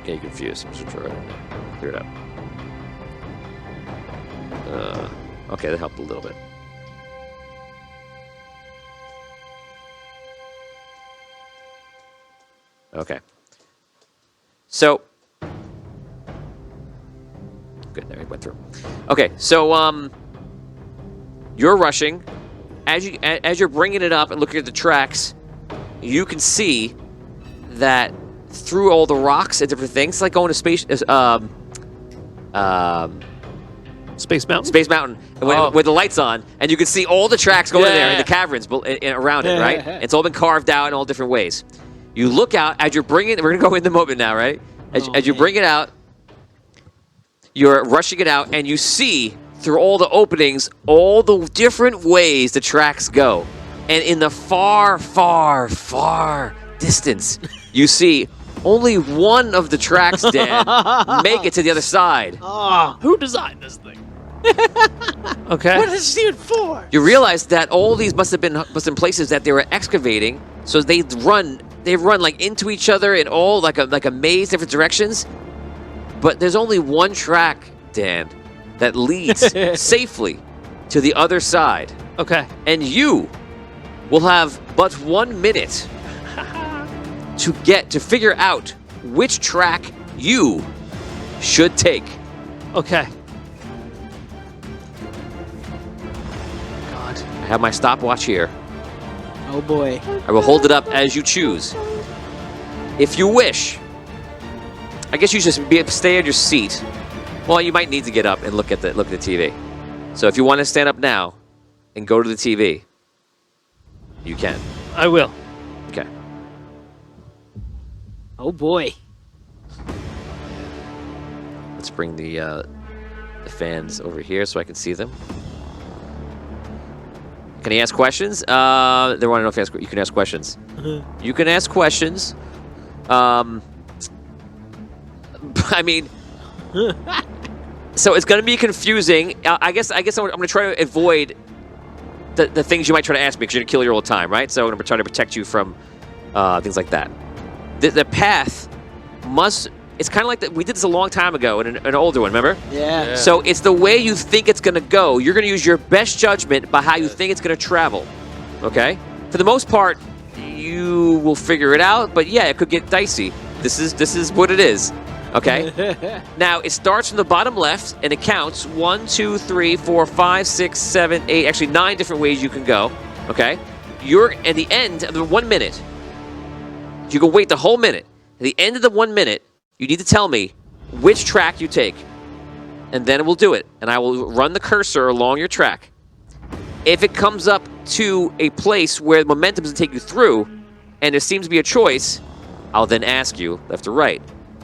get you confused. I'm just trying to clear it up. Okay, that helped a little bit. Okay. So, good, there we went through. Okay, so you're rushing. As you're bringing it up and looking at the tracks, you can see that through all the rocks and different things, it's like going to Space Mountain, with the lights on, and you can see all the tracks going in there in the caverns around it, right? It's all been carved out in all different ways. You look out as you're bringing. We're gonna go in the moment now, right? As you bring it out, you're rushing it out, and you see through all the openings, all the different ways the tracks go. And in the far, far, far distance, you see only one of the tracks, Dan, make it to the other side. Oh, Who designed this thing? Okay. What is this even for? You realize that all these must have been places that they were excavating, so they run like into each other in all like a maze, different directions. But there's only one track, Dan, that leads safely to the other side. Okay. And you will have but 1 minute to figure out which track you should take. Okay. God. I have my stopwatch here. oh boy. I will hold it up as you choose. If you wish, I guess you just stay on your seat. Well, you might need to get up and look at the TV. So if you want to stand up now and go to the TV, you can. I will. Okay. Oh boy. Let's bring the fans over here so I can see them. Can he ask questions? They want to know if you can ask questions. You can ask questions. I mean, so it's going to be confusing. I guess I'm going to try to avoid the things you might try to ask me because you're going to kill your old time, right? So I'm going to try to protect you from things like that. The path must... It's kind of like we did this a long time ago in an older one, remember? Yeah. So it's the way you think it's going to go. You're going to use your best judgment by how you think it's going to travel, okay? For the most part, you will figure it out, but yeah, it could get dicey. This is what it is, okay? Now, it starts from the bottom left, and it counts 1, 2, 3, 4, 5, 6, 7, 8, actually 9 different ways you can go, okay? You're at the end of the 1 minute. You can wait the whole minute. At the end of the 1 minute, you need to tell me which track you take, and then we'll do it, and I will run the cursor along your track. If it comes up to a place where the momentum doesn't take you through, and there seems to be a choice, I'll then ask you left or right.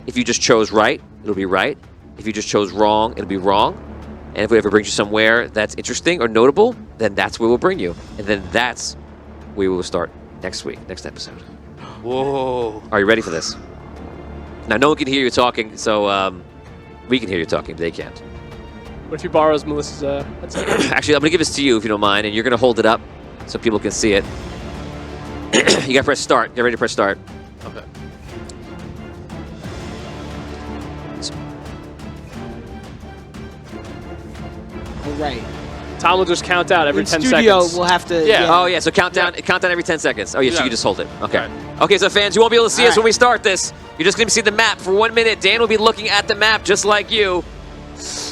If you just chose right, it'll be right. If you just chose wrong, it'll be wrong. And if it ever brings you somewhere that's interesting or notable, then that's where we'll bring you. And then that's where we will start next week, next episode. Whoa. Are you ready for this? Now, no one can hear you talking, so we can hear you talking, but they can't. What if he borrows Melissa's headset? Actually, I'm going to give this to you, if you don't mind, and you're going to hold it up so people can see it. You got to press start. Get ready to press start. Okay. All right. Tom will just count out every In 10 studio, seconds. we'll have to. Yeah. Oh, yeah, so count down every 10 seconds. Oh, yes, Yeah. you can just hold it. Okay. All right. Okay, so fans, you won't be able to see All us when we start this. You're just going to see the map for 1 minute. Dan will be looking at the map just like you.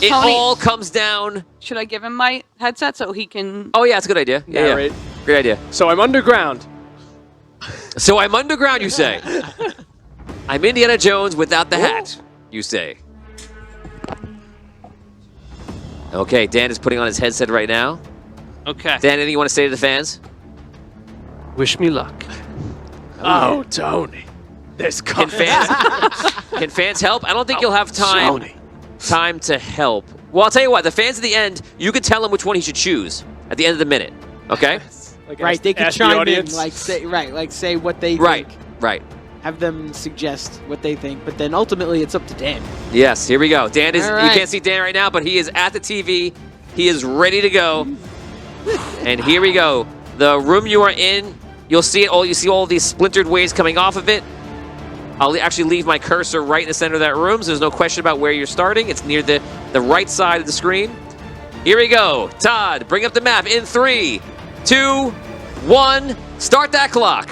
It Tony. all comes down. Should I give him my headset so he can? Oh, yeah, it's a good idea. Yeah, Narrate. yeah. Great idea. So I'm underground. So I'm underground, you say. I'm Indiana Jones without the hat, you say. Okay, Dan is putting on his headset right now. Okay. Dan, anything you want to say to the fans? Wish me luck. Oh, Tony. There's Can fans help? I don't think you'll have time to help. Well, I'll tell you what. The fans at the end, you can tell him which one he should choose at the end of the minute. Okay? Like, Right, they can ask the chime in, audience. say what they Right. think. Right. Have them suggest what they think, but then ultimately it's up to Dan. Yes. Here we go. Dan is. All You right. can't see Dan right now, but he is at the TV. He is ready to go. And here we go. The room you are in. You'll see it all. You see all these splintered waves coming off of it. I'll actually leave my cursor right in the center of that room, so there's no question about where you're starting. It's near the right side of the screen. Here we go. Todd, bring up the map in 3, 2, 1. Start that clock.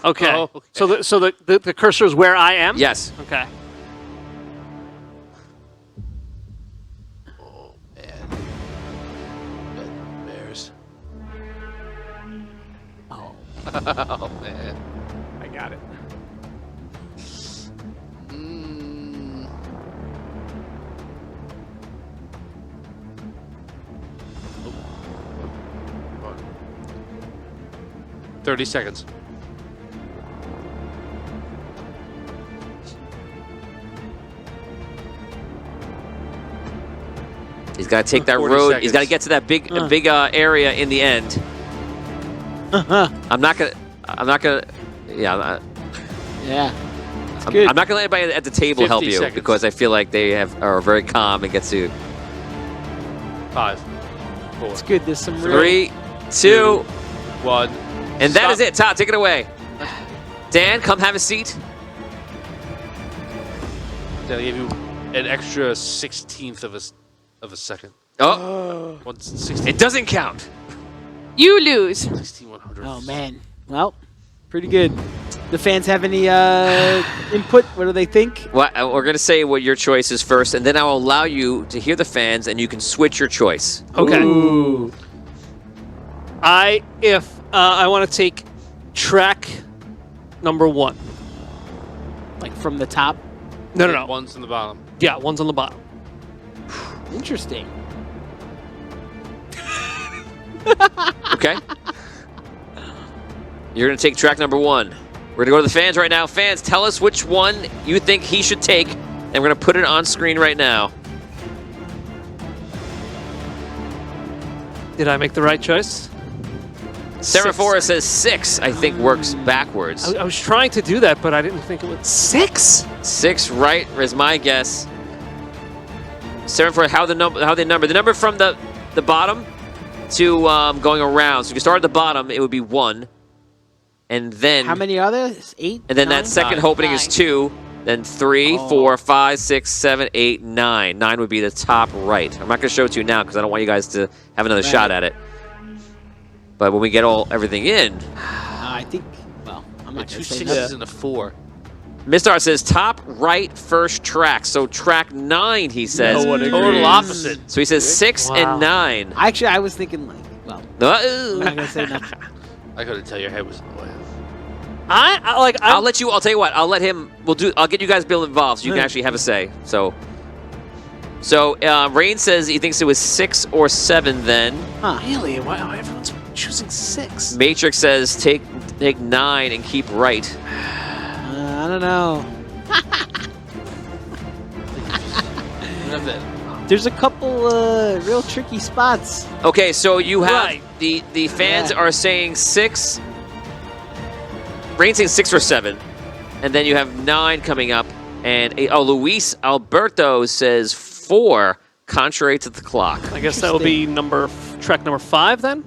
Okay. Oh, okay. So the cursor is where I am? Yes. Okay. Oh, man. Bears. Oh. Oh, man. I got it. Mm. 30 seconds. He's got to take that 40 road. He's got to seconds. get to that big area in the end. I'm not gonna. Yeah. Yeah. It's good. I'm not gonna let anybody at the table 50 help you seconds. because I feel like they are very calm and get to 5, 4, It's good. There's some real. 3, 2, 1. and that is it. Todd, take it away. Dan, come have a seat. Then I give you an extra 16th of a second. Oh, 16. it doesn't count. You lose. 16/100. Oh man. Well, pretty good. The fans have any input? What do they think? Well, we're gonna say what your choice is first, and then I'll allow you to hear the fans, and you can switch your choice. Okay. Ooh. I want to take track number 1. Like from the top. No. One's in the bottom. Yeah, one's on the bottom. Interesting. Okay. You're gonna take track number 1. We're gonna go to the fans right now. Fans, tell us which one you think he should take, and we're gonna put it on screen right now. Did I make the right choice? Seraphora says 6, I think works backwards. I was trying to do that, but I didn't think it was 6. 6 right is my guess. Seraphora, how they number? The number from the bottom to going around. So if you start at the bottom, it would be 1. And then How many are there? 8? And then 9? that second 9. opening is 2. Then 3, 4, 5, 6, 7, 8, 9. 9 would be the top right. I'm not going to show it to you now because I don't want you guys to have another shot at it. But when we get everything in, I think. Well, I'm not Two gonna say 6s nothing. and a 4. Mistar says top right first track. So track 9, he says. No one agrees. Total opposite. So he says 6 Wow. and 9. Actually, I was thinking like, well, I'm not gonna say nothing. I couldn't tell your head was in the way. I'll let you. I'll tell you what. I'll let him. I'll get you guys Bill involved so you can actually have a say. So Rain says he thinks it was 6 or 7. Then Really? Why everyone's choosing 6? Matrix says take 9 and keep right. I don't know. There's a couple real tricky spots. Okay, so you have Right. the fans Yeah. are saying 6. Rain's saying 6 or 7, and then you have 9 coming up. And Luis Alberto says 4, contrary to the clock. I guess that would be track number 5 then.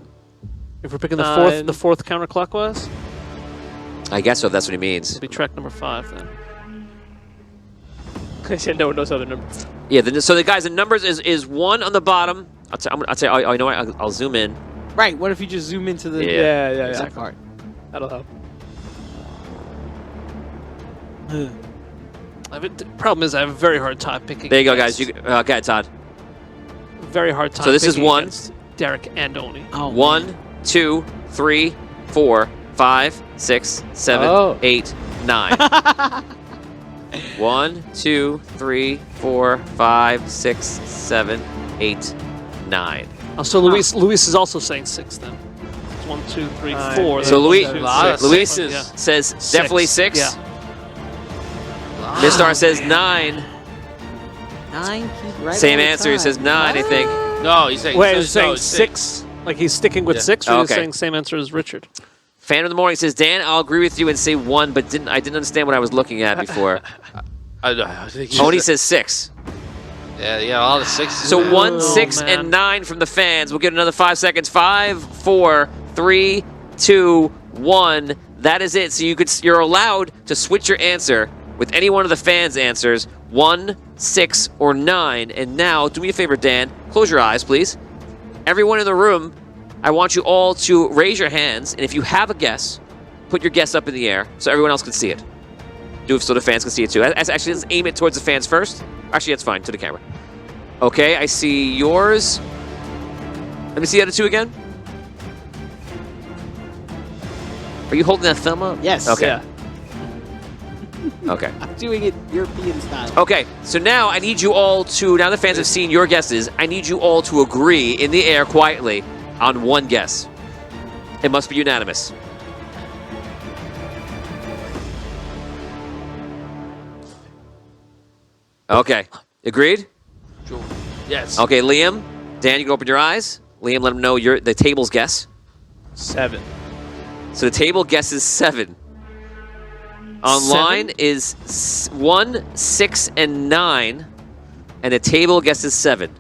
If we're picking the fourth counterclockwise, I guess so. If that's what he means. it'd be track number 5 then. No one knows how the numbers. Yeah. So the guys, the numbers is 1 on the bottom. I'll tell you. You know what? I'll zoom in. Right. What if you just zoom into the Yeah. Yeah. exact part? That'll help. The problem is I have a very hard time picking. There you go, guys. against- Okay, Todd. Very hard time. So this is picking 1. against Derek and Oni. Oh, 1, 2, 3, 4, 5, 6, 7, Oh. 8, 9. 1, 2, 3, 4, 5, 6, 7, 8, 9. Oh, so Luis is also saying 6 then. It's 1, 2, 3, 4. So Then Luis, 1, 2, A lot of 3, Luis sixes. yeah. says definitely 6. Yeah. Mistar says 9. 9. Keep right. Same all the answer. He time. says 9, I think. No, he's saying. Wait, no, he's saying no, it's 6. Like he's sticking with Yeah. 6, or Oh, he's okay. saying same answer as Richard? Fan of the Morning says, Dan, I'll agree with you and say 1, but I didn't understand what I was looking at before. I think Oni says 6. Yeah, all the 6s. So 1, Oh, 6, man. and 9 from the fans. We'll get another 5 seconds. 5, 4, 3, 2, 1. That is it. So you're allowed to switch your answer with any one of the fans' answers. 1, 6, or 9. And now, do me a favor, Dan. Close your eyes, please. Everyone in the room, I want you all to raise your hands. And if you have a guess, put your guess up in the air so everyone else can see it. Do it so the fans can see it too. Actually, let's aim it towards the fans first. Actually, that's fine. To the camera. Okay, I see yours. Let me see the other 2 again. Are you holding that thumb up? Yes. Okay. Yeah. Okay. I'm doing it European style. Okay, so now I need you all to, now the fans have seen your guesses, I need you all to agree in the air quietly on one guess. It must be unanimous. Okay, agreed? Sure. Yes. Okay, Liam. Dan, you can open your eyes. Liam, let him know the table's guess. 7. So the table guesses 7. Online is 1, 6, and 9, and the table guesses 7.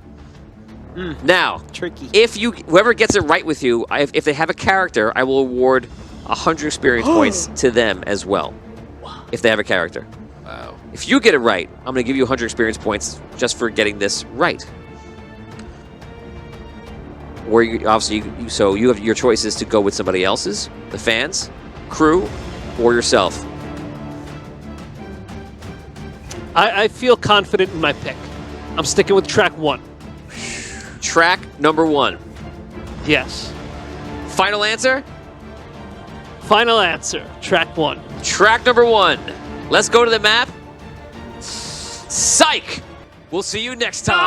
Now, Tricky. if whoever gets it right with you, if they have a character, I will award 100 experience points to them as well. If they have a character. Wow. If you get it right, I'm going to give you 100 experience points just for getting this right. Or obviously, so you have your choices to go with somebody else's, the fans, crew, or yourself. I feel confident in my pick. I'm sticking with track 1. Track number 1. Yes. Final answer? Final answer. Track 1. Track number 1. Let's go to the map. Psych! We'll see you next time.